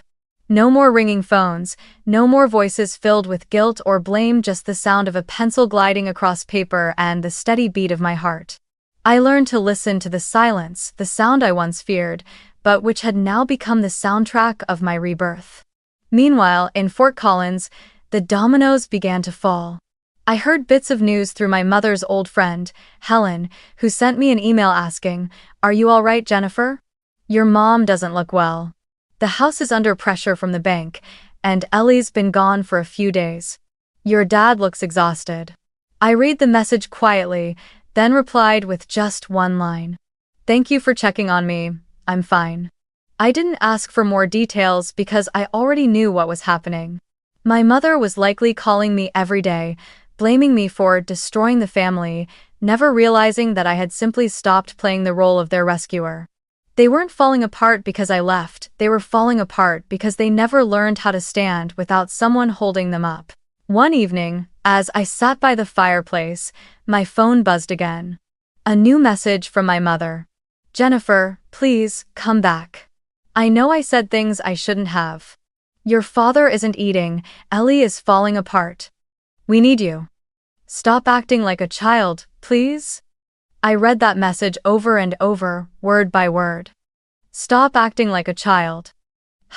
No more ringing phones, no more voices filled with guilt or blame, just the sound of a pencil gliding across paper and the steady beat of my heart. I learned to listen to the silence, the sound I once feared, but which had now become the soundtrack of my rebirth. Meanwhile, in Fort Collins, the dominoes began to fall. I heard bits of news through my mother's old friend, Helen, who sent me an email asking, "Are you all right, Jennifer? Your mom doesn't look well. The house is under pressure from the bank, and Ellie's been gone for a few days. Your dad looks exhausted." I read the message quietly, then replied with just one line. "Thank you for checking on me, I'm fine." I didn't ask for more details because I already knew what was happening. My mother was likely calling me every day, blaming me for destroying the family, never realizing that I had simply stopped playing the role of their rescuer. They weren't falling apart because I left, they were falling apart because they never learned how to stand without someone holding them up. One evening, as I sat by the fireplace, my phone buzzed again. A new message from my mother. "Jennifer, please, come back. I know I said things I shouldn't have. Your father isn't eating, Ellie is falling apart. We need you. Stop acting like a child, please." I read that message over and over, word by word. Stop acting like a child.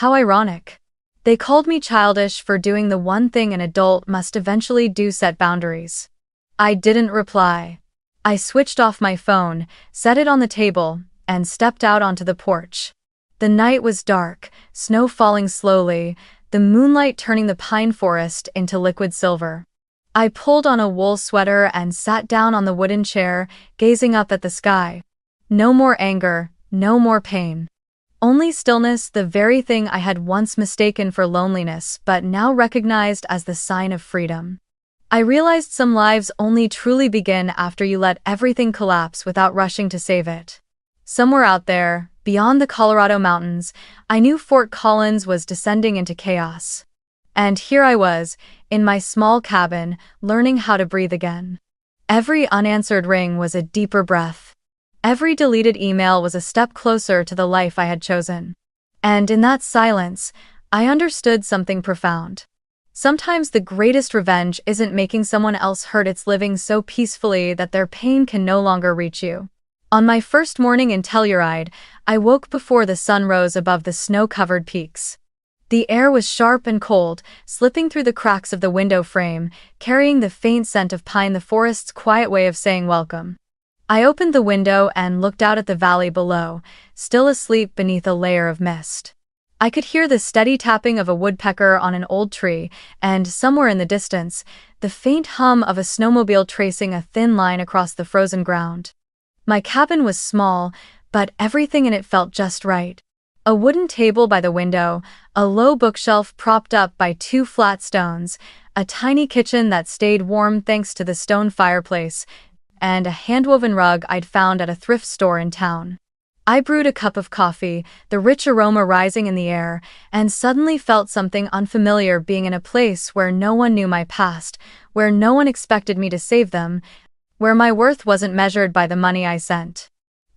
How ironic. They called me childish for doing the one thing an adult must eventually do: set boundaries. I didn't reply. I switched off my phone, set it on the table, and stepped out onto the porch. The night was dark, snow falling slowly, the moonlight turning the pine forest into liquid silver. I pulled on a wool sweater and sat down on the wooden chair, gazing up at the sky. No more anger, no more pain. Only stillness, the very thing I had once mistaken for loneliness but now recognized as the sign of freedom. I realized some lives only truly begin after you let everything collapse without rushing to save it. Somewhere out there, beyond the Colorado mountains, I knew Fort Collins was descending into chaos. And here I was, in my small cabin, learning how to breathe again. Every unanswered ring was a deeper breath. Every deleted email was a step closer to the life I had chosen. And in that silence, I understood something profound. Sometimes the greatest revenge isn't making someone else hurt, it's living so peacefully that their pain can no longer reach you. On my first morning in Telluride, I woke before the sun rose above the snow-covered peaks. The air was sharp and cold, slipping through the cracks of the window frame, carrying the faint scent of pine, the forest's quiet way of saying welcome. I opened the window and looked out at the valley below, still asleep beneath a layer of mist. I could hear the steady tapping of a woodpecker on an old tree, and somewhere in the distance, the faint hum of a snowmobile tracing a thin line across the frozen ground. My cabin was small, but everything in it felt just right. A wooden table by the window, a low bookshelf propped up by two flat stones, a tiny kitchen that stayed warm thanks to the stone fireplace, and a hand-woven rug I'd found at a thrift store in town. I brewed a cup of coffee, the rich aroma rising in the air, and suddenly felt something unfamiliar, being in a place where no one knew my past, where no one expected me to save them, where my worth wasn't measured by the money I sent.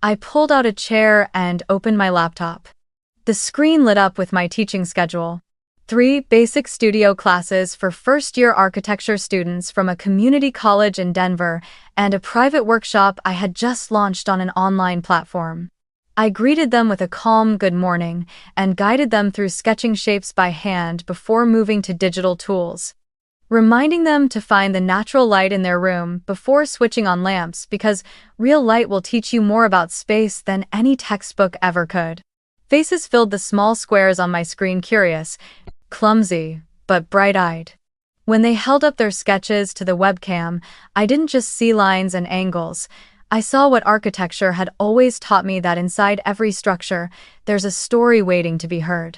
I pulled out a chair and opened my laptop. The screen lit up with my teaching schedule. 3 basic studio classes for first-year architecture students from a community college in Denver, and a private workshop I had just launched on an online platform. I greeted them with a calm good morning and guided them through sketching shapes by hand before moving to digital tools, reminding them to find the natural light in their room before switching on lamps, because real light will teach you more about space than any textbook ever could. Faces filled the small squares on my screen, curious, clumsy, but bright-eyed. When they held up their sketches to the webcam, I didn't just see lines and angles. I saw what architecture had always taught me, that inside every structure, there's a story waiting to be heard.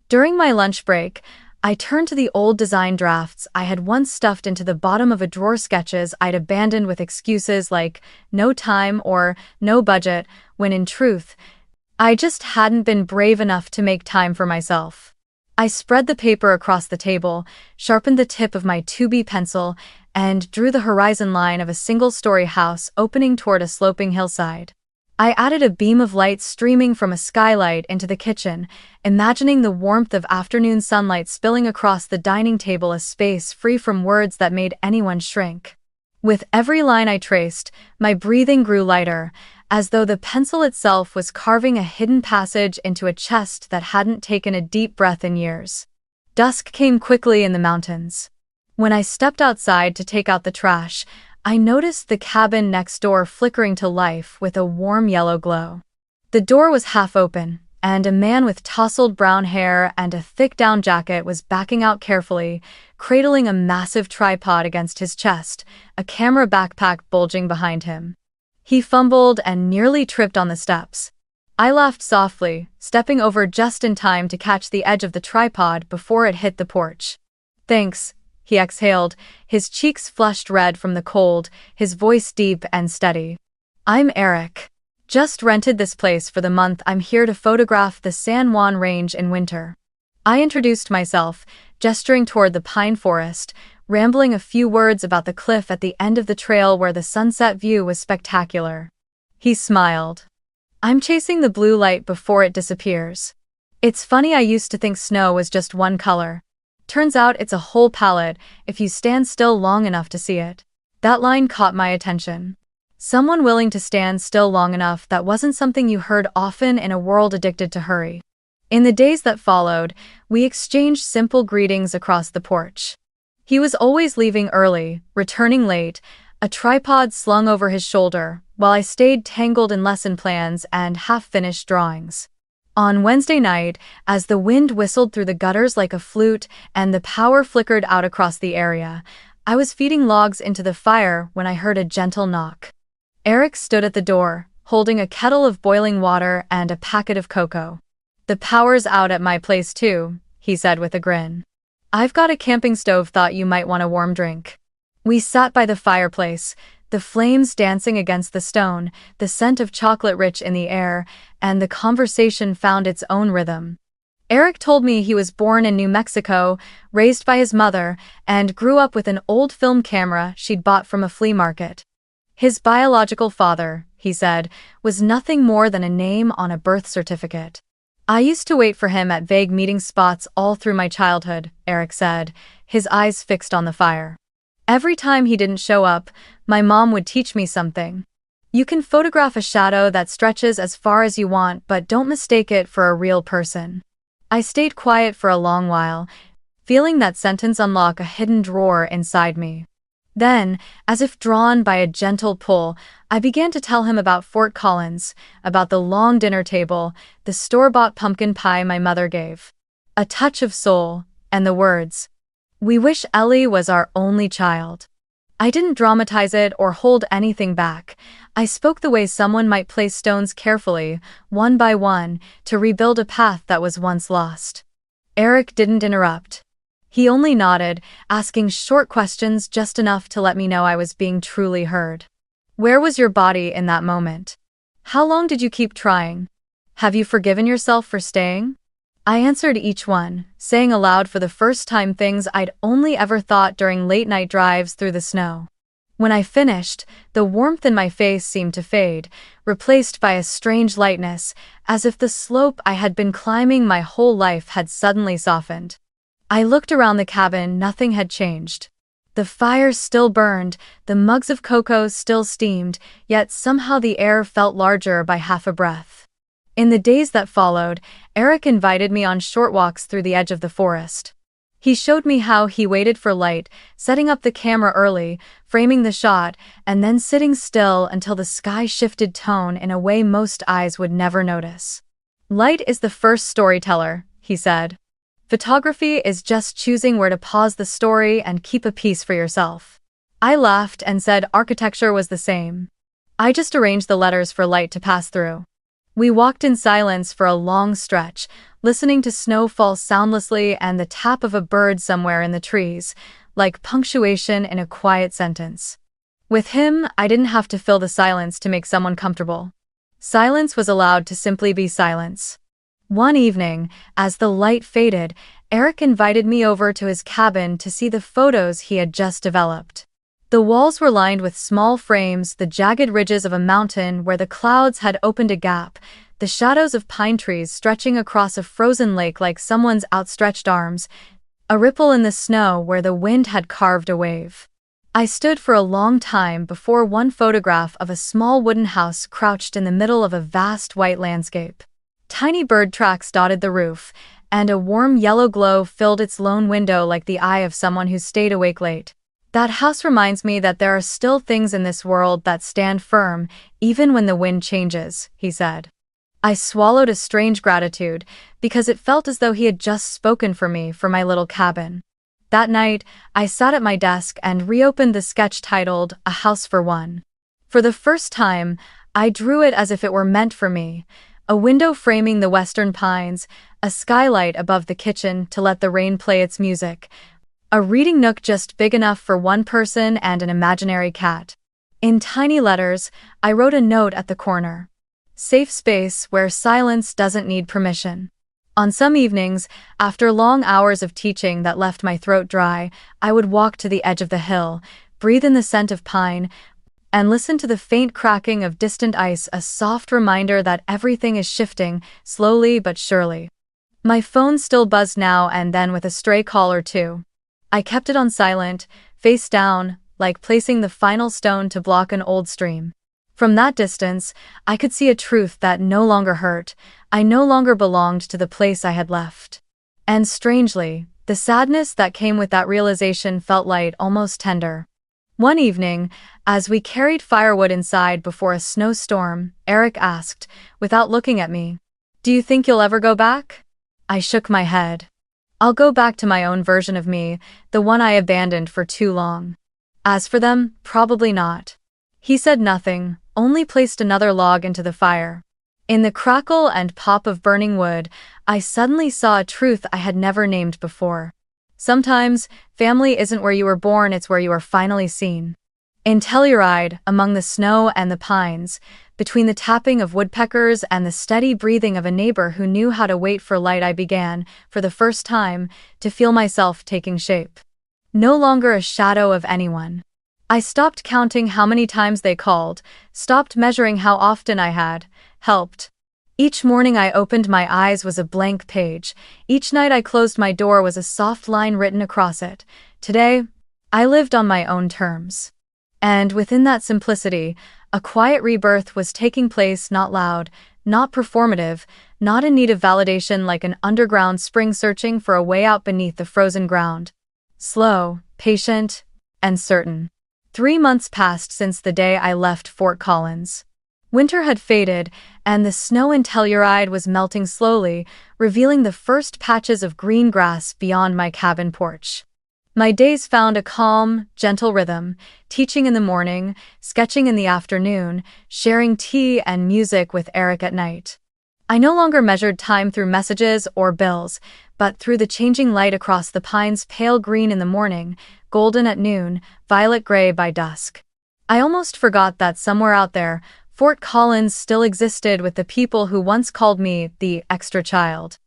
During my lunch break, I turned to the old design drafts I had once stuffed into the bottom of a drawer, sketches I'd abandoned with excuses like no time or no budget, when in truth, I just hadn't been brave enough to make time for myself. I spread the paper across the table, sharpened the tip of my 2B pencil, and drew the horizon line of a single-story house opening toward a sloping hillside. I added a beam of light streaming from a skylight into the kitchen, imagining the warmth of afternoon sunlight spilling across the dining table, a space free from words that made anyone shrink. With every line I traced, my breathing grew lighter, as though the pencil itself was carving a hidden passage into a chest that hadn't taken a deep breath in years. Dusk came quickly in the mountains. When I stepped outside to take out the trash, I noticed the cabin next door flickering to life with a warm yellow glow. The door was half open, and a man with tousled brown hair and a thick down jacket was backing out carefully, cradling a massive tripod against his chest, a camera backpack bulging behind him. He fumbled and nearly tripped on the steps. I laughed softly, stepping over just in time to catch the edge of the tripod before it hit the porch. "Thanks," he exhaled, his cheeks flushed red from the cold, his voice deep and steady. "I'm Eric. Just rented this place for the month. I'm here to photograph the San Juan Range in winter." I introduced myself, gesturing toward the pine forest, rambling a few words about the cliff at the end of the trail where the sunset view was spectacular. He smiled. "I'm chasing the blue light before it disappears. It's funny, I used to think snow was just one color. Turns out it's a whole palette if you stand still long enough to see it." That line caught my attention. Someone willing to stand still long enough, that wasn't something you heard often in a world addicted to hurry. In the days that followed, we exchanged simple greetings across the porch. He was always leaving early, returning late, a tripod slung over his shoulder, while I stayed tangled in lesson plans and half-finished drawings. On Wednesday night, as the wind whistled through the gutters like a flute and the power flickered out across the area, I was feeding logs into the fire when I heard a gentle knock. Eric stood at the door, holding a kettle of boiling water and a packet of cocoa. "The power's out at my place too," he said with a grin. "I've got a camping stove, thought you might want a warm drink." We sat by the fireplace, the flames dancing against the stone, the scent of chocolate rich in the air, and the conversation found its own rhythm. Eric told me he was born in New Mexico, raised by his mother, and grew up with an old film camera she'd bought from a flea market. His biological father, he said, was nothing more than a name on a birth certificate. I used to wait for him at vague meeting spots all through my childhood, Eric said, his eyes fixed on the fire. Every time he didn't show up, my mom would teach me something. You can photograph a shadow that stretches as far as you want, but don't mistake it for a real person. I stayed quiet for a long while, feeling that sentence unlock a hidden drawer inside me. Then, as if drawn by a gentle pull, I began to tell him about Fort Collins, about the long dinner table, the store-bought pumpkin pie my mother gave. A touch of soul, and the words, "We wish Ellie was our only child." I didn't dramatize it or hold anything back. I spoke the way someone might place stones carefully, one by one, to rebuild a path that was once lost. Eric didn't interrupt. He only nodded, asking short questions just enough to let me know I was being truly heard. Where was your body in that moment? How long did you keep trying? Have you forgiven yourself for staying? I answered each one, saying aloud for the first time things I'd only ever thought during late-night drives through the snow. When I finished, the warmth in my face seemed to fade, replaced by a strange lightness, as if the slope I had been climbing my whole life had suddenly softened. I looked around the cabin, nothing had changed. The fire still burned, the mugs of cocoa still steamed, yet somehow the air felt larger by half a breath. In the days that followed, Eric invited me on short walks through the edge of the forest. He showed me how he waited for light, setting up the camera early, framing the shot, and then sitting still until the sky shifted tone in a way most eyes would never notice. "Light is the first storyteller," he said. "Photography is just choosing where to pause the story and keep a piece for yourself." I laughed and said architecture was the same. I just arranged the letters for light to pass through. We walked in silence for a long stretch, listening to snow fall soundlessly and the tap of a bird somewhere in the trees, like punctuation in a quiet sentence. With him, I didn't have to fill the silence to make someone comfortable. Silence was allowed to simply be silence. One evening, as the light faded, Eric invited me over to his cabin to see the photos he had just developed. The walls were lined with small frames, the jagged ridges of a mountain where the clouds had opened a gap, the shadows of pine trees stretching across a frozen lake like someone's outstretched arms, a ripple in the snow where the wind had carved a wave. I stood for a long time before one photograph of a small wooden house crouched in the middle of a vast white landscape. Tiny bird tracks dotted the roof, and a warm yellow glow filled its lone window like the eye of someone who stayed awake late. "That house reminds me that there are still things in this world that stand firm, even when the wind changes," he said. I swallowed a strange gratitude, because it felt as though he had just spoken for me for my little cabin. That night, I sat at my desk and reopened the sketch titled A House for One. For the first time, I drew it as if it were meant for me. A window framing the western pines, a skylight above the kitchen to let the rain play its music, a reading nook just big enough for one person and an imaginary cat. In tiny letters, I wrote a note at the corner. Safe space where silence doesn't need permission. On some evenings, after long hours of teaching that left my throat dry, I would walk to the edge of the hill, breathe in the scent of pine, and listen to the faint cracking of distant ice, a soft reminder that everything is shifting, slowly but surely. My phone still buzzed now and then with a stray call or two. I kept it on silent, face down, like placing the final stone to block an old stream. From that distance, I could see a truth that no longer hurt. I no longer belonged to the place I had left. And strangely, the sadness that came with that realization felt light, almost tender. One evening, as we carried firewood inside before a snowstorm, Eric asked, without looking at me, "Do you think you'll ever go back?" I shook my head. "I'll go back to my own version of me, the one I abandoned for too long. As for them, probably not." He said nothing, only placed another log into the fire. In the crackle and pop of burning wood, I suddenly saw a truth I had never named before. Sometimes, family isn't where you were born, it's where you are finally seen. In Telluride, among the snow and the pines, between the tapping of woodpeckers and the steady breathing of a neighbor who knew how to wait for light, I began, for the first time, to feel myself taking shape. No longer a shadow of anyone. I stopped counting how many times they called, stopped measuring how often I had helped. Each morning I opened my eyes was a blank page. Each night I closed my door was a soft line written across it. Today, I lived on my own terms. And within that simplicity, a quiet rebirth was taking place, not loud, not performative, not in need of validation like an underground spring searching for a way out beneath the frozen ground. Slow, patient, and certain. 3 months passed since the day I left Fort Collins. Winter had faded, and the snow in Telluride was melting slowly, revealing the first patches of green grass beyond my cabin porch. My days found a calm, gentle rhythm, teaching in the morning, sketching in the afternoon, sharing tea and music with Eric at night. I no longer measured time through messages or bills, but through the changing light across the pines, pale green in the morning, golden at noon, violet gray by dusk. I almost forgot that somewhere out there, Fort Collins still existed with the people who once called me the extra child.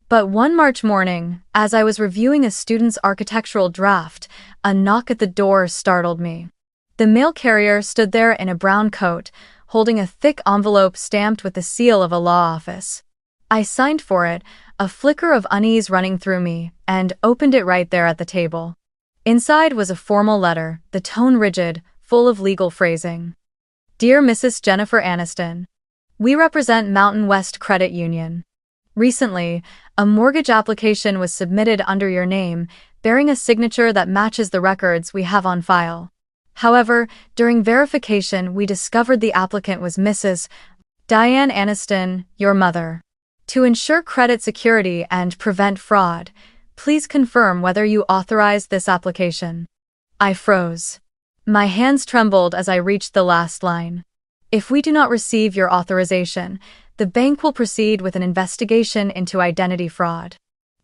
But one March morning, as I was reviewing a student's architectural draft, a knock at the door startled me. The mail carrier stood there in a brown coat, holding a thick envelope stamped with the seal of a law office. I signed for it, a flicker of unease running through me, and opened it right there at the table. Inside was a formal letter, the tone rigid, full of legal phrasing. Dear Mrs. Jennifer Aniston, we represent Mountain West Credit Union. Recently, a mortgage application was submitted under your name, bearing a signature that matches the records we have on file. However, during verification, we discovered the applicant was Mrs. Diane Aniston, your mother. To ensure credit security and prevent fraud, please confirm whether you authorized this application. I froze. My hands trembled as I reached the last line. If we do not receive your authorization, the bank will proceed with an investigation into identity fraud.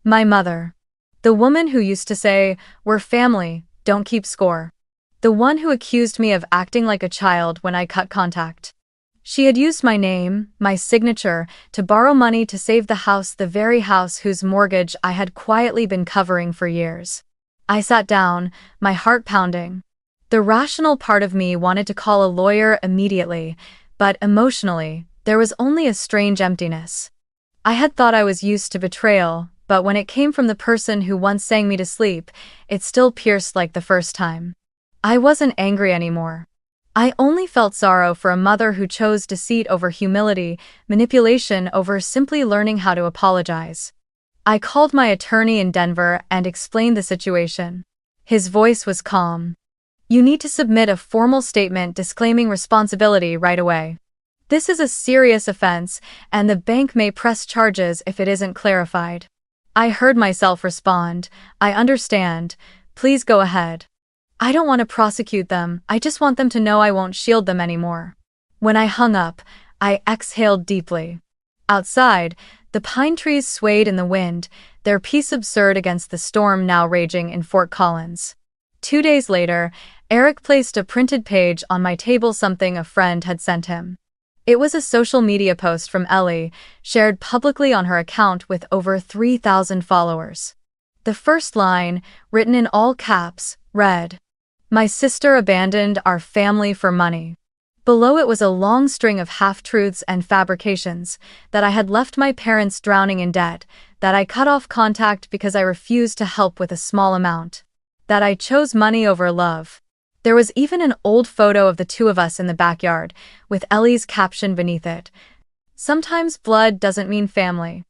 My mother. The woman who used to say, we're family, don't keep score. The one who accused me of acting like a child when I cut contact. She had used my name, my signature, to borrow money to save the house, the very house whose mortgage I had quietly been covering for years. I sat down, my heart pounding. The rational part of me wanted to call a lawyer immediately, but emotionally, there was only a strange emptiness. I had thought I was used to betrayal, but when it came from the person who once sang me to sleep, it still pierced like the first time. I wasn't angry anymore. I only felt sorrow for a mother who chose deceit over humility, manipulation over simply learning how to apologize. I called my attorney in Denver and explained the situation. His voice was calm. You need to submit a formal statement disclaiming responsibility right away. This is a serious offense, and the bank may press charges if it isn't clarified. I heard myself respond, I understand, please go ahead. I don't want to prosecute them, I just want them to know I won't shield them anymore. When I hung up, I exhaled deeply. Outside, the pine trees swayed in the wind, their peace absurd against the storm now raging in Fort Collins. 2 days later, Eric placed a printed page on my table, something a friend had sent him. It was a social media post from Ellie, shared publicly on her account with over 3,000 followers. The first line, written in all caps, read, "My sister abandoned our family for money." Below it was a long string of half-truths and fabrications, that I had left my parents drowning in debt, that I cut off contact because I refused to help with a small amount, that I chose money over love. There was even an old photo of the two of us in the backyard, with Ellie's caption beneath it. Sometimes blood doesn't mean family.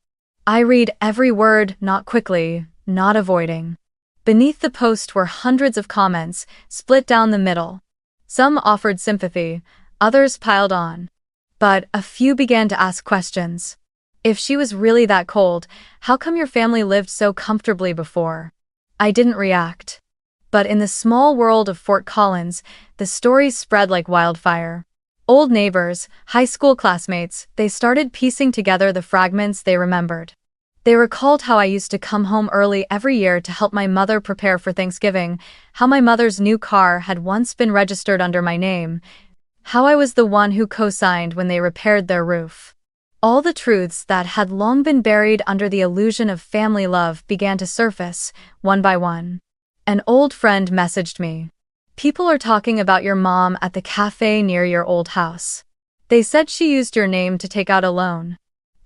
I read every word, not quickly, not avoiding. Beneath the post were hundreds of comments, split down the middle. Some offered sympathy, others piled on. But a few began to ask questions. If she was really that cold, how come your family lived so comfortably before? I didn't react. But in the small world of Fort Collins, the stories spread like wildfire. Old neighbors, high school classmates, they started piecing together the fragments they remembered. They recalled how I used to come home early every year to help my mother prepare for Thanksgiving, how my mother's new car had once been registered under my name, how I was the one who co-signed when they repaired their roof. All the truths that had long been buried under the illusion of family love began to surface, one by one. An old friend messaged me. "People are talking about your mom at the cafe near your old house. They said she used your name to take out a loan."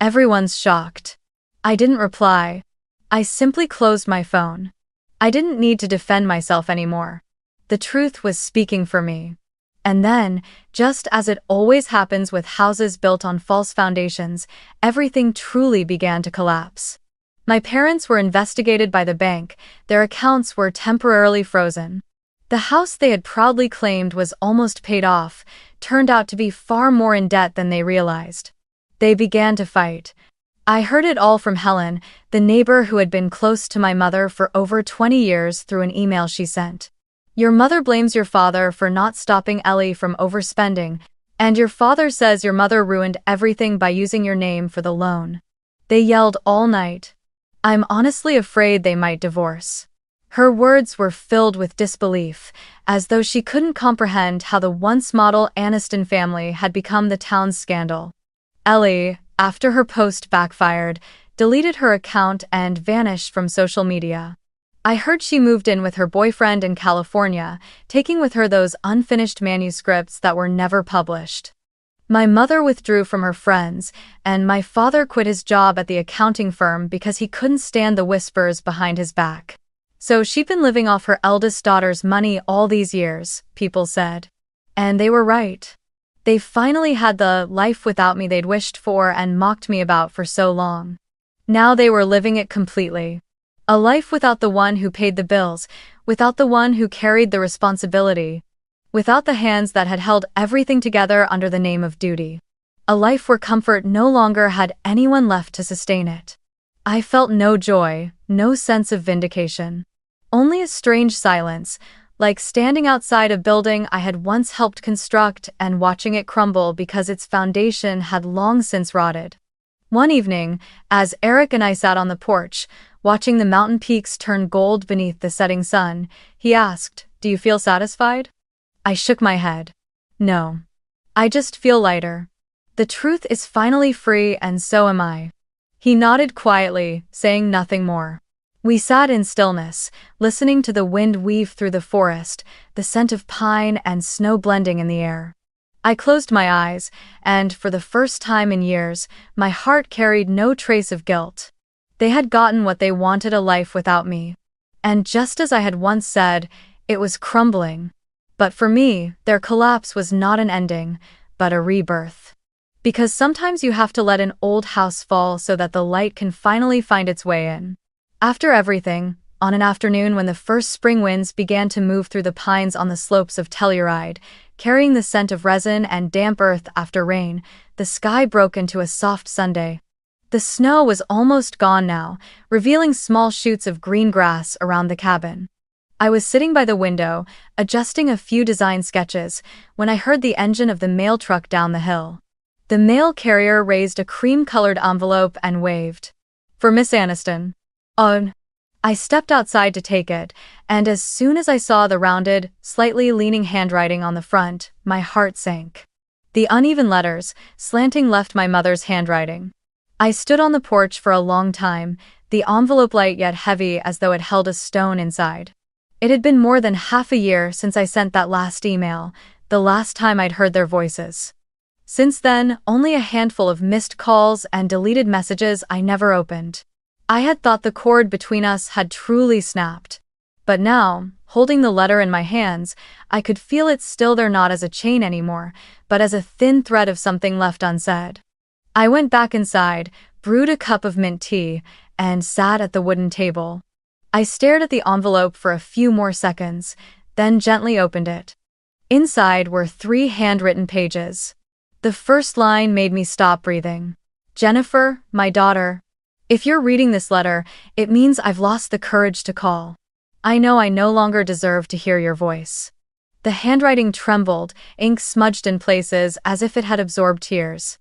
Everyone's shocked. I didn't reply. I simply closed my phone. I didn't need to defend myself anymore. The truth was speaking for me. And then, just as it always happens with houses built on false foundations, everything truly began to collapse. My parents were investigated by the bank, their accounts were temporarily frozen. The house they had proudly claimed was almost paid off, turned out to be far more in debt than they realized. They began to fight. I heard it all from Helen, the neighbor who had been close to my mother for over 20 years through an email she sent. "Your mother blames your father for not stopping Ellie from overspending, and your father says your mother ruined everything by using your name for the loan." They yelled all night. I'm honestly afraid they might divorce. Her words were filled with disbelief, as though she couldn't comprehend how the once model Aniston family had become the town's scandal. Ellie, after her post backfired, deleted her account and vanished from social media. I heard she moved in with her boyfriend in California, taking with her those unfinished manuscripts that were never published. My mother withdrew from her friends, and my father quit his job at the accounting firm because he couldn't stand the whispers behind his back. So she'd been living off her eldest daughter's money all these years, people said. And they were right. They finally had the life without me they'd wished for and mocked me about for so long. Now they were living it completely. A life without the one who paid the bills, without the one who carried the responsibility, without the hands that had held everything together under the name of duty. A life where comfort no longer had anyone left to sustain it. I felt no joy, no sense of vindication. Only a strange silence, like standing outside a building I had once helped construct and watching it crumble because its foundation had long since rotted. One evening, as Eric and I sat on the porch, watching the mountain peaks turn gold beneath the setting sun, he asked, "Do you feel satisfied?" I shook my head. No. I just feel lighter. The truth is finally free and so am I. He nodded quietly, saying nothing more. We sat in stillness, listening to the wind weave through the forest, the scent of pine and snow blending in the air. I closed my eyes, and for the first time in years, my heart carried no trace of guilt. They had gotten what they wanted, a life without me. And just as I had once said, it was crumbling. But for me, their collapse was not an ending, but a rebirth. Because sometimes you have to let an old house fall so that the light can finally find its way in. After everything, on an afternoon when the first spring winds began to move through the pines on the slopes of Telluride, carrying the scent of resin and damp earth after rain, the sky broke into a soft Sunday. The snow was almost gone now, revealing small shoots of green grass around the cabin. I was sitting by the window, adjusting a few design sketches, when I heard the engine of the mail truck down the hill. The mail carrier raised a cream-colored envelope and waved. "For Miss Aniston." "Oh." I stepped outside to take it, and as soon as I saw the rounded, slightly leaning handwriting on the front, my heart sank. The uneven letters, slanting, left my mother's handwriting. I stood on the porch for a long time, the envelope light yet heavy as though it held a stone inside. It had been more than half a year since I sent that last email, the last time I'd heard their voices. Since then, only a handful of missed calls and deleted messages I never opened. I had thought the cord between us had truly snapped. But now, holding the letter in my hands, I could feel it still there, not as a chain anymore, but as a thin thread of something left unsaid. I went back inside, brewed a cup of mint tea, and sat at the wooden table. I stared at the envelope for a few more seconds, then gently opened it. Inside were 3 handwritten pages. The first line made me stop breathing. "Jennifer, my daughter. If you're reading this letter, it means I've lost the courage to call. I know I no longer deserve to hear your voice." The handwriting trembled, ink smudged in places as if it had absorbed tears.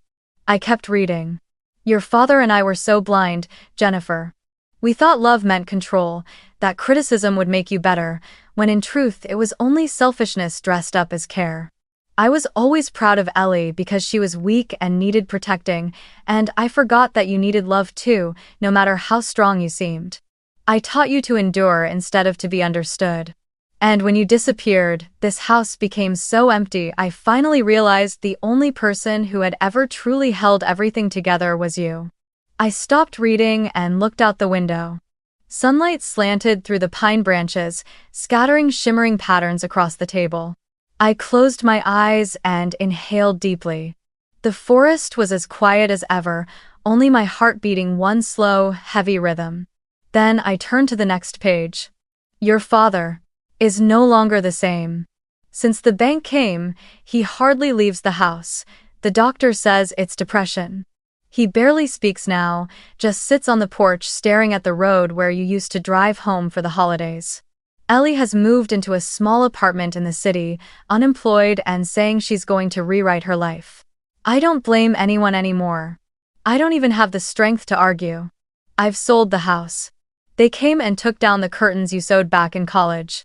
I kept reading. Your father and I were so blind, Jennifer. We thought love meant control, that criticism would make you better, when in truth it was only selfishness dressed up as care. I was always proud of Ellie because she was weak and needed protecting, and I forgot that you needed love too, no matter how strong you seemed. I taught you to endure instead of to be understood. And when you disappeared, this house became so empty. I finally realized the only person who had ever truly held everything together was you. I stopped reading and looked out the window. Sunlight slanted through the pine branches, scattering shimmering patterns across the table. I closed my eyes and inhaled deeply. The forest was as quiet as ever, only my heart beating one slow, heavy rhythm. Then I turned to the next page. Your father is no longer the same. Since the bank came, he hardly leaves the house. The doctor says it's depression. He barely speaks now, just sits on the porch staring at the road where you used to drive home for the holidays. Ellie has moved into a small apartment in the city, unemployed and saying she's going to rewrite her life. I don't blame anyone anymore. I don't even have the strength to argue. I've sold the house. They came and took down the curtains you sewed back in college.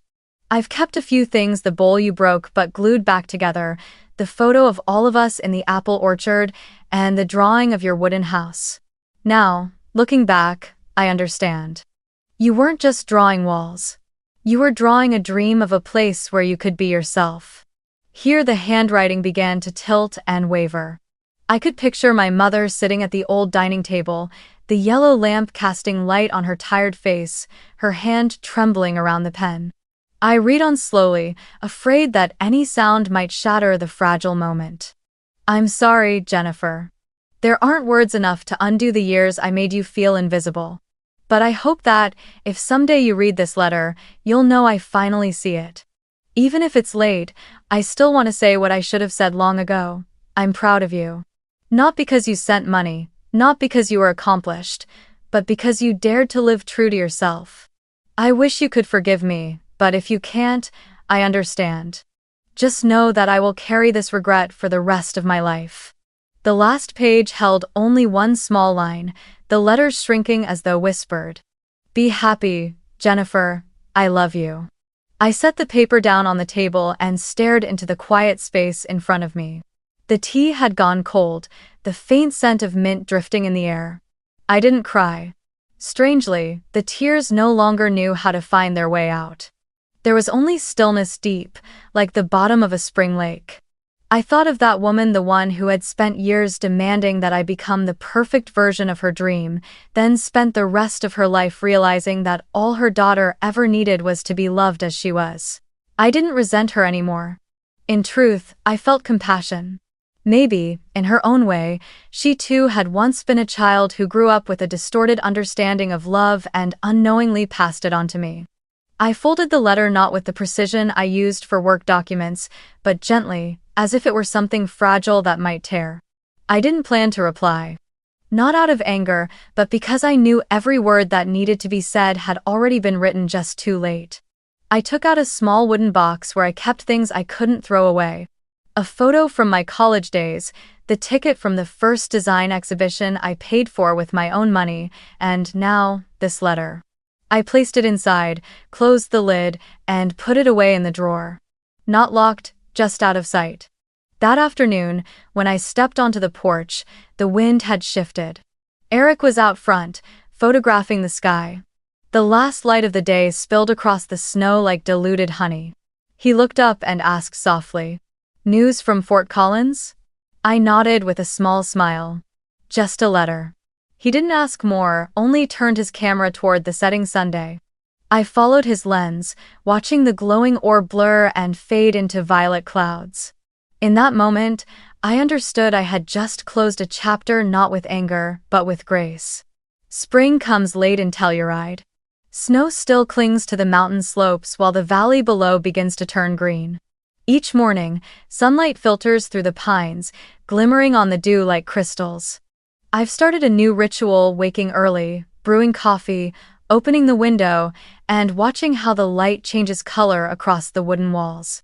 I've kept a few things, the bowl you broke but glued back together, the photo of all of us in the apple orchard, and the drawing of your wooden house. Now, looking back, I understand. You weren't just drawing walls. You were drawing a dream of a place where you could be yourself. Here the handwriting began to tilt and waver. I could picture my mother sitting at the old dining table, the yellow lamp casting light on her tired face, her hand trembling around the pen. I read on slowly, afraid that any sound might shatter the fragile moment. I'm sorry, Jennifer. There aren't words enough to undo the years I made you feel invisible. But I hope that, if someday you read this letter, you'll know I finally see it. Even if it's late, I still want to say what I should have said long ago. I'm proud of you. Not because you sent money, not because you were accomplished, but because you dared to live true to yourself. I wish you could forgive me, but if you can't, I understand. Just know that I will carry this regret for the rest of my life. The last page held only one small line, the letters shrinking as though whispered. Be happy, Jennifer, I love you. I set the paper down on the table and stared into the quiet space in front of me. The tea had gone cold, the faint scent of mint drifting in the air. I didn't cry. Strangely, the tears no longer knew how to find their way out. There was only stillness deep, like the bottom of a spring lake. I thought of that woman, the one who had spent years demanding that I become the perfect version of her dream, then spent the rest of her life realizing that all her daughter ever needed was to be loved as she was. I didn't resent her anymore. In truth, I felt compassion. Maybe, in her own way, she too had once been a child who grew up with a distorted understanding of love and unknowingly passed it on to me. I folded the letter not with the precision I used for work documents, but gently, as if it were something fragile that might tear. I didn't plan to reply. Not out of anger, but because I knew every word that needed to be said had already been written just too late. I took out a small wooden box where I kept things I couldn't throw away. A photo from my college days, the ticket from the first design exhibition I paid for with my own money, and now, this letter. I placed it inside, closed the lid, and put it away in the drawer. Not locked, just out of sight. That afternoon, when I stepped onto the porch, the wind had shifted. Eric was out front, photographing the sky. The last light of the day spilled across the snow like diluted honey. He looked up and asked softly, "News from Fort Collins?" I nodded with a small smile. "Just a letter." He didn't ask more, only turned his camera toward the setting sun. I followed his lens, watching the glowing orb blur and fade into violet clouds. In that moment, I understood I had just closed a chapter not with anger, but with grace. Spring comes late in Telluride. Snow still clings to the mountain slopes while the valley below begins to turn green. Each morning, sunlight filters through the pines, glimmering on the dew like crystals. I've started a new ritual, waking early, brewing coffee, opening the window, and watching how the light changes color across the wooden walls.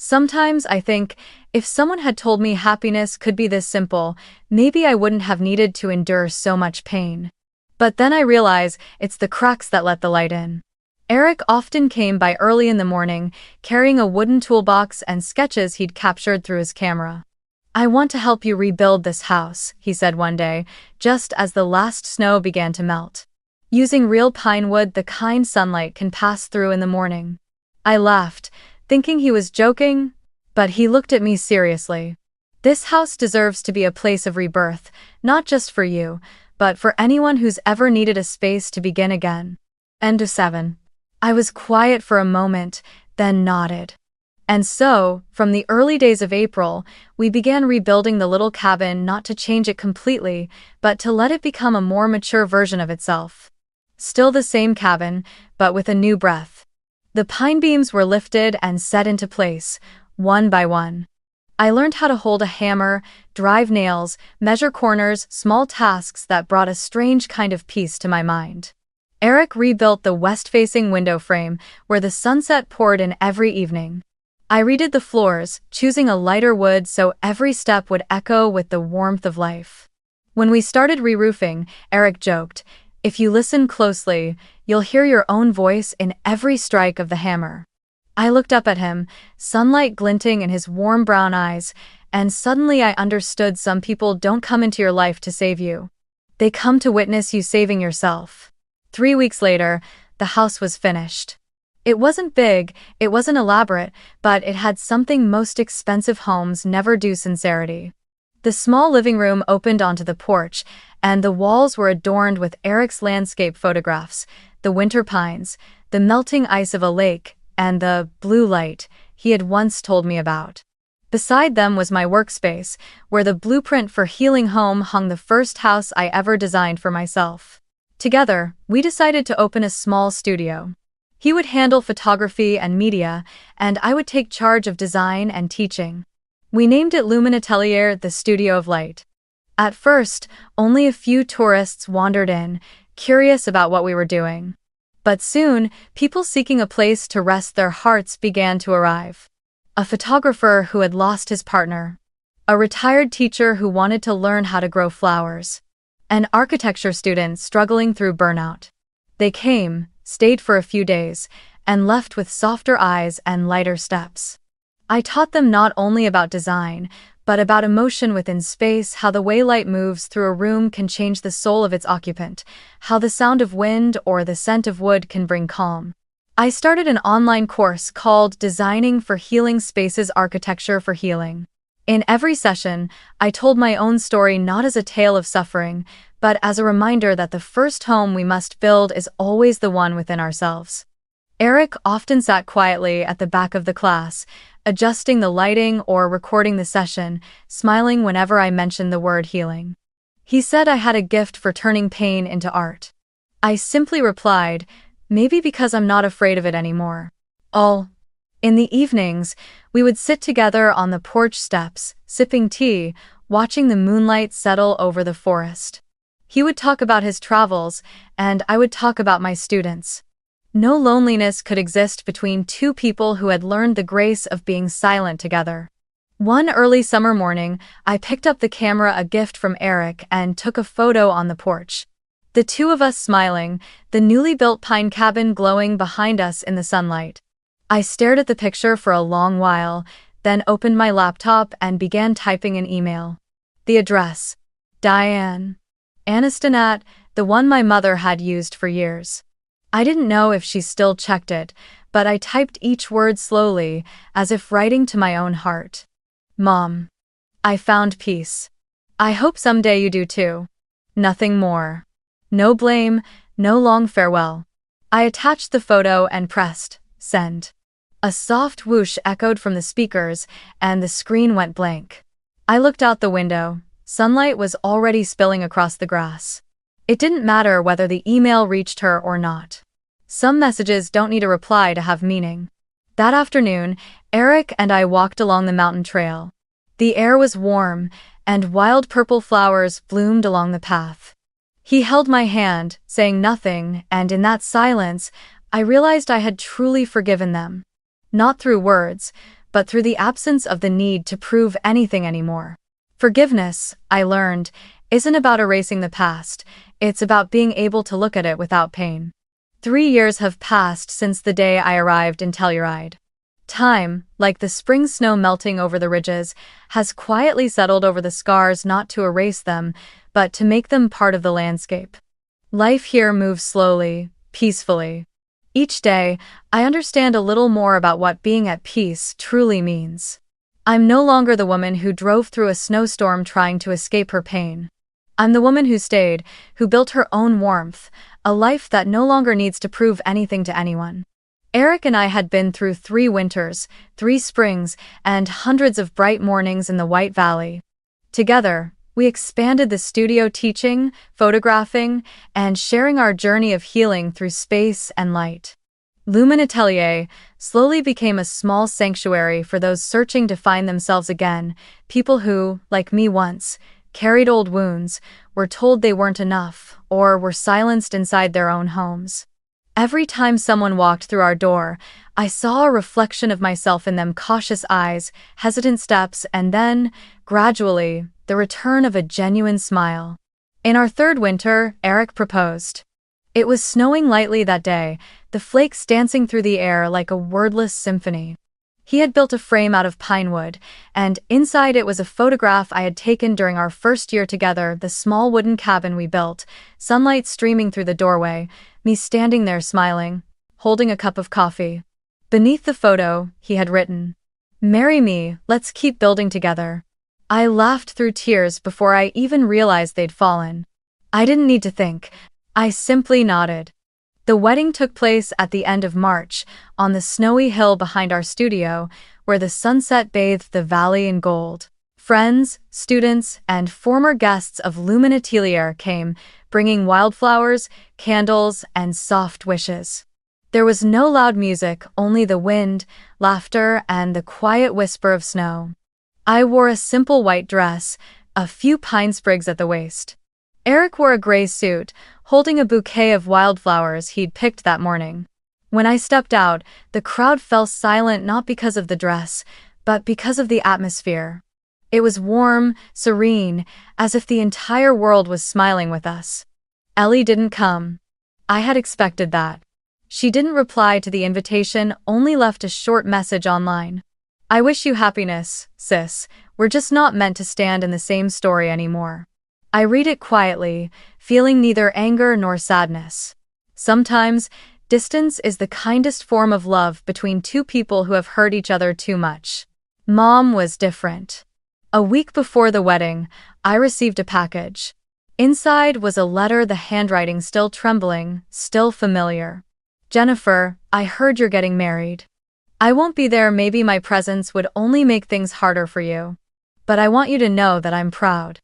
Sometimes I think, if someone had told me happiness could be this simple, maybe I wouldn't have needed to endure so much pain. But then I realize it's the cracks that let the light in. Eric often came by early in the morning, carrying a wooden toolbox and sketches he'd captured through his camera. "I want to help you rebuild this house," he said one day, just as the last snow began to melt. "Using real pine wood, the kind sunlight can pass through in the morning." I laughed, thinking he was joking, but he looked at me seriously. "This house deserves to be a place of rebirth, not just for you, but for anyone who's ever needed a space to begin again." End of 7. I was quiet for a moment, then nodded. And so, from the early days of April, we began rebuilding the little cabin, not to change it completely, but to let it become a more mature version of itself. Still the same cabin, but with a new breath. The pine beams were lifted and set into place, one by one. I learned how to hold a hammer, drive nails, measure corners, small tasks that brought a strange kind of peace to my mind. Eric rebuilt the west-facing window frame, where the sunset poured in every evening. I redid the floors, choosing a lighter wood so every step would echo with the warmth of life. When we started re-roofing, Eric joked, "If you listen closely, you'll hear your own voice in every strike of the hammer." I looked up at him, sunlight glinting in his warm brown eyes, and suddenly I understood some people don't come into your life to save you. They come to witness you saving yourself. 3 weeks later, the house was finished. It wasn't big, it wasn't elaborate, but it had something most expensive homes never do: sincerity. The small living room opened onto the porch, and the walls were adorned with Eric's landscape photographs, the winter pines, the melting ice of a lake, and the blue light he had once told me about. Beside them was my workspace, where the blueprint for Healing Home hung, the first house I ever designed for myself. Together, we decided to open a small studio. He would handle photography and media, and I would take charge of design and teaching. We named it Lumen Atelier, the Studio of Light. At first, only a few tourists wandered in, curious about what we were doing. But soon, people seeking a place to rest their hearts began to arrive. A photographer who had lost his partner. A retired teacher who wanted to learn how to grow flowers. An architecture student struggling through burnout. They came, stayed for a few days, and left with softer eyes and lighter steps. I taught them not only about design, but about emotion within space, how the way light moves through a room can change the soul of its occupant, how the sound of wind or the scent of wood can bring calm. I started an online course called Designing for Healing Spaces: Architecture for Healing. In every session, I told my own story, not as a tale of suffering, but as a reminder that the first home we must build is always the one within ourselves. Eric often sat quietly at the back of the class, adjusting the lighting or recording the session, smiling whenever I mentioned the word healing. He said I had a gift for turning pain into art. I simply replied, maybe because I'm not afraid of it anymore. In the evenings, we would sit together on the porch steps, sipping tea, watching the moonlight settle over the forest. He would talk about his travels, and I would talk about my students. No loneliness could exist between two people who had learned the grace of being silent together. One early summer morning, I picked up the camera, a gift from Eric, and took a photo on the porch. The two of us smiling, the newly built pine cabin glowing behind us in the sunlight. I stared at the picture for a long while, then opened my laptop and began typing an email. The address: Diane Anistonat, the one my mother had used for years. I didn't know if she still checked it, but I typed each word slowly, as if writing to my own heart. Mom. I found peace. I hope someday you do too. Nothing more. No blame, no long farewell. I attached the photo and pressed send. A soft whoosh echoed from the speakers, and the screen went blank. I looked out the window. Sunlight was already spilling across the grass. It didn't matter whether the email reached her or not. Some messages don't need a reply to have meaning. That afternoon, Eric and I walked along the mountain trail. The air was warm, and wild purple flowers bloomed along the path. He held my hand, saying nothing, and in that silence, I realized I had truly forgiven them. Not through words, but through the absence of the need to prove anything anymore. Forgiveness, I learned, isn't about erasing the past, it's about being able to look at it without pain. 3 years have passed since the day I arrived in Telluride. Time, like the spring snow melting over the ridges, has quietly settled over the scars, not to erase them, but to make them part of the landscape. Life here moves slowly, peacefully. Each day, I understand a little more about what being at peace truly means. I'm no longer the woman who drove through a snowstorm trying to escape her pain. I'm the woman who stayed, who built her own warmth, a life that no longer needs to prove anything to anyone. Eric and I had been through 3 winters, 3 springs, and hundreds of bright mornings in the White Valley. Together, we expanded the studio, teaching, photographing, and sharing our journey of healing through space and light. Lumen Atelier slowly became a small sanctuary for those searching to find themselves again, people who, like me once, carried old wounds, were told they weren't enough, or were silenced inside their own homes. Every time someone walked through our door, I saw a reflection of myself in them: cautious eyes, hesitant steps, and then, gradually, the return of a genuine smile. In our 3rd winter, Eric proposed. It was snowing lightly that day, the flakes dancing through the air like a wordless symphony. He had built a frame out of pine wood, and inside it was a photograph I had taken during our first year together, the small wooden cabin we built, sunlight streaming through the doorway, me standing there smiling, holding a cup of coffee. Beneath the photo, he had written, "Marry me, let's keep building together." I laughed through tears before I even realized they'd fallen. I didn't need to think. I simply nodded. The wedding took place at the end of March, on the snowy hill behind our studio, where the sunset bathed the valley in gold. Friends, students, and former guests of Lumen Atelier came, bringing wildflowers, candles, and soft wishes. There was no loud music, only the wind, laughter, and the quiet whisper of snow. I wore a simple white dress, a few pine sprigs at the waist. Eric wore a gray suit, holding a bouquet of wildflowers he'd picked that morning. When I stepped out, the crowd fell silent, not because of the dress, but because of the atmosphere. It was warm, serene, as if the entire world was smiling with us. Ellie didn't come. I had expected that. She didn't reply to the invitation, only left a short message online. "I wish you happiness, sis. We're just not meant to stand in the same story anymore." I read it quietly, feeling neither anger nor sadness. Sometimes, distance is the kindest form of love between 2 people who have hurt each other too much. Mom was different. A week before the wedding, I received a package. Inside was a letter, the handwriting still trembling, still familiar. "Jennifer, I heard you're getting married. I won't be there, maybe my presence would only make things harder for you. But I want you to know that I'm proud.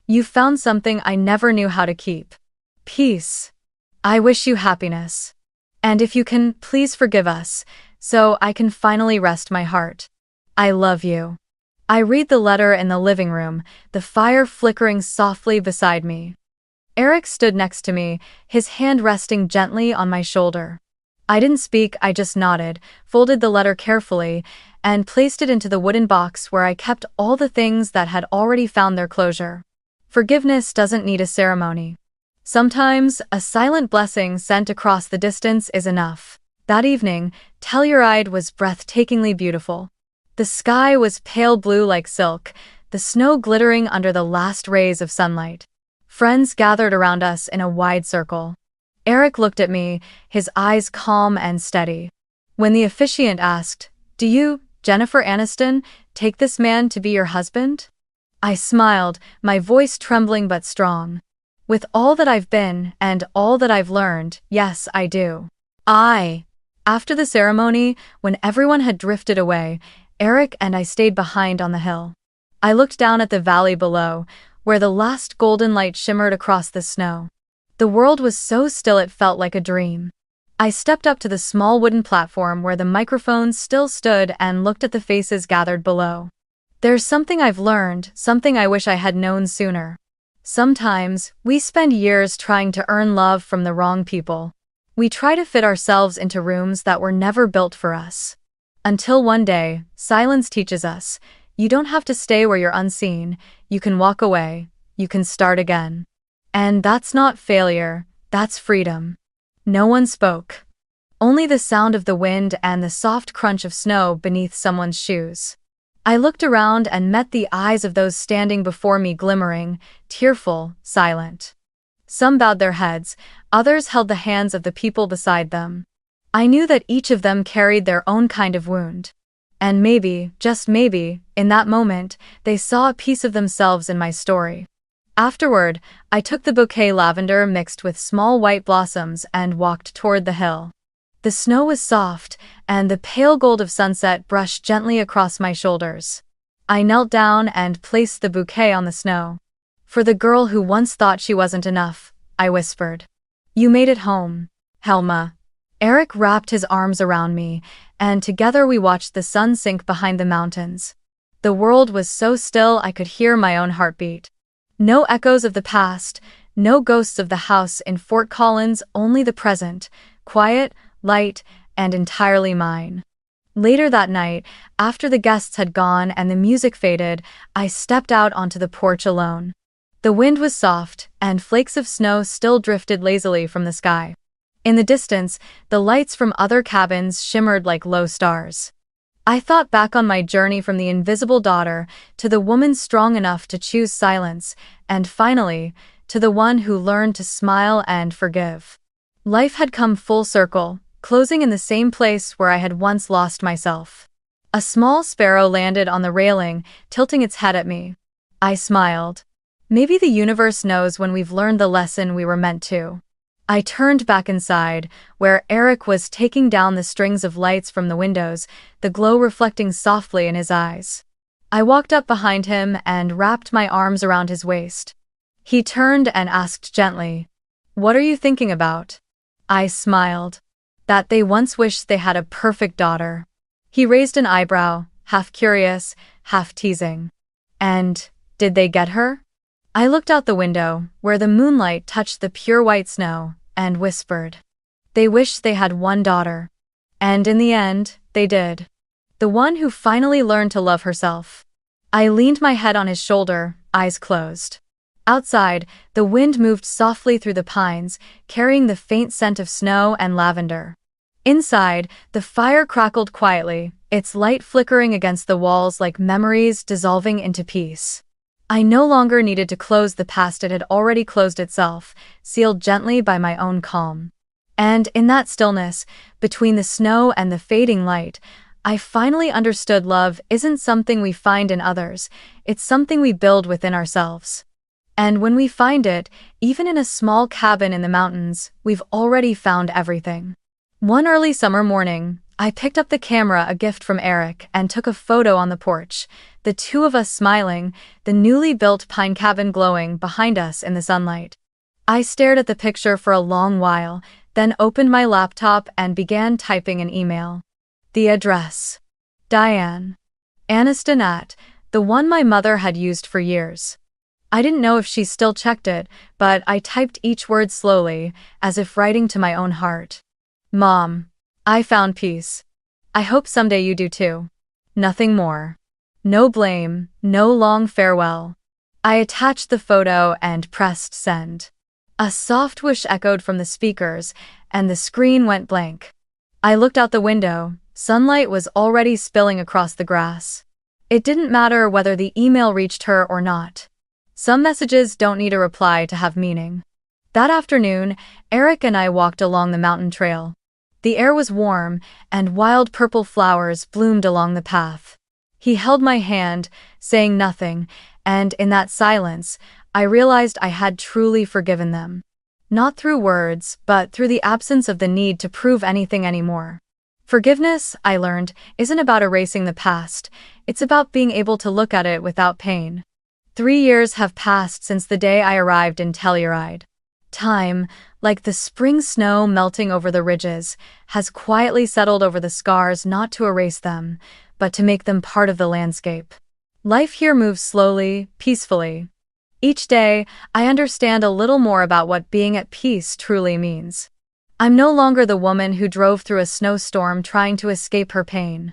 You found something I never knew how to keep. Peace. I wish you happiness. And if you can, please forgive us, so I can finally rest my heart. I love you." I read the letter in the living room, the fire flickering softly beside me. Eric stood next to me, his hand resting gently on my shoulder. I didn't speak, I just nodded, folded the letter carefully, and placed it into the wooden box where I kept all the things that had already found their closure. Forgiveness doesn't need a ceremony. Sometimes, a silent blessing sent across the distance is enough. That evening, Telluride was breathtakingly beautiful. The sky was pale blue like silk, the snow glittering under the last rays of sunlight. Friends gathered around us in a wide circle. Eric looked at me, his eyes calm and steady. When the officiant asked, "Do you, Jennifer Aniston, take this man to be your husband?" I smiled, my voice trembling but strong. "With all that I've been, and all that I've learned, yes, I do." After the ceremony, when everyone had drifted away, Eric and I stayed behind on the hill. I looked down at the valley below, where the last golden light shimmered across the snow. The world was so still it felt like a dream. I stepped up to the small wooden platform where the microphones still stood and looked at the faces gathered below. There's something I've learned, something I wish I had known sooner. Sometimes, we spend years trying to earn love from the wrong people. We try to fit ourselves into rooms that were never built for us. Until one day, silence teaches us, you don't have to stay where you're unseen, you can walk away, you can start again. And that's not failure, that's freedom. No one spoke. Only the sound of the wind and the soft crunch of snow beneath someone's shoes. I looked around and met the eyes of those standing before me glimmering, tearful, silent. Some bowed their heads, others held the hands of the people beside them. I knew that each of them carried their own kind of wound. And maybe, just maybe, in that moment, they saw a piece of themselves in my story. Afterward, I took the bouquet lavender mixed with small white blossoms and walked toward the hill. The snow was soft, and the pale gold of sunset brushed gently across my shoulders. I knelt down and placed the bouquet on the snow. For the girl who once thought she wasn't enough, I whispered. You made it home, Helma. Eric wrapped his arms around me, and together we watched the sun sink behind the mountains. The world was so still I could hear my own heartbeat. No echoes of the past, no ghosts of the house in Fort Collins, only the present, quiet, light, and entirely mine. Later that night, after the guests had gone and the music faded, I stepped out onto the porch alone. The wind was soft, and flakes of snow still drifted lazily from the sky. In the distance, the lights from other cabins shimmered like low stars. I thought back on my journey from the invisible daughter to the woman strong enough to choose silence, and finally, to the one who learned to smile and forgive. Life had come full circle, closing in the same place where I had once lost myself. A small sparrow landed on the railing, tilting its head at me. I smiled. Maybe the universe knows when we've learned the lesson we were meant to. I turned back inside, where Eric was taking down the strings of lights from the windows, the glow reflecting softly in his eyes. I walked up behind him and wrapped my arms around his waist. He turned and asked gently, "What are you thinking about?" I smiled. That they once wished they had a perfect daughter. He raised an eyebrow, half curious, half teasing. And, did they get her? I looked out the window, where the moonlight touched the pure white snow, and whispered. They wished they had one daughter. And in the end, they did. The one who finally learned to love herself. I leaned my head on his shoulder, eyes closed. Outside, the wind moved softly through the pines, carrying the faint scent of snow and lavender. Inside, the fire crackled quietly, its light flickering against the walls like memories dissolving into peace. I no longer needed to close the past, it had already closed itself, sealed gently by my own calm. And in that stillness, between the snow and the fading light, I finally understood love isn't something we find in others, it's something we build within ourselves. And when we find it, even in a small cabin in the mountains, we've already found everything. One early summer morning, I picked up the camera, a gift from Eric, and took a photo on the porch, the two of us smiling, the newly built pine cabin glowing behind us in the sunlight. I stared at the picture for a long while, then opened my laptop and began typing an email. The address. Diane. Aniston at, the one my mother had used for years. I didn't know if she still checked it, but I typed each word slowly, as if writing to my own heart. Mom. I found peace. I hope someday you do too. Nothing more. No blame, no long farewell. I attached the photo and pressed send. A soft whoosh echoed from the speakers, and the screen went blank. I looked out the window. Sunlight was already spilling across the grass. It didn't matter whether the email reached her or not. Some messages don't need a reply to have meaning. That afternoon, Eric and I walked along the mountain trail. The air was warm, and wild purple flowers bloomed along the path. He held my hand, saying nothing, and in that silence, I realized I had truly forgiven them. Not through words, but through the absence of the need to prove anything anymore. Forgiveness, I learned, isn't about erasing the past, it's about being able to look at it without pain. 3 years have passed since the day I arrived in Telluride. Time, like the spring snow melting over the ridges, has quietly settled over the scars, not to erase them, but to make them part of the landscape. Life here moves slowly, peacefully. Each day, I understand a little more about what being at peace truly means. I'm no longer the woman who drove through a snowstorm trying to escape her pain.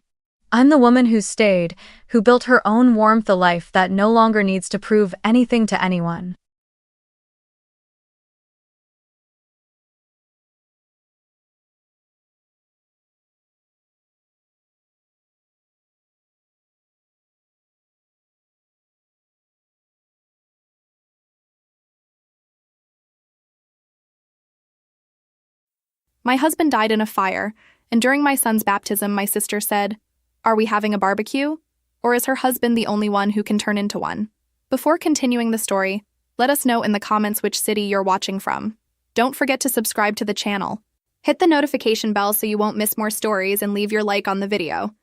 I'm the woman who stayed, who built her own warmth, a life that no longer needs to prove anything to anyone. My husband died in a fire, and during my son's baptism, my sister said, "Are we having a barbecue? Or is her husband the only one who can turn into one?" Before continuing the story, let us know in the comments which city you're watching from. Don't forget to subscribe to the channel. Hit the notification bell so you won't miss more stories, and leave your like on the video.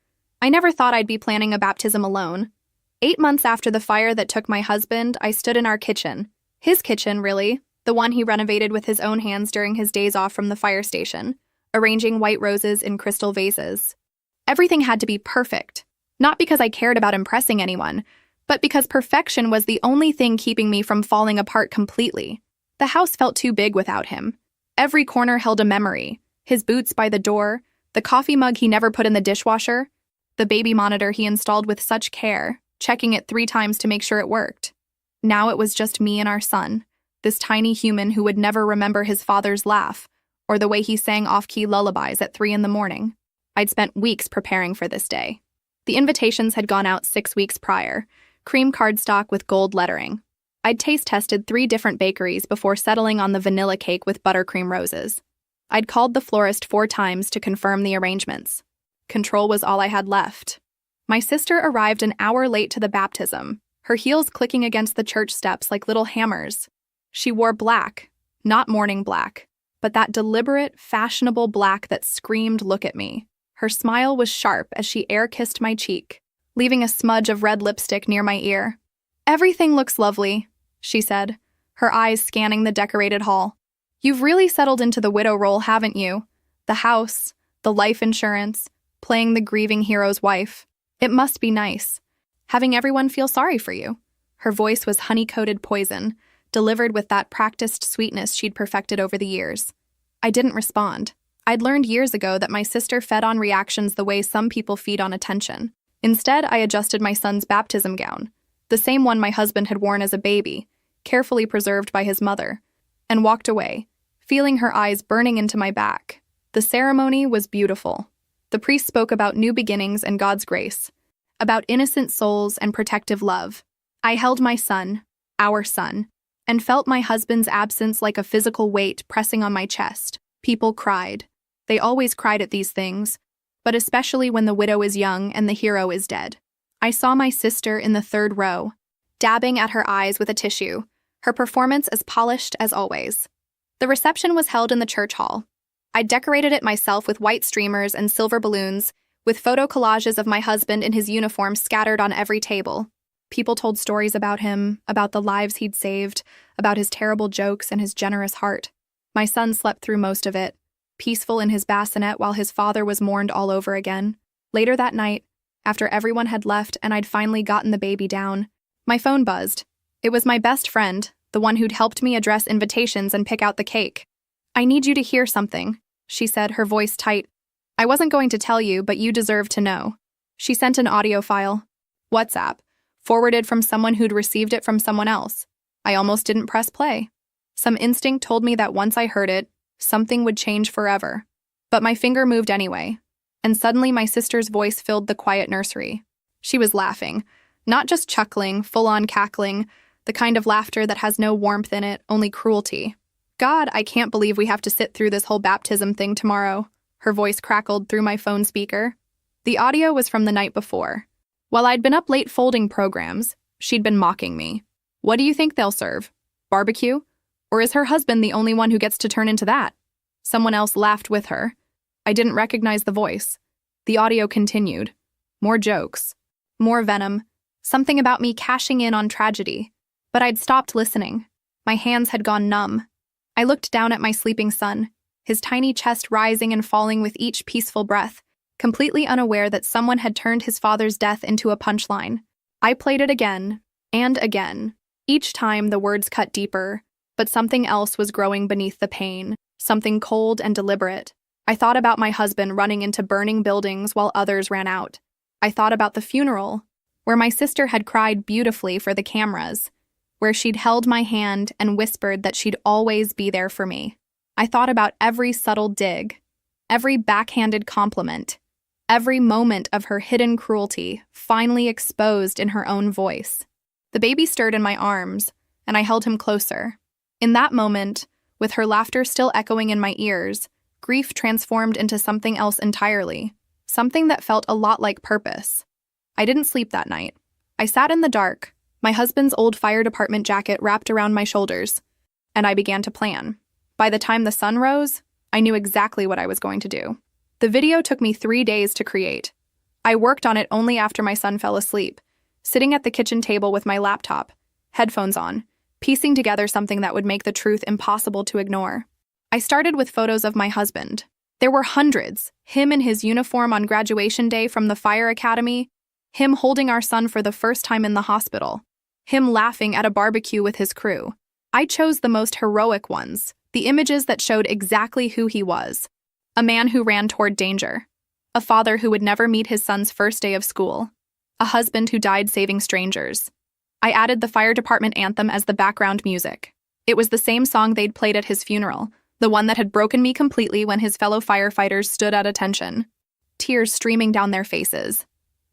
I never thought I'd be planning a baptism alone. 8 months after the fire that took my husband, I stood in our kitchen. His kitchen, really. The one he renovated with his own hands during his days off from the fire station, arranging white roses in crystal vases. Everything had to be perfect, not because I cared about impressing anyone, but because perfection was the only thing keeping me from falling apart completely. The house felt too big without him. Every corner held a memory: his boots by the door, the coffee mug he never put in the dishwasher, the baby monitor he installed with such care, checking it 3 times to make sure it worked. Now it was just me and our son. This tiny human who would never remember his father's laugh, or the way he sang off-key lullabies at 3 in the morning. I'd spent weeks preparing for this day. The invitations had gone out 6 weeks prior, cream cardstock with gold lettering. I'd taste-tested 3 different bakeries before settling on the vanilla cake with buttercream roses. I'd called the florist 4 times to confirm the arrangements. Control was all I had left. My sister arrived an hour late to the baptism, her heels clicking against the church steps like little hammers. She wore black, not morning black, but that deliberate, fashionable black that screamed, "Look at me." Her smile was sharp as she air-kissed my cheek, leaving a smudge of red lipstick near my ear. "Everything looks lovely," she said, her eyes scanning the decorated hall. "You've really settled into the widow role, haven't you? The house, the life insurance, playing the grieving hero's wife. It must be nice, having everyone feel sorry for you." Her voice was honey-coated poison, delivered with that practiced sweetness she'd perfected over the years. I didn't respond. I'd learned years ago that my sister fed on reactions the way some people feed on attention. Instead, I adjusted my son's baptism gown, the same one my husband had worn as a baby, carefully preserved by his mother, and walked away, feeling her eyes burning into my back. The ceremony was beautiful. The priest spoke about new beginnings and God's grace, about innocent souls and protective love. I held my son, our son, and felt my husband's absence like a physical weight pressing on my chest. People cried. They always cried at these things, but especially when the widow is young and the hero is dead. I saw my sister in the 3rd row, dabbing at her eyes with a tissue, her performance as polished as always. The reception was held in the church hall. I decorated it myself with white streamers and silver balloons, with photo collages of my husband in his uniform scattered on every table. People told stories about him, about the lives he'd saved, about his terrible jokes and his generous heart. My son slept through most of it, peaceful in his bassinet while his father was mourned all over again. Later that night, after everyone had left and I'd finally gotten the baby down, my phone buzzed. It was my best friend, the one who'd helped me address invitations and pick out the cake. "I need you to hear something," she said, her voice tight. "I wasn't going to tell you, but you deserve to know." She sent an audio file. WhatsApp. Forwarded from someone who'd received it from someone else. I almost didn't press play. Some instinct told me that once I heard it, something would change forever. But my finger moved anyway, and suddenly my sister's voice filled the quiet nursery. She was laughing, not just chuckling, full-on cackling, the kind of laughter that has no warmth in it, only cruelty. "God, I can't believe we have to sit through this whole baptism thing tomorrow." Her voice crackled through my phone speaker. The audio was from the night before. While I'd been up late folding programs, she'd been mocking me. "What do you think they'll serve? Barbecue? Or is her husband the only one who gets to turn into that?" Someone else laughed with her. I didn't recognize the voice. The audio continued. More jokes. More venom. Something about me cashing in on tragedy. But I'd stopped listening. My hands had gone numb. I looked down at my sleeping son, his tiny chest rising and falling with each peaceful breath, completely unaware that someone had turned his father's death into a punchline. I played it again, and again. Each time the words cut deeper, but something else was growing beneath the pain, something cold and deliberate. I thought about my husband running into burning buildings while others ran out. I thought about the funeral, where my sister had cried beautifully for the cameras, where she'd held my hand and whispered that she'd always be there for me. I thought about every subtle dig, every backhanded compliment, every moment of her hidden cruelty finally exposed in her own voice. The baby stirred in my arms, and I held him closer. In that moment, with her laughter still echoing in my ears, grief transformed into something else entirely, something that felt a lot like purpose. I didn't sleep that night. I sat in the dark, my husband's old fire department jacket wrapped around my shoulders, and I began to plan. By the time the sun rose, I knew exactly what I was going to do. The video took me 3 days to create. I worked on it only after my son fell asleep, sitting at the kitchen table with my laptop, headphones on, piecing together something that would make the truth impossible to ignore. I started with photos of my husband. There were hundreds, him in his uniform on graduation day from the fire academy, him holding our son for the first time in the hospital, him laughing at a barbecue with his crew. I chose the most heroic ones, the images that showed exactly who he was. A man who ran toward danger, a father who would never meet his son's first day of school, a husband who died saving strangers. I added the fire department anthem as the background music. It was the same song they'd played at his funeral, the one that had broken me completely when his fellow firefighters stood at attention, tears streaming down their faces.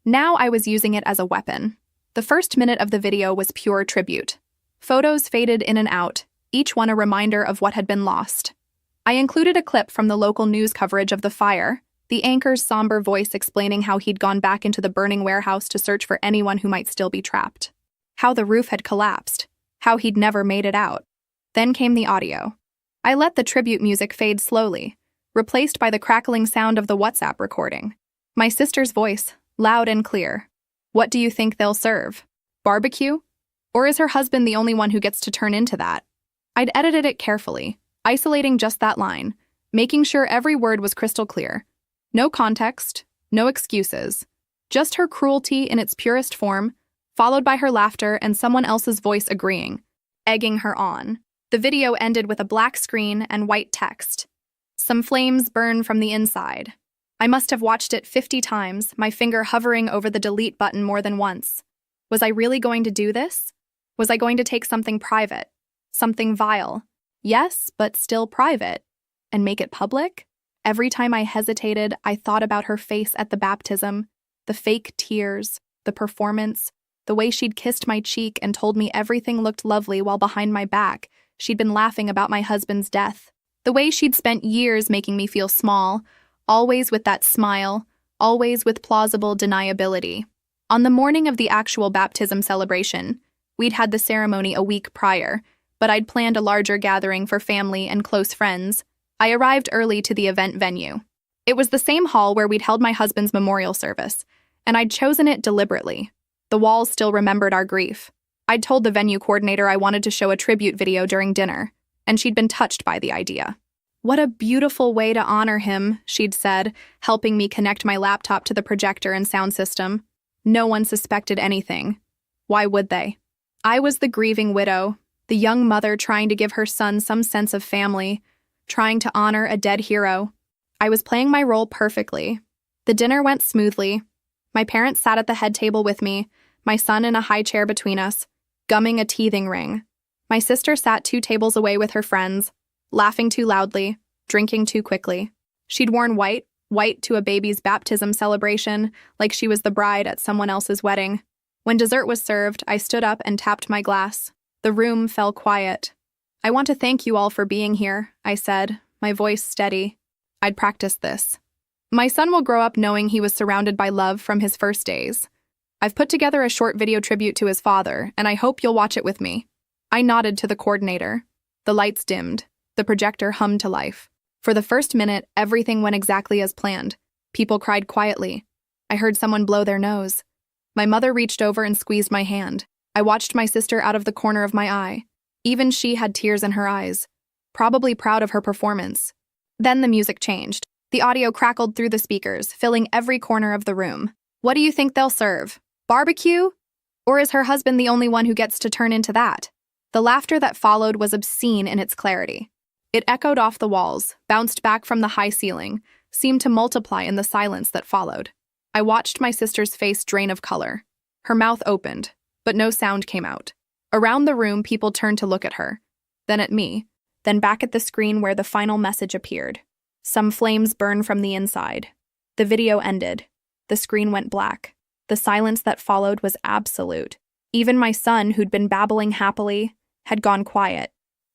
Now I was using it as a weapon. The first minute of the video was pure tribute. Photos faded in and out, each one a reminder of what had been lost. I included a clip from the local news coverage of the fire, the anchor's somber voice explaining how he'd gone back into the burning warehouse to search for anyone who might still be trapped, how the roof had collapsed, how he'd never made it out. Then came the audio. I let the tribute music fade slowly, replaced by the crackling sound of the WhatsApp recording. My sister's voice, loud and clear. What do you think they'll serve? Barbecue? Or is her husband the only one who gets to turn into that? I'd edited it carefully, isolating just that line, making sure every word was crystal clear. No context, no excuses. Just her cruelty in its purest form, followed by her laughter and someone else's voice agreeing, egging her on. The video ended with a black screen and white text. Some flames burn from the inside. I must have watched it 50 times, my finger hovering over the delete button more than once. Was I really going to do this? Was I going to take something private, something vile? Yes, but still private, and make it public? Every time I hesitated, I thought about her face at the baptism, the fake tears, the performance, the way she'd kissed my cheek and told me everything looked lovely while behind my back she'd been laughing about my husband's death. The way she'd spent years making me feel small, always with that smile, always with plausible deniability. On the morning of the actual baptism celebration, we'd had the ceremony a week prior, but I'd planned a larger gathering for family and close friends. I arrived early to the event venue. It was the same hall where we'd held my husband's memorial service, and I'd chosen it deliberately. The walls still remembered our grief. I'd told the venue coordinator I wanted to show a tribute video during dinner, and she'd been touched by the idea. What a beautiful way to honor him, she'd said, helping me connect my laptop to the projector and sound system. No one suspected anything. Why would they? I was the grieving widow, the young mother trying to give her son some sense of family, trying to honor a dead hero. I was playing my role perfectly. The dinner went smoothly. My parents sat at the head table with me, my son in a high chair between us, gumming a teething ring. My sister sat 2 tables away with her friends, laughing too loudly, drinking too quickly. She'd worn white to a baby's baptism celebration, like she was the bride at someone else's wedding. When dessert was served, I stood up and tapped my glass. The room fell quiet. I want to thank you all for being here, I said, my voice steady. I'd practiced this. My son will grow up knowing he was surrounded by love from his first days. I've put together a short video tribute to his father, and I hope you'll watch it with me. I nodded to the coordinator. The lights dimmed. The projector hummed to life. For the first minute, everything went exactly as planned. People cried quietly. I heard someone blow their nose. My mother reached over and squeezed my hand. I watched my sister out of the corner of my eye. Even she had tears in her eyes, probably proud of her performance. Then the music changed. The audio crackled through the speakers, filling every corner of the room. What do you think they'll serve? Barbecue? Or is her husband the only one who gets to turn into that? The laughter that followed was obscene in its clarity. It echoed off the walls, bounced back from the high ceiling, seemed to multiply in the silence that followed. I watched my sister's face drain of color. Her mouth opened, but no sound came out. Around the room, people turned to look at her, then at me, then back at the screen where the final message appeared. Some flames burned from the inside. The video ended. The screen went black. The silence that followed was absolute. Even my son, who'd been babbling happily, had gone quiet,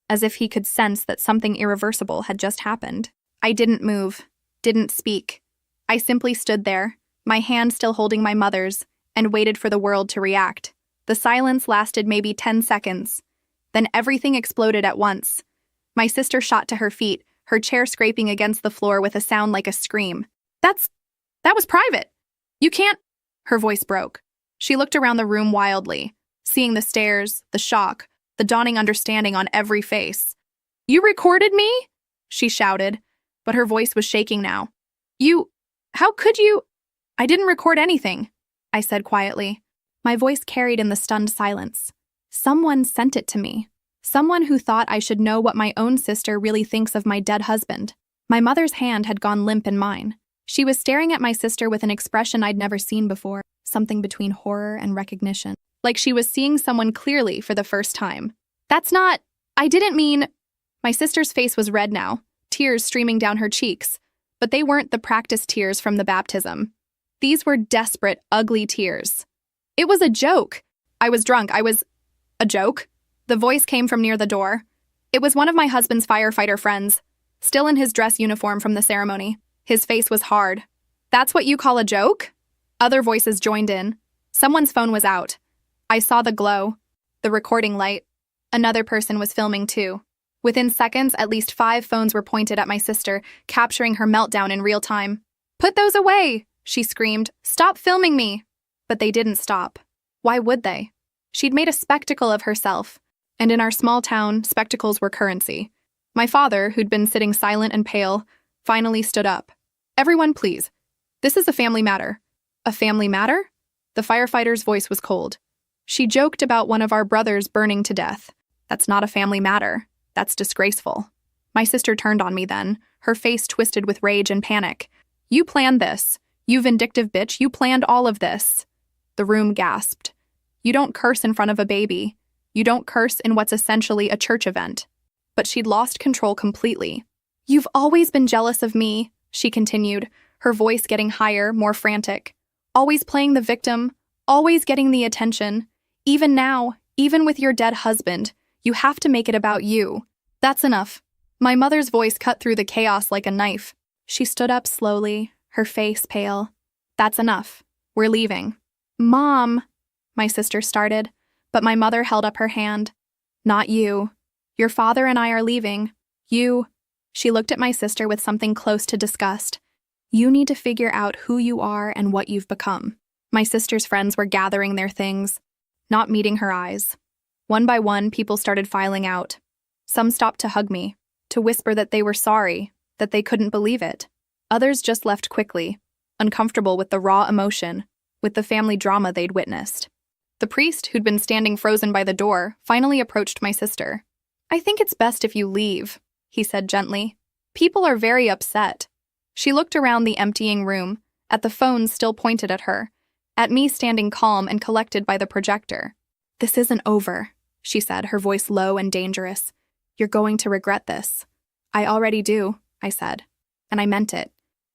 as if he could sense that something irreversible had just happened. I didn't move, didn't speak. I simply stood there, my hand still holding my mother's, and waited for the world to react. The silence lasted maybe 10 seconds. Then everything exploded at once. My sister shot to her feet, her chair scraping against the floor with a sound like a scream. That was private. You can't. Her voice broke. She looked around the room wildly, seeing the stares, the shock, the dawning understanding on every face. You recorded me? She shouted, but her voice was shaking now. How could you? I didn't record anything, I said quietly. My voice carried in the stunned silence. Someone sent it to me. Someone who thought I should know what my own sister really thinks of my dead husband. My mother's hand had gone limp in mine. She was staring at my sister with an expression I'd never seen before, something between horror and recognition, like she was seeing someone clearly for the first time. I didn't mean. My sister's face was red now, tears streaming down her cheeks, but they weren't the practiced tears from the baptism. These were desperate, ugly tears. It was a joke. I was drunk. A joke? The voice came from near the door. It was one of my husband's firefighter friends, still in his dress uniform from the ceremony. His face was hard. That's what you call a joke? Other voices joined in. Someone's phone was out. I saw the glow, the recording light. Another person was filming too. Within seconds, at least 5 phones were pointed at my sister, capturing her meltdown in real time. Put those away, she screamed. Stop filming me. But they didn't stop. Why would they? She'd made a spectacle of herself, and in our small town, spectacles were currency. My father, who'd been sitting silent and pale, finally stood up. Everyone, please. This is a family matter. A family matter? The firefighter's voice was cold. She joked about one of our brothers burning to death. That's not a family matter. That's disgraceful. My sister turned on me then, her face twisted with rage and panic. You planned this. You vindictive bitch, you planned all of this. The room gasped. You don't curse in front of a baby. You don't curse in what's essentially a church event. But she'd lost control completely. You've always been jealous of me, she continued, her voice getting higher, more frantic. Always playing the victim, always getting the attention. Even now, even with your dead husband, you have to make it about you. That's enough. My mother's voice cut through the chaos like a knife. She stood up slowly, her face pale. That's enough. We're leaving. Mom, my sister started, but my mother held up her hand. Not you. Your father and I are leaving. You. She looked at my sister with something close to disgust. You need to figure out who you are and what you've become. My sister's friends were gathering their things, not meeting her eyes. One by one, people started filing out. Some stopped to hug me, to whisper that they were sorry, that they couldn't believe it. Others just left quickly, uncomfortable with the raw emotion, with the family drama they'd witnessed. The priest, who'd been standing frozen by the door, finally approached my sister. I think it's best if you leave, he said gently. People are very upset. She looked around the emptying room, at the phones still pointed at her, at me standing calm and collected by the projector. This isn't over, she said, her voice low and dangerous. You're going to regret this. I already do, I said, and I meant it.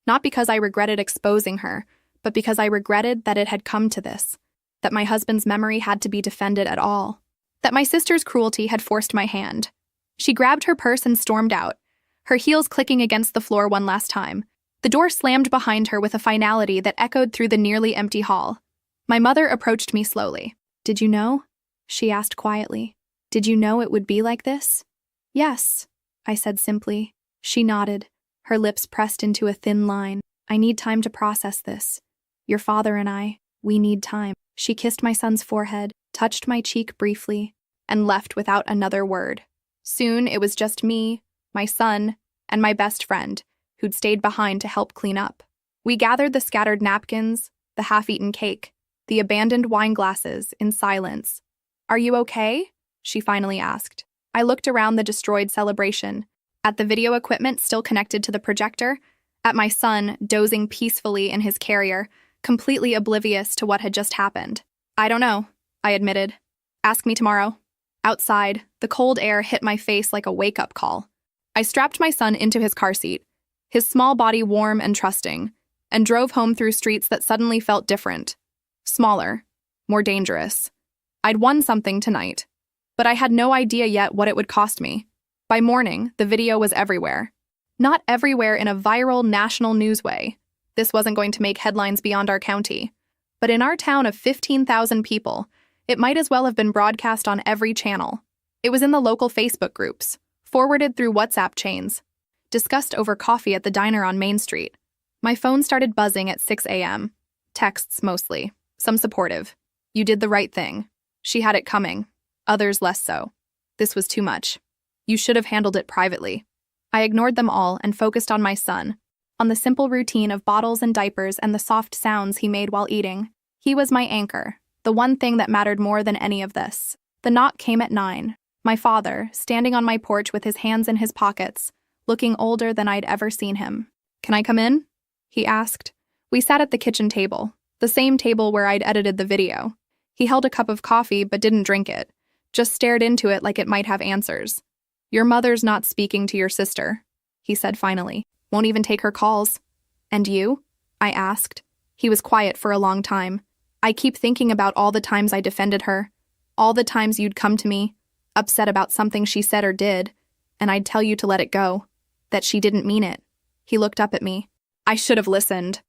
Not because I regretted exposing her, but because I regretted that it had come to this, that my husband's memory had to be defended at all, that my sister's cruelty had forced my hand. She grabbed her purse and stormed out, her heels clicking against the floor one last time. The door slammed behind her with a finality that echoed through the nearly empty hall. My mother approached me slowly. Did you know? She asked quietly. Did you know it would be like this? Yes, I said simply. She nodded, her lips pressed into a thin line. I need time to process this. Your father and I, we need time. She kissed my son's forehead, touched my cheek briefly, and left without another word. Soon it was just me, my son, and my best friend, who'd stayed behind to help clean up. We gathered the scattered napkins, the half-eaten cake, the abandoned wine glasses in silence. Are you okay? She finally asked. I looked around the destroyed celebration, at the video equipment still connected to the projector, at my son dozing peacefully in his carrier, completely oblivious to what had just happened. I don't know, I admitted. Ask me tomorrow. Outside, the cold air hit my face like a wake-up call. I strapped my son into his car seat, his small body warm and trusting, and drove home through streets that suddenly felt different. Smaller, more dangerous. I'd won something tonight, but I had no idea yet what it would cost me. By morning, the video was everywhere. Not everywhere in a viral national news way. This wasn't going to make headlines beyond our county. But in our town of 15,000 people, it might as well have been broadcast on every channel. It was in the local Facebook groups, forwarded through WhatsApp chains, discussed over coffee at the diner on Main Street. My phone started buzzing at 6 a.m. Texts mostly, some supportive. You did the right thing. She had it coming. Others less so. This was too much. You should have handled it privately. I ignored them all and focused on my son, on the simple routine of bottles and diapers and the soft sounds he made while eating. He was my anchor, the one thing that mattered more than any of this. The knock came at 9. My father, standing on my porch with his hands in his pockets, looking older than I'd ever seen him. "Can I come in?" he asked. We sat at the kitchen table, the same table where I'd edited the video. He held a cup of coffee but didn't drink it, just stared into it like it might have answers. "Your mother's not speaking to your sister," he said finally. "Won't even take her calls." "And you?" I asked. He was quiet for a long time. "I keep thinking about all the times I defended her, all the times you'd come to me, upset about something she said or did, and I'd tell you to let it go, that she didn't mean it." He looked up at me. "I should have listened."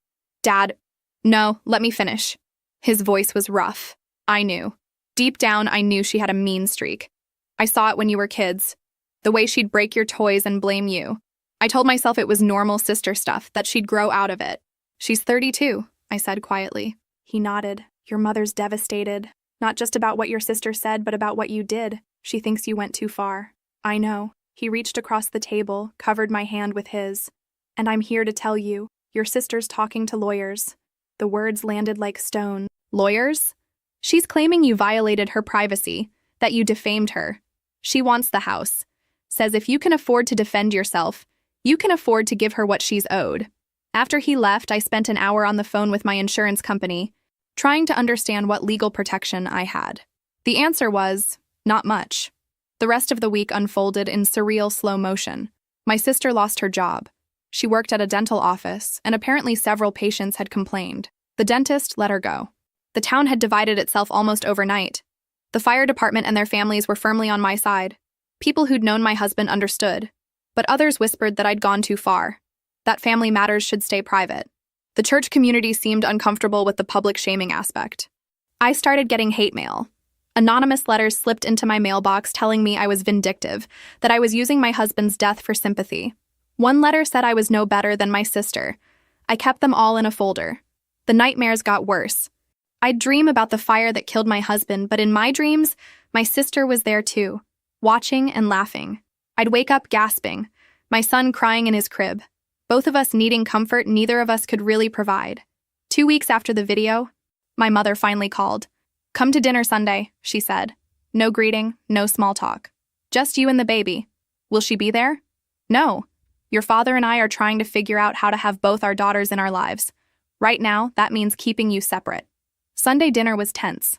"Dad, no, let me finish." His voice was rough. I knew. Deep down, I knew she had a mean streak. I saw it when you were kids. The way she'd break your toys and blame you. I told myself it was normal sister stuff, that she'd grow out of it. "She's 32, I said quietly. He nodded. "Your mother's devastated. Not just about what your sister said, but about what you did. She thinks you went too far." "I know." He reached across the table, covered my hand with his. "And I'm here to tell you, your sister's talking to lawyers." The words landed like stone. "Lawyers?" "She's claiming you violated her privacy, that you defamed her. She wants the house. Says if you can afford to defend yourself, you can afford to give her what she's owed." After he left, I spent an hour on the phone with my insurance company, trying to understand what legal protection I had. The answer was, not much. The rest of the week unfolded in surreal slow motion. My sister lost her job. She worked at a dental office, and apparently several patients had complained. The dentist let her go. The town had divided itself almost overnight. The fire department and their families were firmly on my side. People who'd known my husband understood, but others whispered that I'd gone too far, that family matters should stay private. The church community seemed uncomfortable with the public shaming aspect. I started getting hate mail. Anonymous letters slipped into my mailbox telling me I was vindictive, that I was using my husband's death for sympathy. One letter said I was no better than my sister. I kept them all in a folder. The nightmares got worse. I'd dream about the fire that killed my husband, but in my dreams, my sister was there too, watching and laughing. I'd wake up gasping, my son crying in his crib. Both of us needing comfort neither of us could really provide. 2 weeks after the video, my mother finally called. "Come to dinner Sunday," she said. "No greeting, no small talk. Just you and the baby. Will she be there?" "No. Your father and I are trying to figure out how to have both our daughters in our lives. Right now, that means keeping you separate." Sunday dinner was tense.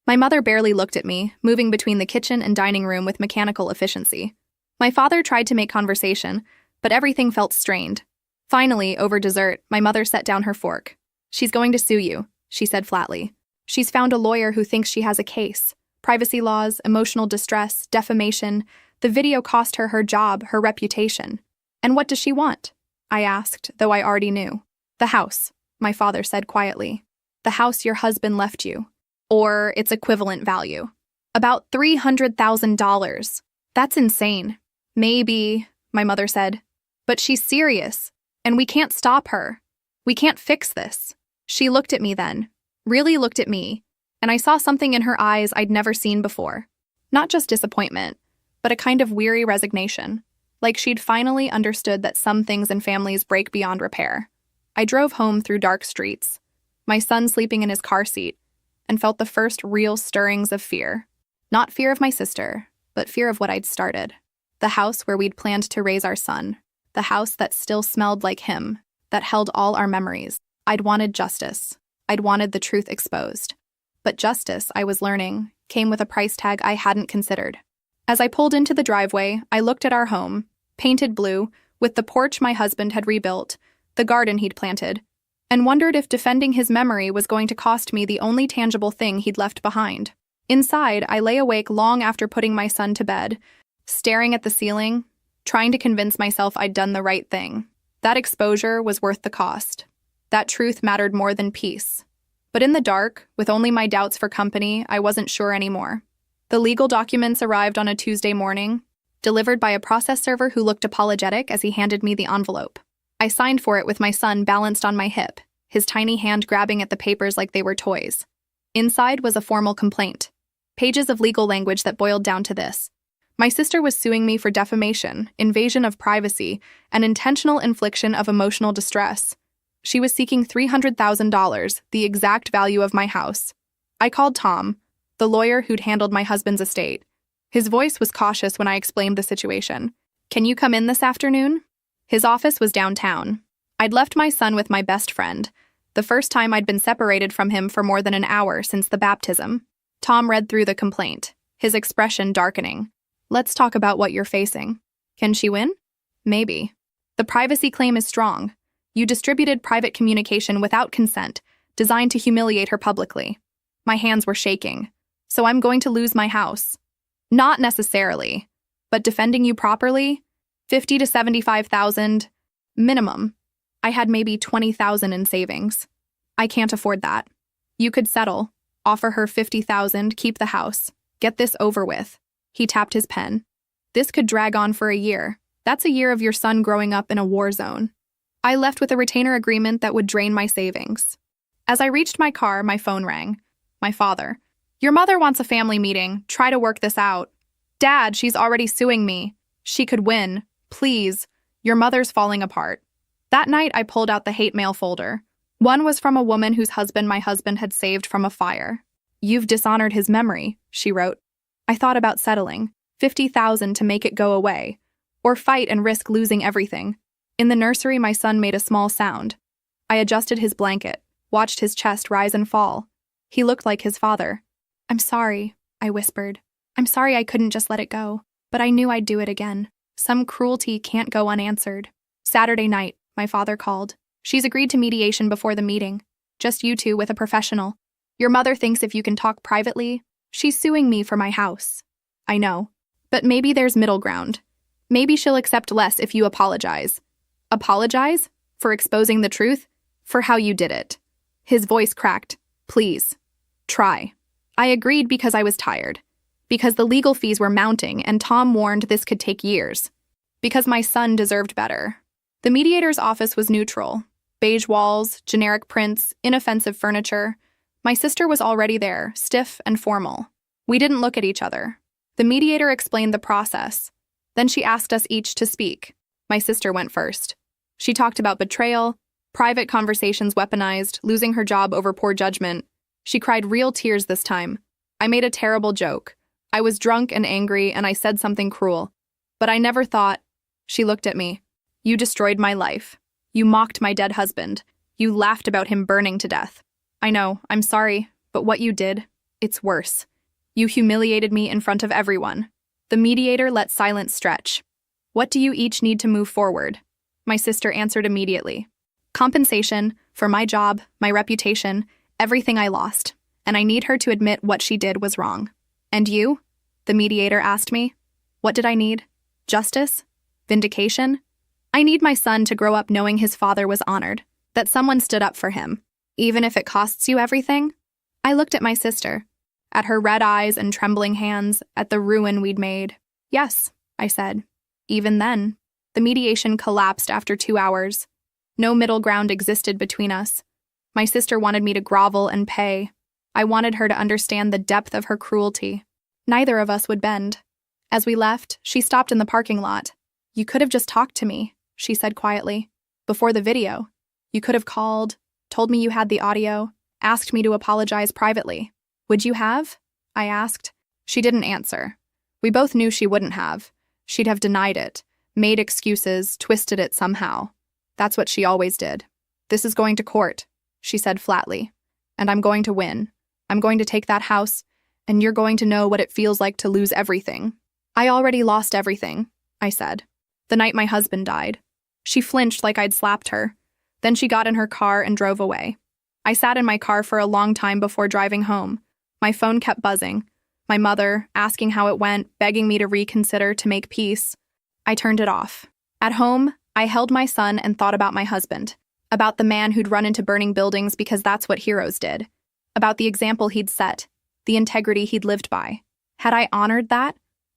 My mother barely looked at me, moving between the kitchen and dining room with mechanical efficiency. My father tried to make conversation, but everything felt strained. Finally, over dessert, my mother set down her fork. "She's going to sue you," she said flatly. "She's found a lawyer who thinks she has a case. Privacy laws, emotional distress, defamation. The video cost her her job, her reputation." "And what does she want?" I asked, though I already knew. "The house," my father said quietly. "The house your husband left you. Or its equivalent value. About $300,000. That's insane." "Maybe," my mother said. "But she's serious, and we can't stop her. We can't fix this." She looked at me then, really looked at me, and I saw something in her eyes I'd never seen before. Not just disappointment, but a kind of weary resignation, like she'd finally understood that some things in families break beyond repair. I drove home through dark streets, my son sleeping in his car seat, and felt the first real stirrings of fear. Not fear of my sister, but fear of what I'd started. The house where we'd planned to raise our son. The house that still smelled like him, that held all our memories. I'd wanted justice. I'd wanted the truth exposed. But justice, I was learning, came with a price tag I hadn't considered. As I pulled into the driveway, I looked at our home, painted blue, with the porch my husband had rebuilt, the garden he'd planted, and wondered if defending his memory was going to cost me the only tangible thing he'd left behind. Inside, I lay awake long after putting my son to bed, staring at the ceiling, trying to convince myself I'd done the right thing. That exposure was worth the cost. That truth mattered more than peace. But in the dark, with only my doubts for company, I wasn't sure anymore. The legal documents arrived on a Tuesday morning, delivered by a process server who looked apologetic as he handed me the envelope. I signed for it with my son balanced on my hip, his tiny hand grabbing at the papers like they were toys. Inside was a formal complaint. Pages of legal language that boiled down to this. My sister was suing me for defamation, invasion of privacy, and intentional infliction of emotional distress. She was seeking $300,000, the exact value of my house. I called Tom, the lawyer who'd handled my husband's estate. His voice was cautious when I explained the situation. "Can you come in this afternoon?" His office was downtown. I'd left my son with my best friend, the first time I'd been separated from him for more than an hour since the baptism. Tom read through the complaint, his expression darkening. "Let's talk about what you're facing. Can she win? Maybe. The privacy claim is strong. You distributed private communication without consent, designed to humiliate her publicly." My hands were shaking. "So I'm going to lose my house." "Not necessarily. But defending you properly? 50 to 75,000 minimum. I had maybe 20,000 in savings. I can't afford that. You could settle. Offer her 50,000, keep the house. Get this over with." He tapped his pen. "This could drag on for a year. That's a year of your son growing up in a war zone." I left with a retainer agreement that would drain my savings. As I reached my car, my phone rang. My father. "Your mother wants a family meeting. Try to work this out." "Dad, she's already suing me. She could win. Please. Your mother's falling apart." That night, I pulled out the hate mail folder. One was from a woman whose husband my husband had saved from a fire. "You've dishonored his memory," she wrote. I thought about settling, 50,000 to make it go away, or fight and risk losing everything. In the nursery, my son made a small sound. I adjusted his blanket, watched his chest rise and fall. He looked like his father. "I'm sorry," I whispered. "I'm sorry I couldn't just let it go, but I knew I'd do it again. Some cruelty can't go unanswered." Saturday night, my father called. "She's agreed to mediation before the meeting. Just you two with a professional. Your mother thinks if you can talk privately, she's suing me for my house." "I know. But maybe there's middle ground. Maybe she'll accept less if you apologize." "Apologize? For exposing the truth? For how you did it?" His voice cracked. "Please. Try." I agreed because I was tired. Because the legal fees were mounting and Tom warned this could take years. Because my son deserved better. The mediator's office was neutral. Beige walls, generic prints, inoffensive furniture. My sister was already there, stiff and formal. We didn't look at each other. The mediator explained the process. Then she asked us each to speak. My sister went first. She talked about betrayal, private conversations weaponized, losing her job over poor judgment. She cried real tears this time. I made a terrible joke. I was drunk and angry, and I said something cruel. But I never thought. She looked at me. "You destroyed my life. You mocked my dead husband. You laughed about him burning to death. I know, I'm sorry, but what you did, it's worse. You humiliated me in front of everyone." The mediator let silence stretch. "What do you each need to move forward?" My sister answered immediately. "Compensation for my job, my reputation, everything I lost. And I need her to admit what she did was wrong." "And you?" The mediator asked me. What did I need? Justice? Vindication? I need my son to grow up knowing his father was honored, that someone stood up for him, even if it costs you everything. I looked at my sister, at her red eyes and trembling hands, at the ruin we'd made. "Yes," I said. Even then, the mediation collapsed after 2 hours. No middle ground existed between us. My sister wanted me to grovel and pay. I wanted her to understand the depth of her cruelty. Neither of us would bend. As we left, she stopped in the parking lot. "You could have just talked to me," she said quietly. "Before the video. You could have called, told me you had the audio, asked me to apologize privately. Would you have?" I asked. She didn't answer. We both knew she wouldn't have. She'd have denied it, made excuses, twisted it somehow. That's what she always did. "This is going to court," she said flatly. And I'm going to win. I'm going to take that house, and you're going to know what it feels like to lose everything. I already lost everything, I said. The night my husband died. She flinched like I'd slapped her. Then she got in her car and drove away. I sat in my car for a long time before driving home. My phone kept buzzing. My mother, asking how it went, begging me to reconsider, to make peace. I turned it off. At home, I held my son and thought about my husband, about the man who'd run into burning buildings because that's what heroes did, about the example he'd set, the integrity he'd lived by. Had I honored that?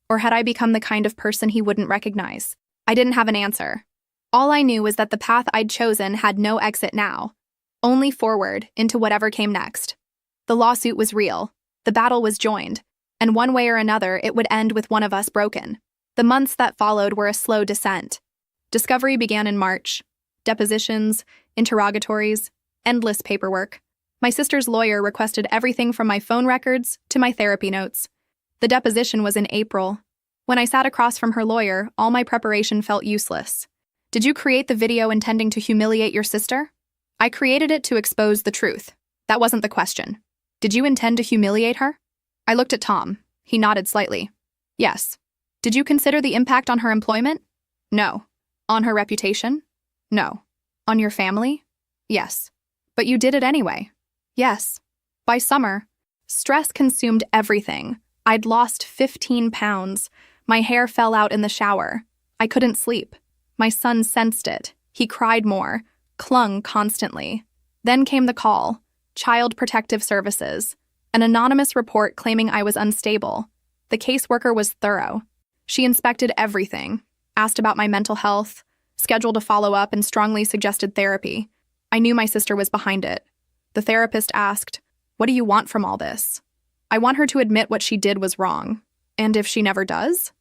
Or had I become the kind of person he wouldn't recognize? I didn't have an answer. All I knew was that the path I'd chosen had no exit now, only forward into whatever came next. The lawsuit was real. The battle was joined. And one way or another, it would end with one of us broken. The months that followed were a slow descent. Discovery began in March. Depositions, interrogatories, endless paperwork. My sister's lawyer requested everything from my phone records to my therapy notes. The deposition was in April. When I sat across from her lawyer, all my preparation felt useless. Did you create the video intending to humiliate your sister? I created it to expose the truth. That wasn't the question. Did you intend to humiliate her? I looked at Tom. He nodded slightly. Yes. Did you consider the impact on her employment? No. On her reputation? No. On your family? Yes. But you did it anyway. Yes. By summer, stress consumed everything. I'd lost 15 pounds. My hair fell out in the shower. I couldn't sleep. My son sensed it. He cried more, clung constantly. Then came the call. Child Protective Services. An anonymous report claiming I was unstable. The caseworker was thorough. She inspected everything, asked about my mental health, scheduled a follow-up, and strongly suggested therapy. I knew my sister was behind it. The therapist asked, "What do you want from all this?" I want her to admit what she did was wrong. And if she never does,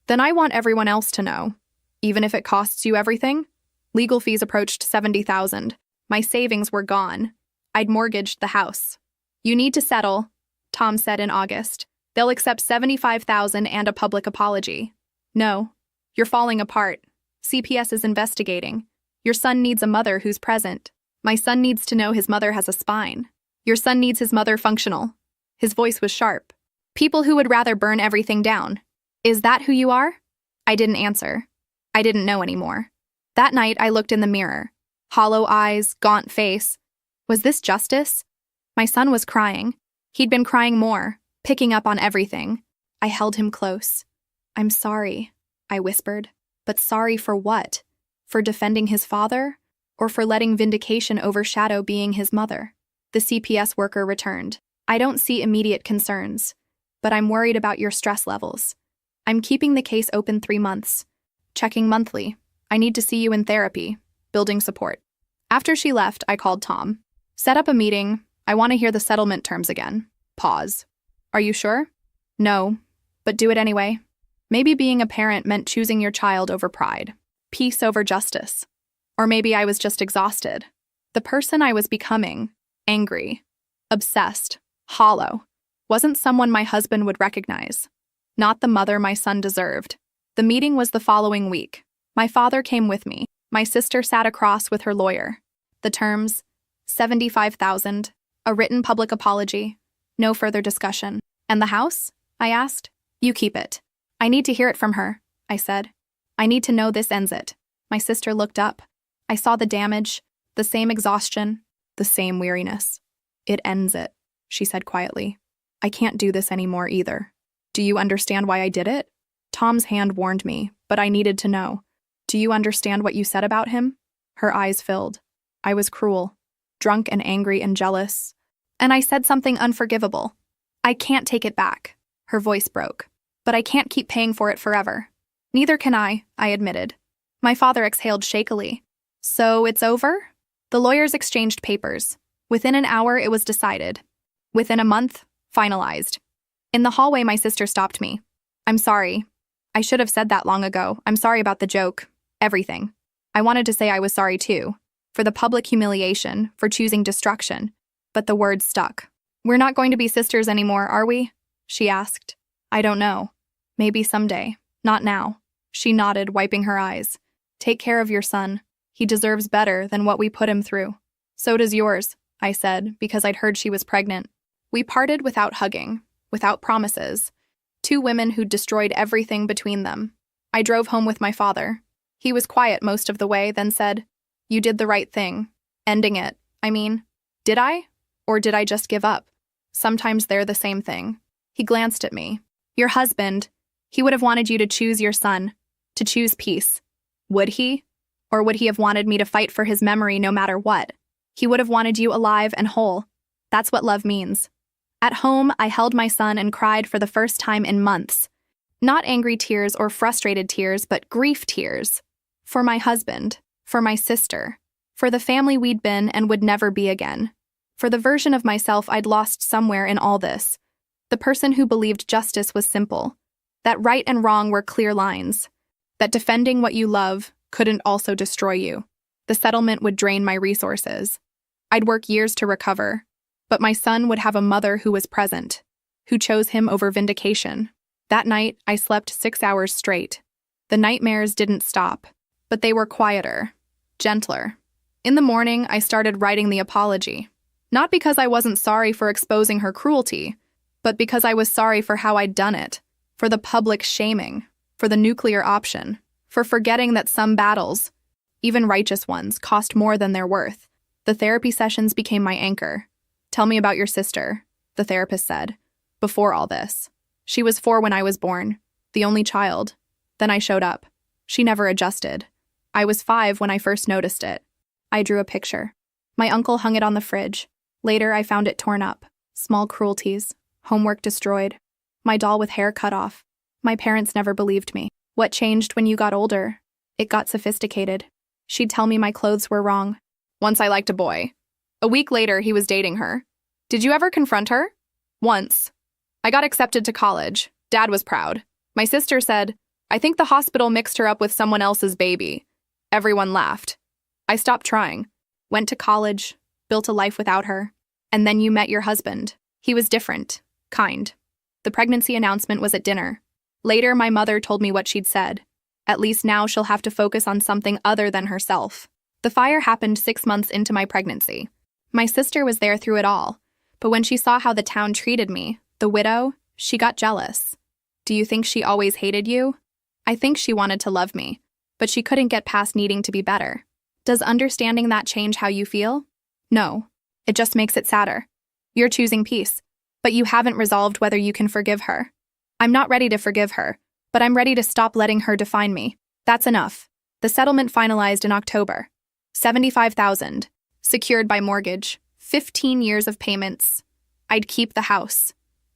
then I want everyone else to know. Even if it costs you everything. Legal fees approached $70,000. My savings were gone. I'd mortgaged the house. You need to settle, Tom said in August. They'll accept $75,000 and a public apology. No, you're falling apart. CPS is investigating. Your son needs a mother who's present. My son needs to know his mother has a spine. Your son needs his mother functional. His voice was sharp. People who would rather burn everything down. Is that who you are? I didn't answer. I didn't know anymore. That night, I looked in the mirror. Hollow eyes, gaunt face. Was this justice? My son was crying. He'd been crying more, picking up on everything. I held him close. I'm sorry, I whispered. But sorry for what? For defending his father? Or for letting vindication overshadow being his mother? The CPS worker returned. I don't see immediate concerns, but I'm worried about your stress levels. I'm keeping the case open 3 months. Checking monthly. I need to see you in therapy. Building support. After she left, I called Tom. Set up a meeting. I want to hear the settlement terms again. Pause. Are you sure? No, but do it anyway. Maybe being a parent meant choosing your child over pride. Peace over justice. Or maybe I was just exhausted. The person I was becoming, angry, obsessed, hollow, wasn't someone my husband would recognize. Not the mother my son deserved. The meeting was the following week. My father came with me. My sister sat across with her lawyer. The terms, $75,000, a written public apology, no further discussion. And the house? I asked. You keep it. I need to hear it from her, I said. I need to know this ends it. My sister looked up. I saw the damage, the same exhaustion, the same weariness. It ends it, she said quietly. I can't do this anymore either. Do you understand why I did it? Tom's hand warned me, but I needed to know. Do you understand what you said about him? Her eyes filled. I was cruel, drunk and angry and jealous. And I said something unforgivable. I can't take it back. Her voice broke. But I can't keep paying for it forever. Neither can I admitted. My father exhaled shakily. So it's over? The lawyers exchanged papers. Within an hour, it was decided. Within a month, finalized. In the hallway, my sister stopped me. I'm sorry. I should have said that long ago. I'm sorry about the joke. Everything. I wanted to say I was sorry too. For the public humiliation, for choosing destruction. But the words stuck. We're not going to be sisters anymore, are we? She asked. I don't know. Maybe someday. Not now. She nodded, wiping her eyes. Take care of your son. He deserves better than what we put him through. So does yours, I said, because I'd heard she was pregnant. We parted without hugging, without promises. Two women who'd destroyed everything between them. I drove home with my father. He was quiet most of the way, then said, "You did the right thing. Ending it. I mean, did I? Or did I just give up? Sometimes they're the same thing." He glanced at me. "Your husband, he would have wanted you to choose your son, to choose peace. Would he? Or would he have wanted me to fight for his memory no matter what? He would have wanted you alive and whole. That's what love means." At home, I held my son and cried for the first time in months. Not angry tears or frustrated tears, but grief tears. For my husband, for my sister, for the family we'd been and would never be again. For the version of myself I'd lost somewhere in all this. The person who believed justice was simple. That right and wrong were clear lines. That defending what you love couldn't also destroy you. The settlement would drain my resources. I'd work years to recover. But my son would have a mother who was present, who chose him over vindication. That night, I slept 6 hours straight. The nightmares didn't stop, but they were quieter, gentler. In the morning, I started writing the apology. Not because I wasn't sorry for exposing her cruelty, but because I was sorry for how I'd done it, for the public shaming, for the nuclear option, for forgetting that some battles, even righteous ones, cost more than they're worth. The therapy sessions became my anchor. "Tell me about your sister," the therapist said. Before all this. She was 4 when I was born, the only child. Then I showed up. She never adjusted. I was 5 when I first noticed it. I drew a picture. My uncle hung it on the fridge. Later, I found it torn up. Small cruelties. Homework destroyed. My doll with hair cut off. My parents never believed me. "What changed when you got older?" It got sophisticated. She'd tell me my clothes were wrong. Once I liked a boy. A week later, he was dating her. "Did you ever confront her?" "Once. I got accepted to college. Dad was proud. My sister said, 'I think the hospital mixed her up with someone else's baby.' Everyone laughed. I stopped trying. Went to college, built a life without her. And then you met your husband. He was different, kind. The pregnancy announcement was at dinner. Later, my mother told me what she'd said. At least now she'll have to focus on something other than herself. The fire happened 6 months into my pregnancy. My sister was there through it all, but when she saw how the town treated me, the widow, she got jealous. Do you think she always hated you? I think she wanted to love me, but she couldn't get past needing to be better. Does understanding that change how you feel? No. It just makes it sadder. You're choosing peace, but you haven't resolved whether you can forgive her. I'm not ready to forgive her, but I'm ready to stop letting her define me. That's enough. The settlement finalized in October. $75,000. Secured by mortgage. 15 years of payments. I'd keep the house.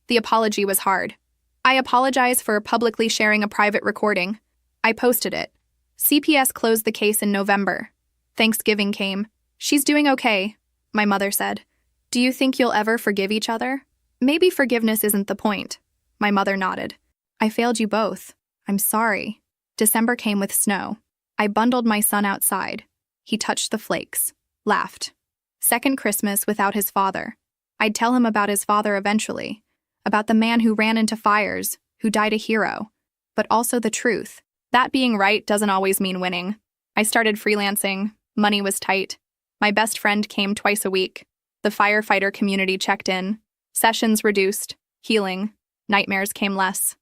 The apology was hard. I apologize for publicly sharing a private recording. I posted it. CPS closed the case in November. Thanksgiving came. "She's doing okay," my mother said. "Do you think you'll ever forgive each other?" "Maybe forgiveness isn't the point." My mother nodded. "I failed you both. I'm sorry." December came with snow. I bundled my son outside. He touched the flakes, laughed. Second Christmas without his father. I'd tell him about his father eventually, about the man who ran into fires, who died a hero, but also the truth. That being right doesn't always mean winning. I started freelancing. Money was tight. My best friend came twice a week. The firefighter community checked in. Sessions reduced. Healing. Nightmares came less.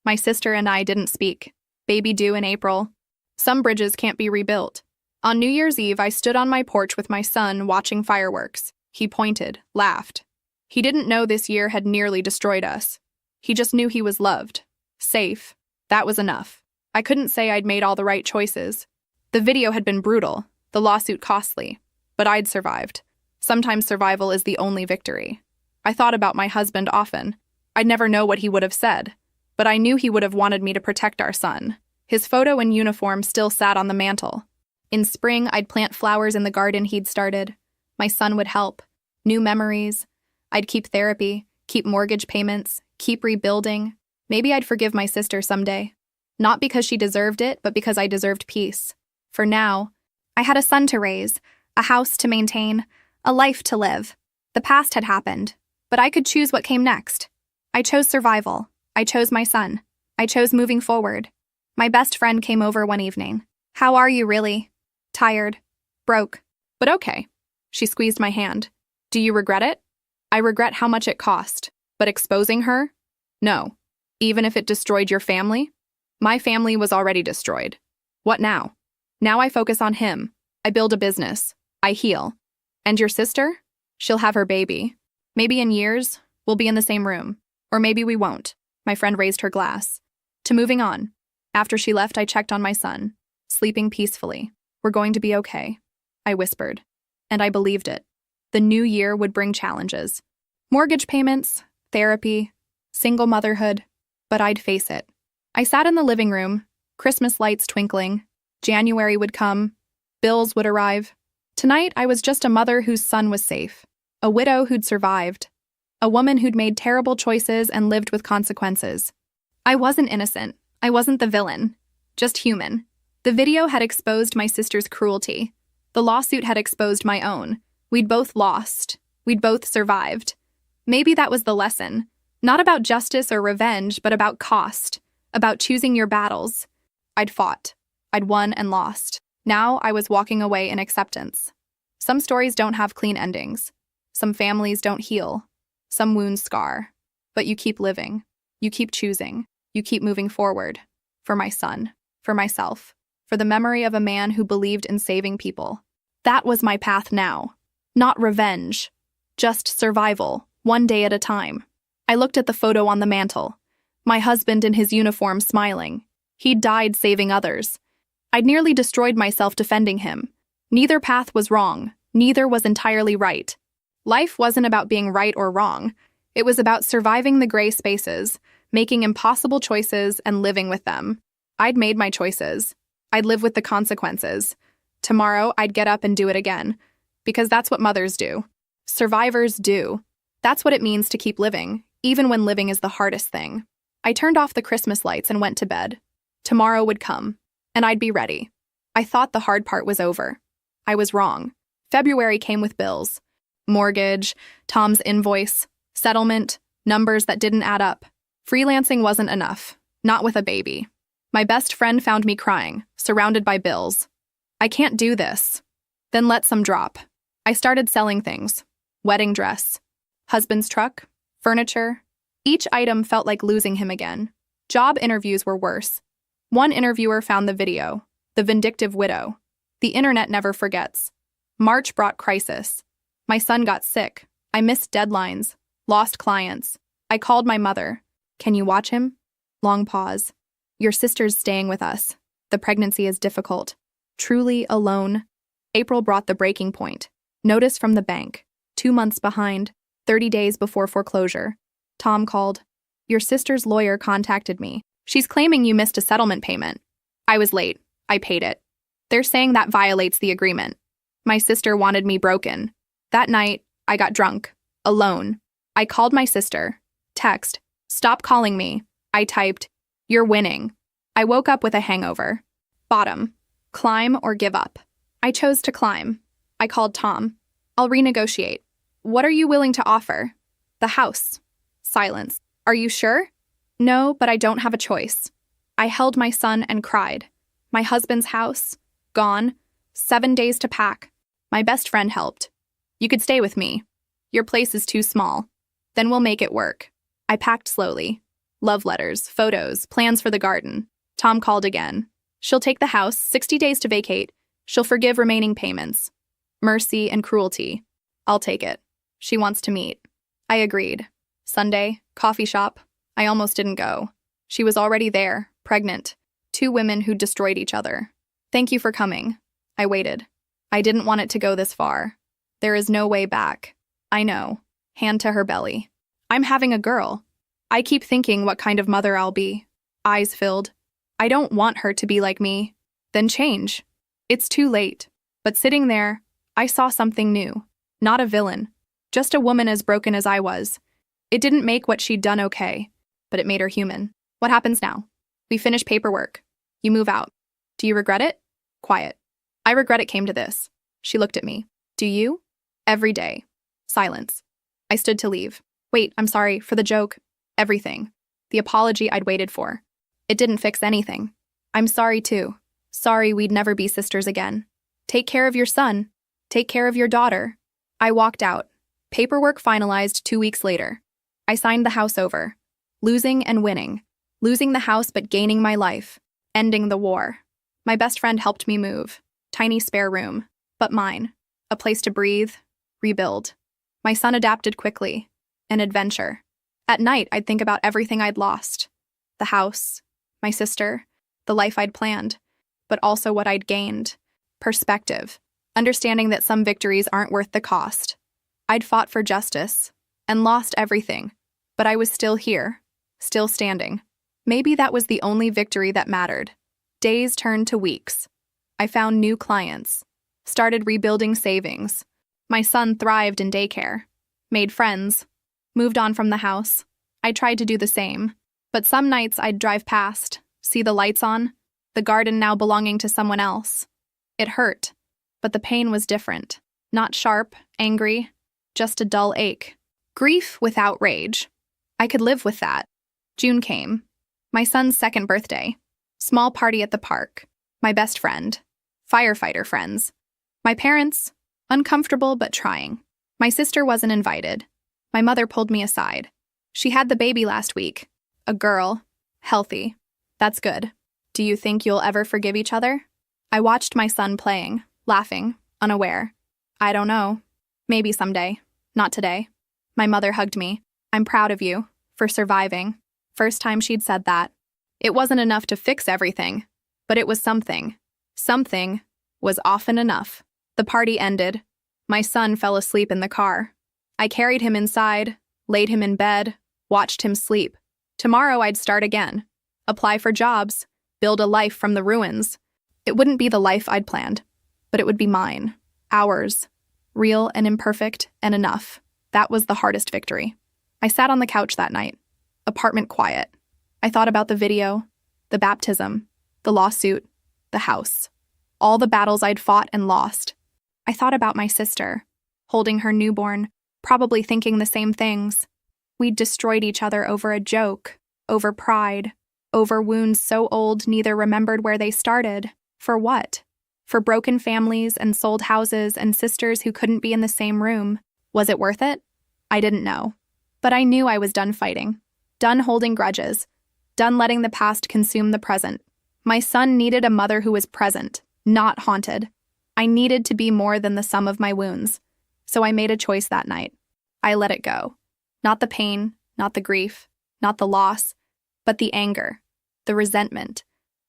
My sister and I didn't speak. Baby due in April. Some bridges can't be rebuilt. On New Year's Eve, I stood on my porch with my son watching fireworks. He pointed, laughed. He didn't know this year had nearly destroyed us. He just knew he was loved. Safe. That was enough. I couldn't say I'd made all the right choices. The video had been brutal, the lawsuit costly, but I'd survived. Sometimes survival is the only victory. I thought about my husband often. I'd never know what he would have said, but I knew he would have wanted me to protect our son. His photo in uniform still sat on the mantel. In spring, I'd plant flowers in the garden he'd started. My son would help. New memories. I'd keep therapy, keep mortgage payments, keep rebuilding. Maybe I'd forgive my sister someday. Not because she deserved it, but because I deserved peace. For now, I had a son to raise, a house to maintain, a life to live. The past had happened, but I could choose what came next. I chose survival. I chose my son. I chose moving forward. My best friend came over one evening. "How are you really?" "Tired. Broke. But okay." She squeezed my hand. Do you regret it? I regret how much it cost. But exposing her? No. Even if it destroyed your family? My family was already destroyed. What now? Now I focus on him. I build a business. I heal. And your sister? She'll have her baby. Maybe in years, we'll be in the same room. Or maybe we won't. My friend raised her glass. To moving on. After she left, I checked on my son. Sleeping peacefully. We're going to be okay. I whispered. And I believed it. The new year would bring challenges. Mortgage payments, therapy, single motherhood. But I'd face it. I sat in the living room, Christmas lights twinkling. January would come. Bills would arrive. Tonight, I was just a mother whose son was safe. A widow who'd survived. A woman who'd made terrible choices and lived with consequences. I wasn't innocent. I wasn't the villain. Just human. The video had exposed my sister's cruelty. The lawsuit had exposed my own. We'd both lost. We'd both survived. Maybe that was the lesson. Not about justice or revenge, but about cost. About choosing your battles. I'd fought. I'd won and lost. Now I was walking away in acceptance. Some stories don't have clean endings. Some families don't heal. Some wounds scar. But you keep living. You keep choosing. You keep moving forward. For my son. For myself. For the memory of a man who believed in saving people. That was my path now. Not revenge. Just survival, one day at a time. I looked at the photo on the mantle. My husband in his uniform smiling. He'd died saving others. I'd nearly destroyed myself defending him. Neither path was wrong. Neither was entirely right. Life wasn't about being right or wrong. It was about surviving the gray spaces, making impossible choices and living with them. I'd made my choices. I'd live with the consequences. Tomorrow, I'd get up and do it again. Because that's what mothers do. Survivors do. That's what it means to keep living, even when living is the hardest thing. I turned off the Christmas lights and went to bed. Tomorrow would come, and I'd be ready. I thought the hard part was over. I was wrong. February came with bills. Mortgage, Tom's invoice, settlement, numbers that didn't add up. Freelancing wasn't enough, not with a baby. My best friend found me crying, surrounded by bills. I can't do this. Then let some drop. I started selling things. Wedding dress. Husband's truck. Furniture. Each item felt like losing him again. Job interviews were worse. One interviewer found the video. The vindictive widow. The internet never forgets. March brought crisis. My son got sick. I missed deadlines. Lost clients. I called my mother. Can you watch him? Long pause. Your sister's staying with us. The pregnancy is difficult. Truly alone. April brought the breaking point. Notice from the bank. 2 months behind. 30 days before foreclosure. Tom called. Your sister's lawyer contacted me. She's claiming you missed a settlement payment. I was late. I paid it. They're saying that violates the agreement. My sister wanted me broken. That night, I got drunk. Alone. I called my sister. Text. Stop calling me. I typed. You're winning. I woke up with a hangover. Bottom. Climb or give up. I chose to climb. I called Tom. I'll renegotiate. What are you willing to offer? The house. Silence. Are you sure? No, but I don't have a choice. I held my son and cried. My husband's house. Gone. 7 days to pack. My best friend helped. You could stay with me. Your place is too small. Then we'll make it work. I packed slowly. Love letters, photos, plans for the garden. Tom called again. She'll take the house, 60 days to vacate. She'll forgive remaining payments. Mercy and cruelty. I'll take it. She wants to meet. I agreed. Sunday, coffee shop. I almost didn't go. She was already there, pregnant. 2 women who'd destroyed each other. Thank you for coming. I waited. I didn't want it to go this far. There is no way back. I know. Hand to her belly. I'm having a girl. I keep thinking what kind of mother I'll be. Eyes filled. I don't want her to be like me. Then change. It's too late. But sitting there, I saw something new. Not a villain. Just a woman as broken as I was. It didn't make what she'd done okay, but it made her human. What happens now? We finish paperwork. You move out. Do you regret it? Quiet. I regret it came to this. She looked at me. Do you? Every day. Silence. I stood to leave. Wait, I'm sorry, for the joke. Everything. The apology I'd waited for. It didn't fix anything. I'm sorry too. Sorry we'd never be sisters again. Take care of your son. Take care of your daughter. I walked out. Paperwork finalized 2 weeks later. I signed the house over. Losing and winning. Losing the house but gaining my life. Ending the war. My best friend helped me move. Tiny spare room. But mine. A place to breathe. Rebuild. My son adapted quickly. An adventure. At night, I'd think about everything I'd lost. The house. My sister. The life I'd planned. But also what I'd gained. Perspective. Understanding that some victories aren't worth the cost. I'd fought for justice. And lost everything. But I was still here. Still standing. Maybe that was the only victory that mattered. Days turned to weeks. I found new clients. Started rebuilding savings. My son thrived in daycare. Made friends. Moved on from the house. I tried to do the same. But some nights I'd drive past, see the lights on, the garden now belonging to someone else. It hurt. But the pain was different. Not sharp, angry, just a dull ache. Grief without rage. I could live with that. June came. My son's second birthday. Small party at the park. My best friend. Firefighter friends. My parents, uncomfortable but trying. My sister wasn't invited. My mother pulled me aside. She had the baby last week. A girl. Healthy. That's good. Do you think you'll ever forgive each other? I watched my son playing, laughing, unaware. I don't know. Maybe someday. Not today. My mother hugged me. I'm proud of you. For surviving. First time she'd said that. It wasn't enough to fix everything. But it was something. Something was often enough. The party ended. My son fell asleep in the car. I carried him inside, laid him in bed, watched him sleep. Tomorrow I'd start again. Apply for jobs. Build a life from the ruins. It wouldn't be the life I'd planned. But it would be mine. Ours. Real and imperfect and enough. That was the hardest victory. I sat on the couch that night. Apartment quiet. I thought about the video, the baptism, the lawsuit, the house. All the battles I'd fought and lost. I thought about my sister, holding her newborn, probably thinking the same things. We'd destroyed each other over a joke, over pride, over wounds so old neither remembered where they started. For what? For broken families and sold houses and sisters who couldn't be in the same room. Was it worth it? I didn't know. But I knew I was done fighting. Done holding grudges. Done letting the past consume the present. My son needed a mother who was present, not haunted. I needed to be more than the sum of my wounds. So I made a choice that night. I let it go. Not the pain, not the grief, not the loss, but the anger, the resentment,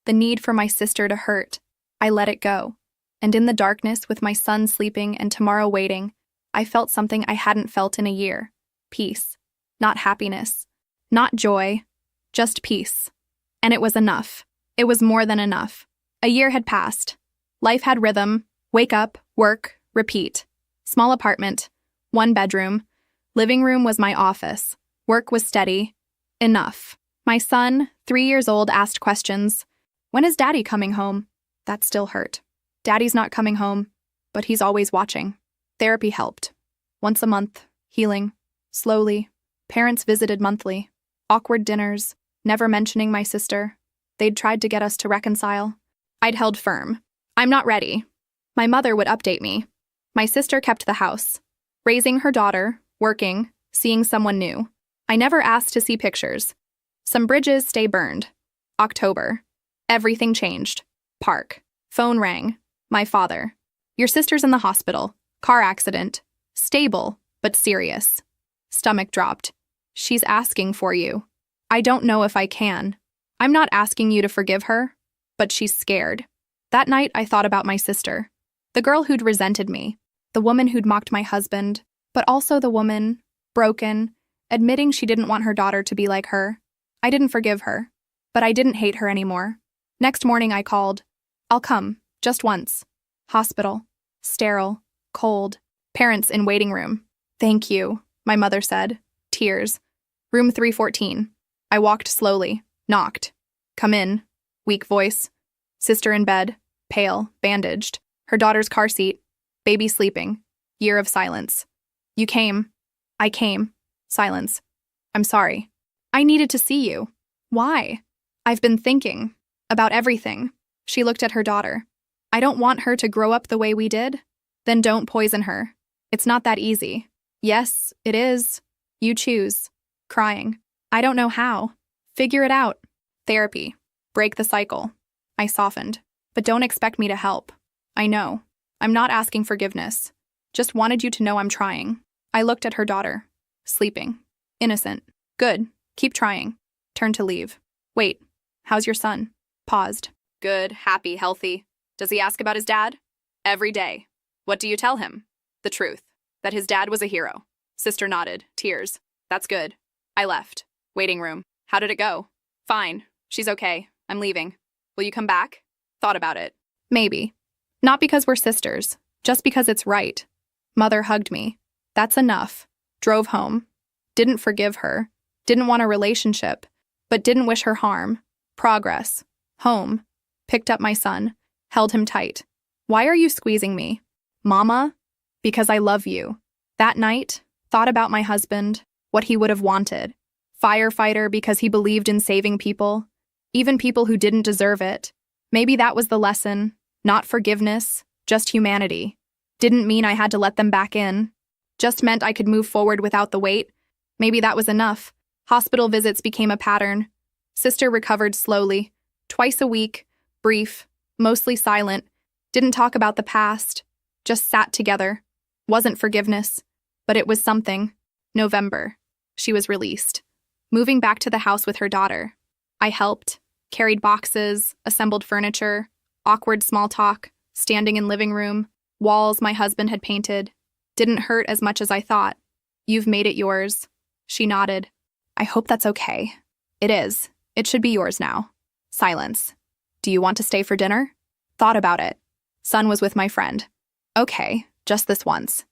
the need for my sister to hurt. I let it go. And in the darkness, with my son sleeping and tomorrow waiting, I felt something I hadn't felt in a year. Peace. Not happiness. Not joy. Just peace. And it was enough. It was more than enough. A year had passed. Life had rhythm. Wake up, work, repeat. Small apartment. 1 bedroom. Living room was my office. Work was steady. Enough. My son, 3 years old, asked questions. When is Daddy coming home? That still hurt. Daddy's not coming home, but he's always watching. Therapy helped. Once a month. Healing. Slowly. Parents visited monthly. Awkward dinners. Never mentioning my sister. They'd tried to get us to reconcile. I'd held firm. I'm not ready. My mother would update me. My sister kept the house. Raising her daughter, working, seeing someone new. I never asked to see pictures. Some bridges stay burned. October. Everything changed. Park. Phone rang. My father. Your sister's in the hospital. Car accident. Stable, but serious. Stomach dropped. She's asking for you. I don't know if I can. I'm not asking you to forgive her, but she's scared. That night I thought about my sister. The girl who'd resented me. The woman who'd mocked my husband. But also the woman, broken, admitting she didn't want her daughter to be like her. I didn't forgive her. But I didn't hate her anymore. Next morning I called. I'll come, just once. Hospital. Sterile. Cold. Parents in waiting room. Thank you, my mother said. Tears. Room 314. I walked slowly. Knocked. Come in. Weak voice. Sister in bed. Pale. Bandaged. Her daughter's car seat. Baby sleeping. Year of silence. You came. I came. Silence. I'm sorry. I needed to see you. Why? I've been thinking. About everything. She looked at her daughter. I don't want her to grow up the way we did. Then don't poison her. It's not that easy. Yes, it is. You choose. Crying. I don't know how. Figure it out. Therapy. Break the cycle. I softened. But don't expect me to help. I know. I'm not asking forgiveness. Just wanted you to know I'm trying. I looked at her daughter. Sleeping. Innocent. Good. Keep trying. Turned to leave. Wait. How's your son? Paused. Good, happy, healthy. Does he ask about his dad? Every day. What do you tell him? The truth. That his dad was a hero. Sister nodded. Tears. That's good. I left. Waiting room. How did it go? Fine. She's okay. I'm leaving. Will you come back? Thought about it. Maybe. Not because we're sisters. Just because it's right. Mother hugged me. That's enough. Drove home. Didn't forgive her. Didn't want a relationship. But didn't wish her harm. Progress. Home. Picked up my son. Held him tight. Why are you squeezing me? Mama? Because I love you. That night, thought about my husband, what he would have wanted. Firefighter because he believed in saving people, even people who didn't deserve it. Maybe that was the lesson. Not forgiveness, just humanity. Didn't mean I had to let them back in. Just meant I could move forward without the weight. Maybe that was enough. Hospital visits became a pattern. Sister recovered slowly. Twice a week. Brief. Mostly silent. Didn't talk about the past. Just sat together. Wasn't forgiveness. But it was something. November. She was released. Moving back to the house with her daughter. I helped. Carried boxes. Assembled furniture. Awkward small talk. Standing in living room. Walls my husband had painted. Didn't hurt as much as I thought. You've made it yours. She nodded. I hope that's okay. It is. It should be yours now. Silence. Do you want to stay for dinner? Thought about it. Son was with my friend. Okay, just this once.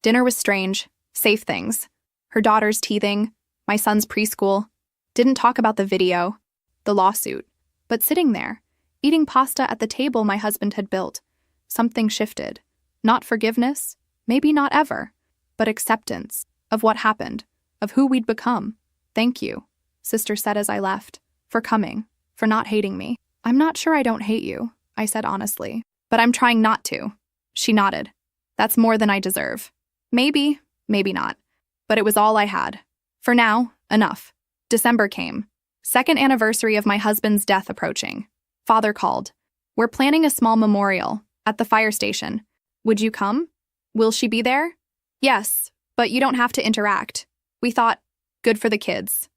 Dinner was strange. Safe things. Her daughter's teething. My son's preschool. Didn't talk about the video. The lawsuit. But sitting there, eating pasta at the table my husband had built. Something shifted. Not forgiveness. Maybe not ever. But acceptance. Of what happened. Of who we'd become. Thank you, Sister said as I left. For coming. For not hating me. I'm not sure I don't hate you, I said honestly. But I'm trying not to. She nodded. That's more than I deserve. Maybe, maybe not. But it was all I had. For now, enough. December came. Second anniversary of my husband's death approaching. Father called. We're planning a small memorial at the fire station. Would you come? Will she be there? Yes, but you don't have to interact. We thought, good for the kids.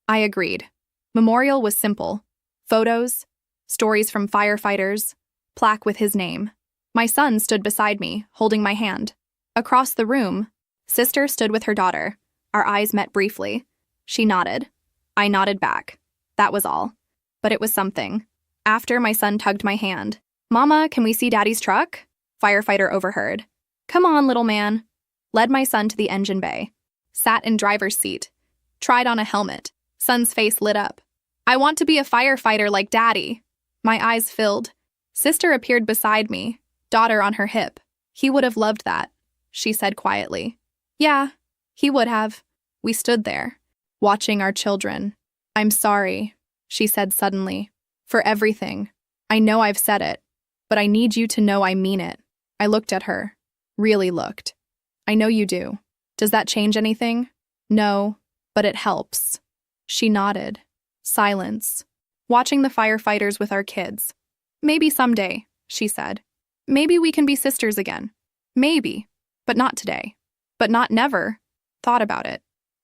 I agreed. Memorial was simple. Photos, stories from firefighters, plaque with his name. My son stood beside me, holding my hand. Across the room, Sister stood with her daughter. Our eyes met briefly. She nodded. I nodded back. That was all. But it was something. After, my son tugged my hand. Mama, can we see Daddy's truck? Firefighter overheard. Come on, little man. Led my son to the engine bay. Sat in driver's seat. Tried on a helmet. Son's face lit up. I want to be a firefighter like Daddy. My eyes filled. Sister appeared beside me, daughter on her hip. He would have loved that, she said quietly. Yeah, he would have. We stood there, watching our children. I'm sorry, she said suddenly, for everything. I know I've said it, but I need you to know I mean it. I looked at her, really looked. I know you do. Does that change anything? No, but it helps. She nodded. Silence. Watching the firefighters with our kids. Maybe someday, she said. Maybe we can be sisters again. Maybe, but not today. But not never. Thought about it.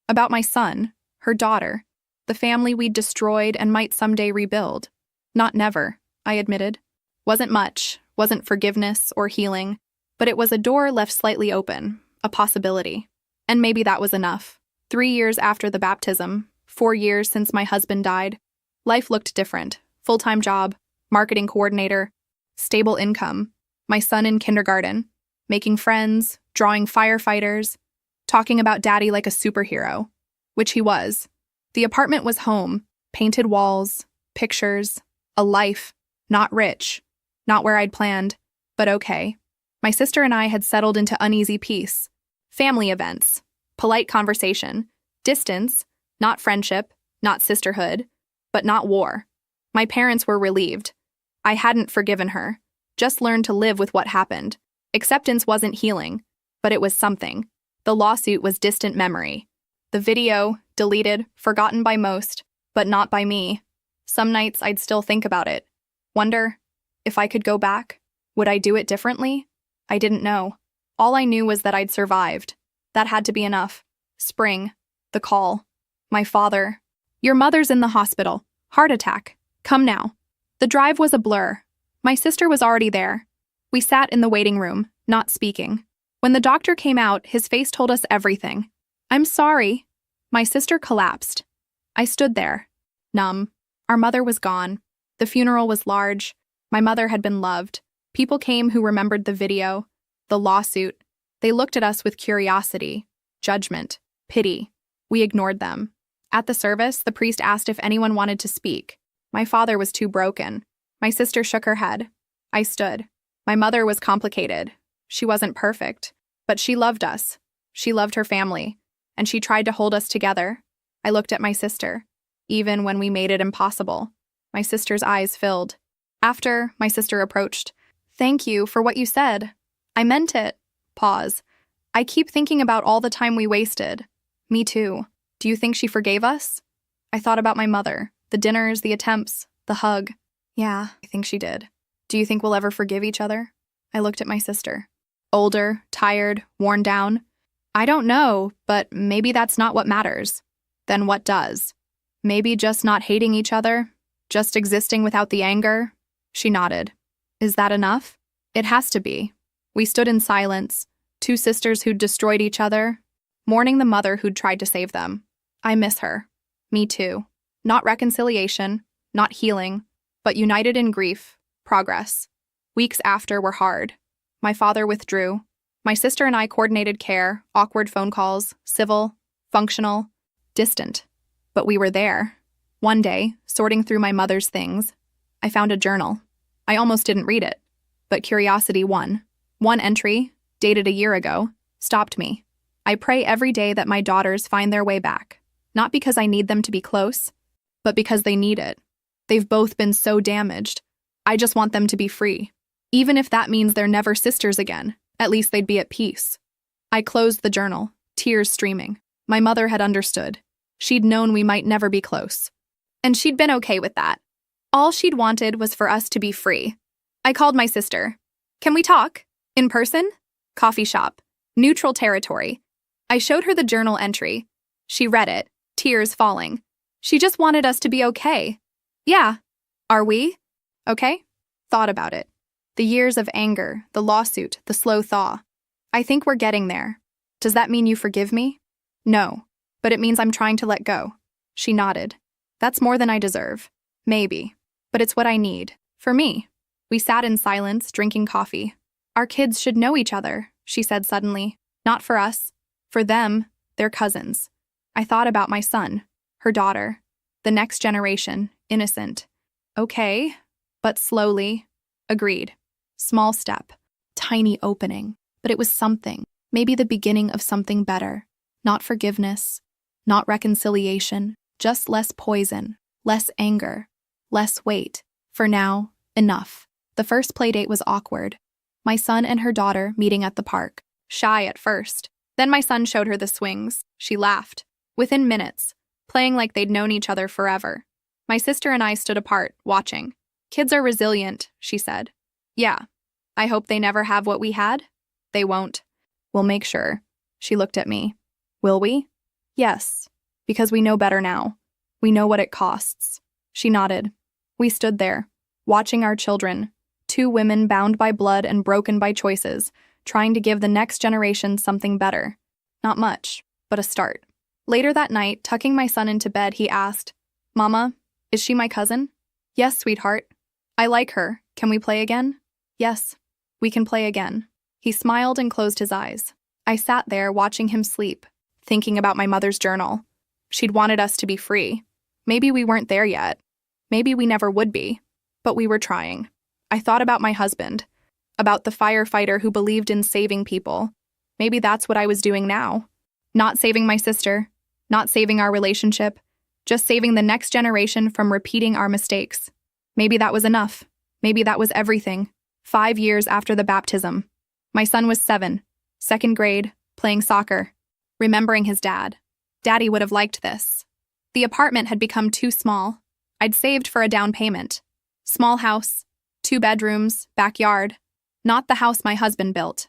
About my son, her daughter, the family we'd destroyed and might someday rebuild. Not never, I admitted. Wasn't much, wasn't forgiveness or healing, but it was a door left slightly open, a possibility. And maybe that was enough. 3 years after the baptism, 4 years since my husband died, life looked different. Full-time job, marketing coordinator, stable income, my son in kindergarten, making friends, drawing firefighters, talking about Daddy like a superhero, which he was. The apartment was home, painted walls, pictures, a life, not rich, not where I'd planned, but okay. My sister and I had settled into uneasy peace. Family events, polite conversation, distance, not friendship, not sisterhood, but not war. My parents were relieved. I hadn't forgiven her, just learned to live with what happened. Acceptance wasn't healing, but it was something. The lawsuit was distant memory. The video, deleted, forgotten by most, but not by me. Some nights I'd still think about it. Wonder, if I could go back, would I do it differently? I didn't know. All I knew was that I'd survived. That had to be enough. Spring. The call. My father. Your mother's in the hospital. Heart attack. Come now. The drive was a blur. My sister was already there. We sat in the waiting room, not speaking. When the doctor came out, his face told us everything. I'm sorry. My sister collapsed. I stood there, numb. Our mother was gone. The funeral was large. My mother had been loved. People came who remembered the video, the lawsuit. They looked at us with curiosity, judgment, pity. We ignored them. At the service, the priest asked if anyone wanted to speak. My father was too broken. My sister shook her head. I stood. My mother was complicated. She wasn't perfect, but she loved us. She loved her family, and she tried to hold us together. I looked at my sister. Even when we made it impossible, my sister's eyes filled. After, my sister approached. Thank you for what you said. I meant it. Pause. I keep thinking about all the time we wasted. Me too. Do you think she forgave us? I thought about my mother, the dinners, the attempts, the hug. Yeah, I think she did. Do you think we'll ever forgive each other? I looked at my sister. Older, tired, worn down. I don't know, but maybe that's not what matters. Then what does? Maybe just not hating each other? Just existing without the anger? She nodded. Is that enough? It has to be. We stood in silence, two sisters who'd destroyed each other, mourning the mother who'd tried to save them. I miss her. Me too. Not reconciliation, not healing, but united in grief, progress. Weeks after were hard. My father withdrew. My sister and I coordinated care, awkward phone calls, civil, functional, distant. But we were there. One day, sorting through my mother's things, I found a journal. I almost didn't read it, but curiosity won. One entry, dated a year ago, stopped me. I pray every day that my daughters find their way back, not because I need them to be close, but because they need it. They've both been so damaged. I just want them to be free. Even if that means they're never sisters again, at least they'd be at peace. I closed the journal, tears streaming. My mother had understood. She'd known we might never be close. And she'd been okay with that. All she'd wanted was for us to be free. I called my sister. Can we talk? In person? Coffee shop. Neutral territory. I showed her the journal entry. She read it, tears falling. She just wanted us to be okay. Yeah. Are we? Okay? Thought about it. The years of anger, the lawsuit, the slow thaw. I think we're getting there. Does that mean you forgive me? No, but it means I'm trying to let go. She nodded. That's more than I deserve. Maybe. But it's what I need. For me. We sat in silence, drinking coffee. Our kids should know each other, she said suddenly. Not for us. For them, they're cousins. I thought about my son, her daughter, the next generation, innocent. Okay, but slowly. Agreed. Small step. Tiny opening. But it was something. Maybe the beginning of something better. Not forgiveness. Not reconciliation. Just less poison. Less anger. Less weight. For now, enough. The first playdate was awkward. My son and her daughter meeting at the park. Shy at first. Then my son showed her the swings. She laughed. Within minutes. Playing like they'd known each other forever. My sister and I stood apart, watching. Kids are resilient, she said. Yeah. I hope they never have what we had. They won't. We'll make sure. She looked at me. Will we? Yes. Because we know better now. We know what it costs. She nodded. We stood there, watching our children, two women bound by blood and broken by choices, trying to give the next generation something better. Not much, but a start. Later that night, tucking my son into bed, he asked, Mama, is she my cousin? Yes, sweetheart. I like her. Can we play again? Yes, we can play again. He smiled and closed his eyes. I sat there watching him sleep, thinking about my mother's journal. She'd wanted us to be free. Maybe we weren't there yet. Maybe we never would be. But we were trying. I thought about my husband, about the firefighter who believed in saving people. Maybe that's what I was doing now. Not saving my sister, not saving our relationship, just saving the next generation from repeating our mistakes. Maybe that was enough. Maybe that was everything. 5 years after the baptism. My son was 7, second grade, playing soccer, remembering his dad. Daddy would have liked this. The apartment had become too small. I'd saved for a down payment. Small house, 2 bedrooms, backyard. Not the house my husband built,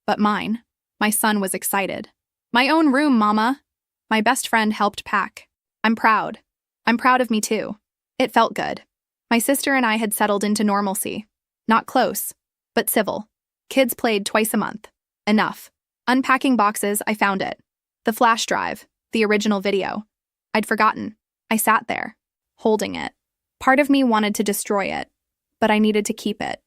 but mine. My son was excited. My own room, Mama. My best friend helped pack. I'm proud. I'm proud of me too. It felt good. My sister and I had settled into normalcy. Not close, but civil. Kids played twice a month. Enough. Unpacking boxes, I found it. The flash drive, the original video. I'd forgotten. I sat there, holding it. Part of me wanted to destroy it, but I needed to keep it.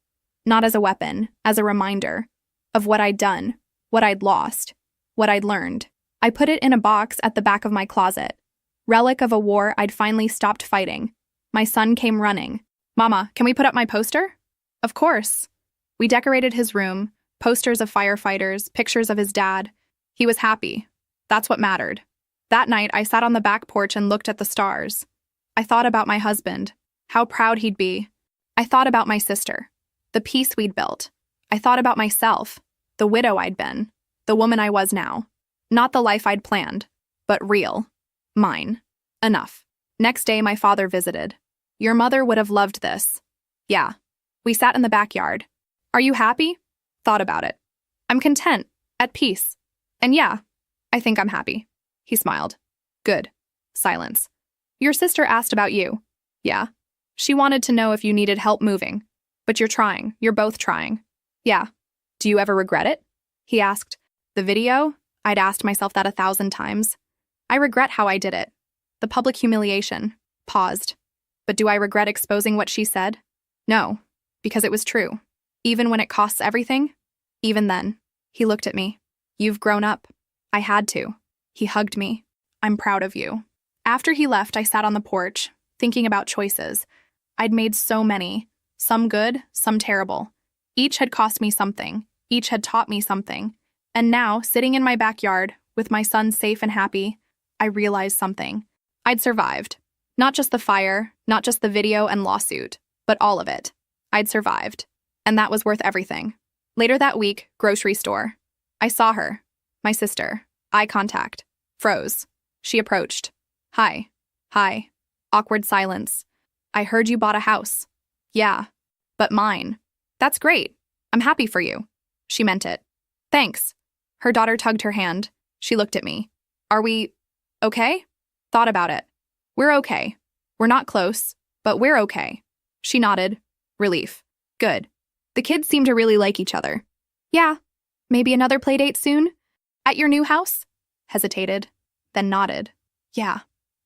Not as a weapon, as a reminder of what I'd done, what I'd lost, what I'd learned. I put it in a box at the back of my closet. Relic of a war I'd finally stopped fighting. My son came running. Mama, can we put up my poster? Of course. We decorated his room, posters of firefighters, pictures of his dad. He was happy. That's what mattered. That night, I sat on the back porch and looked at the stars. I thought about my husband, how proud he'd be. I thought about my sister, the peace we'd built. I thought about myself, the widow I'd been, the woman I was now. Not the life I'd planned, but real. Mine. Enough. Next day, my father visited. Your mother would have loved this. Yeah. We sat in the backyard. Are you happy? Thought about it. I'm content, at peace. And yeah, I think I'm happy. He smiled. Good. Silence. Your sister asked about you. Yeah. She wanted to know if you needed help moving. But you're trying. You're both trying. Yeah. Do you ever regret it? He asked. The video? I'd asked myself that 1,000 times. I regret how I did it. The public humiliation. Paused. But do I regret exposing what she said? No, because it was true. Even when it costs everything? Even then. He looked at me. You've grown up. I had to. He hugged me. I'm proud of you. After he left, I sat on the porch, thinking about choices. I'd made so many. Some good, some terrible. Each had cost me something. Each had taught me something. And now, sitting in my backyard, with my son safe and happy, I realized something. I'd survived. Not just the fire, not just the video and lawsuit, but all of it. I'd survived. And that was worth everything. Later that week, grocery store. I saw her. My sister. Eye contact. Froze. She approached. Hi. Hi. Awkward silence. I heard you bought a house. Yeah. But mine. That's great. I'm happy for you. She meant it. Thanks. Her daughter tugged her hand. She looked at me. Are we okay? Thought about it. We're okay. We're not close, but we're okay. She nodded. Relief. Good. The kids seem to really like each other. Yeah. Maybe another play date soon? At your new house? Hesitated, then nodded. Yeah.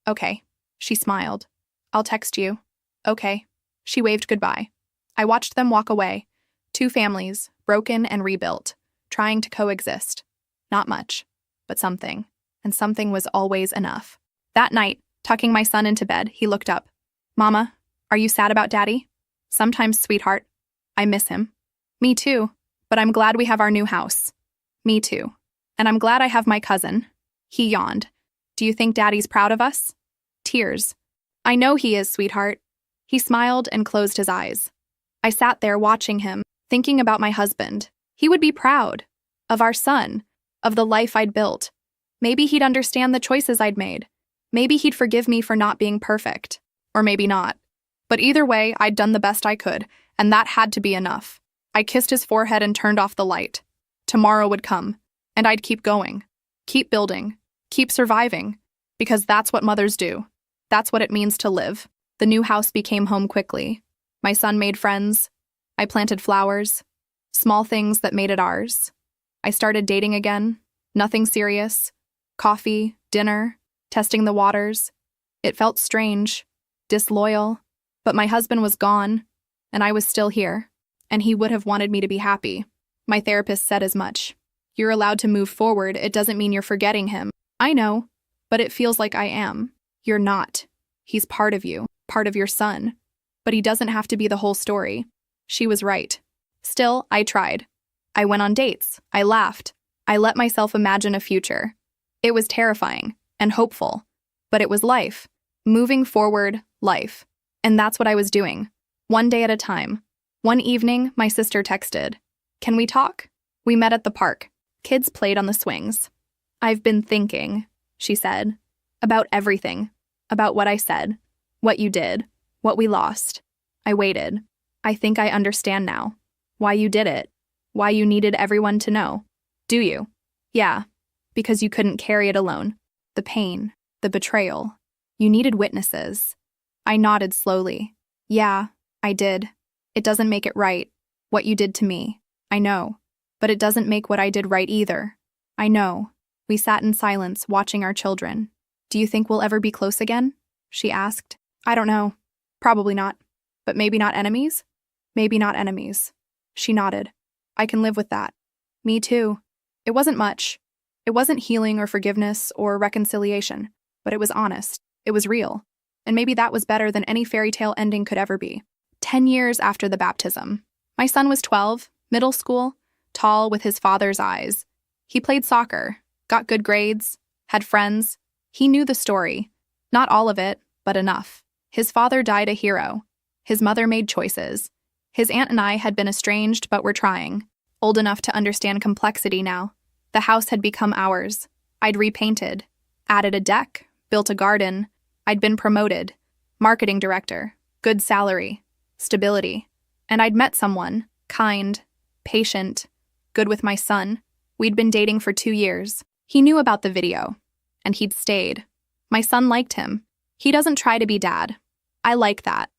Okay. She smiled. I'll text you. Okay. She waved goodbye. I watched them walk away. 2 families, broken and rebuilt, trying to coexist. Not much, but something. And something was always enough. That night, tucking my son into bed, he looked up. Mama, are you sad about Daddy? Sometimes, sweetheart. I miss him. Me too, but I'm glad we have our new house. Me too. And I'm glad I have my cousin. He yawned. Do you think Daddy's proud of us? Tears. I know he is, sweetheart. He smiled and closed his eyes. I sat there watching him, thinking about my husband. He would be proud. Of our son. Of the life I'd built. Maybe he'd understand the choices I'd made. Maybe he'd forgive me for not being perfect. Or maybe not. But either way, I'd done the best I could, and that had to be enough. I kissed his forehead and turned off the light. Tomorrow would come, and I'd keep going. Keep building. Keep surviving. Because that's what mothers do. That's what it means to live. The new house became home quickly. My son made friends. I planted flowers. Small things that made it ours. I started dating again. Nothing serious. Coffee, dinner, testing the waters. It felt strange, disloyal, but my husband was gone, and I was still here, and he would have wanted me to be happy. My therapist said as much. You're allowed to move forward, it doesn't mean you're forgetting him. I know, but it feels like I am. You're not. He's part of you, part of your son. But he doesn't have to be the whole story. She was right. Still, I tried. I went on dates. I laughed. I let myself imagine a future. It was terrifying and hopeful, but it was life. Moving forward, life. And that's what I was doing. One day at a time. One evening, my sister texted, "Can we talk?" We met at the park. Kids played on the swings. I've been thinking, she said, about everything, about what I said, what you did, what we lost. I waited. I think I understand now. Why you did it. Why you needed everyone to know. Do you? Yeah, because you couldn't carry it alone. The pain, the betrayal. You needed witnesses. I nodded slowly. Yeah, I did. It doesn't make it right, what you did to me. I know. But it doesn't make what I did right either. I know. We sat in silence, watching our children. Do you think we'll ever be close again? She asked. I don't know. Probably not. But maybe not enemies? Maybe not enemies. She nodded. I can live with that. Me too. It wasn't much. It wasn't healing or forgiveness or reconciliation, but it was honest. It was real. And maybe that was better than any fairy tale ending could ever be. 10 years after the baptism. My son was 12, middle school, tall with his father's eyes. He played soccer, got good grades, had friends. He knew the story. Not all of it, but enough. His father died a hero. His mother made choices. His aunt and I had been estranged, but were trying. Old enough to understand complexity now. The house had become ours. I'd repainted, added a deck, built a garden. I'd been promoted. Marketing director, good salary, stability. And I'd met someone, kind, patient, good with my son. We'd been dating for 2 years. He knew about the video, and he'd stayed. My son liked him. He doesn't try to be dad. I like that.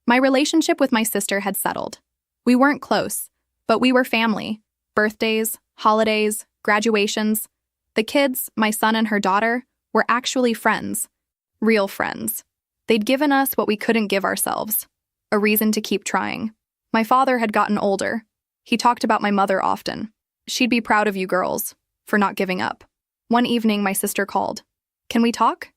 My relationship with my sister had settled. We weren't close, but we were family. Birthdays, holidays, graduations. The kids, my son and her daughter, were actually friends. Real friends. They'd given us what we couldn't give ourselves. A reason to keep trying. My father had gotten older. He talked about my mother often. She'd be proud of you girls for not giving up. One evening, my sister called. Can we talk?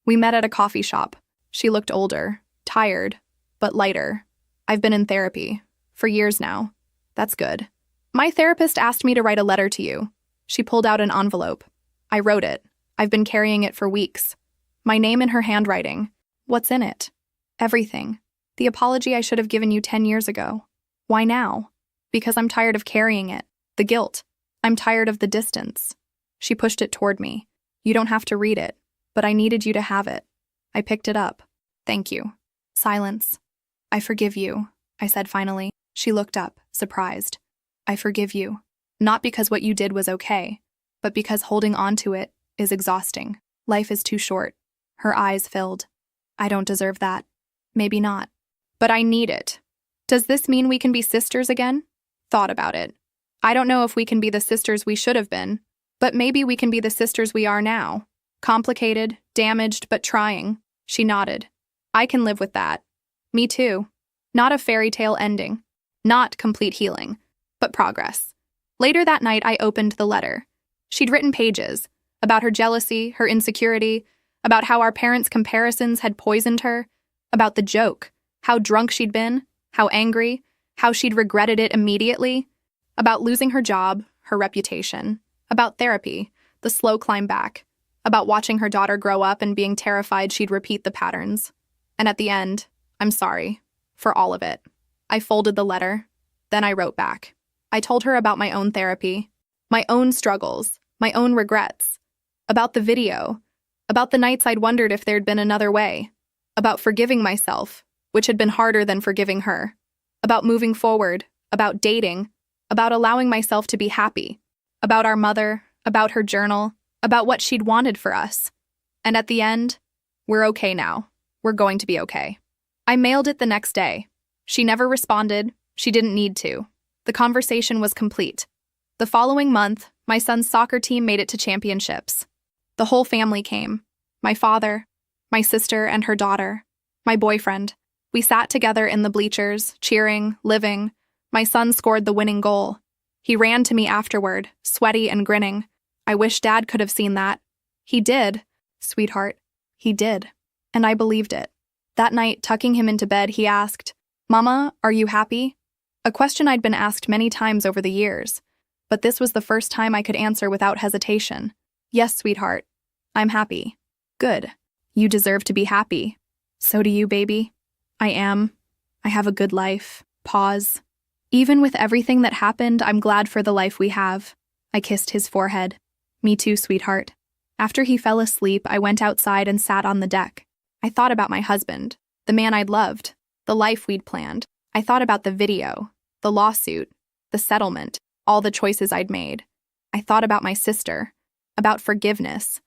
We met at a coffee shop. She looked older, tired, but lighter. I've been in therapy for years now. That's good. My therapist asked me to write a letter to you. She pulled out an envelope. I wrote it. I've been carrying it for weeks. My name in her handwriting. What's in it? Everything. The apology I should have given you 10 years ago. Why now? Because I'm tired of carrying it. The guilt. I'm tired of the distance. She pushed it toward me. You don't have to read it, but I needed you to have it. I picked it up. Thank you. Silence. I forgive you, I said finally. She looked up, surprised. I forgive you. Not because what you did was okay, but because holding on to it is exhausting. Life is too short. Her eyes filled. I don't deserve that. Maybe not. But I need it. Does this mean we can be sisters again? Thought about it. I don't know if we can be the sisters we should have been, but maybe we can be the sisters we are now. Complicated, damaged, but trying. She nodded. I can live with that. Me too. Not a fairy tale ending. Not complete healing, but progress. Later that night, I opened the letter. She'd written pages about her jealousy, her insecurity, about how our parents' comparisons had poisoned her, about the joke, how drunk she'd been, how angry, how she'd regretted it immediately, about losing her job, her reputation, about therapy, the slow climb back, about watching her daughter grow up and being terrified she'd repeat the patterns. And at the end, I'm sorry for all of it. I folded the letter. Then I wrote back. I told her about my own therapy, my own struggles, my own regrets, about the video, about the nights I'd wondered if there'd been another way, about forgiving myself, which had been harder than forgiving her, about moving forward, about dating, about allowing myself to be happy, about our mother, about her journal, about what she'd wanted for us. And at the end, we're okay now. We're going to be okay. I mailed it the next day. She never responded. She didn't need to. The conversation was complete. The following month, my son's soccer team made it to championships. The whole family came. My father, my sister and her daughter, my boyfriend. We sat together in the bleachers, cheering, living. My son scored the winning goal. He ran to me afterward, sweaty and grinning. I wish Dad could have seen that. He did, sweetheart. He did. And I believed it. That night, tucking him into bed, he asked, Mama, are you happy? A question I'd been asked many times over the years, but this was the first time I could answer without hesitation. Yes, sweetheart. I'm happy. Good. You deserve to be happy. So do you, baby. I am. I have a good life. Pause. Even with everything that happened, I'm glad for the life we have. I kissed his forehead. Me too, sweetheart. After he fell asleep, I went outside and sat on the deck. I thought about my husband, the man I'd loved, the life we'd planned. I thought about the video, the lawsuit, the settlement, all the choices I'd made. I thought about my sister, about forgiveness,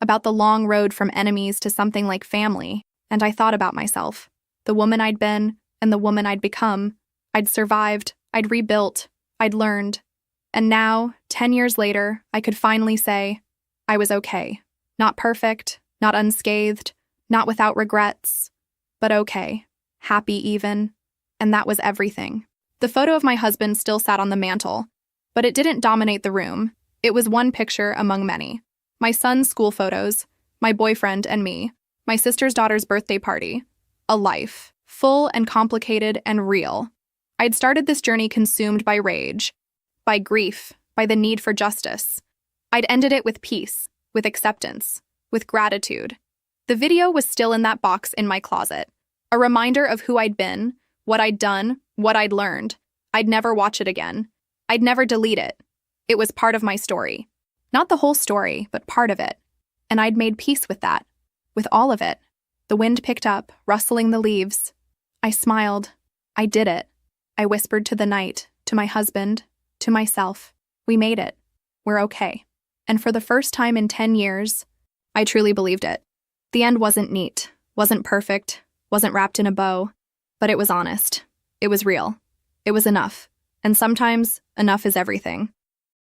about the long road from enemies to something like family, and I thought about myself, the woman I'd been and the woman I'd become. I'd survived, I'd rebuilt, I'd learned. And now, 10 years later, I could finally say, I was okay. Not perfect, not unscathed, not without regrets, but okay, happy even. And that was everything. The photo of my husband still sat on the mantle, but it didn't dominate the room. It was one picture among many. My son's school photos, my boyfriend and me, my sister's daughter's birthday party. A life, full and complicated and real. I'd started this journey consumed by rage, by grief, by the need for justice. I'd ended it with peace, with acceptance, with gratitude. The video was still in that box in my closet, a reminder of who I'd been, what I'd done, what I'd learned. I'd never watch it again. I'd never delete it. It was part of my story. Not the whole story, but part of it. And I'd made peace with that, with all of it. The wind picked up, rustling the leaves. I smiled. I did it. I whispered to the night, to my husband, to myself. We made it. We're okay. And for the first time in 10 years, I truly believed it. The end wasn't neat, wasn't perfect, wasn't wrapped in a bow, but it was honest. It was real. It was enough. And sometimes, enough is everything.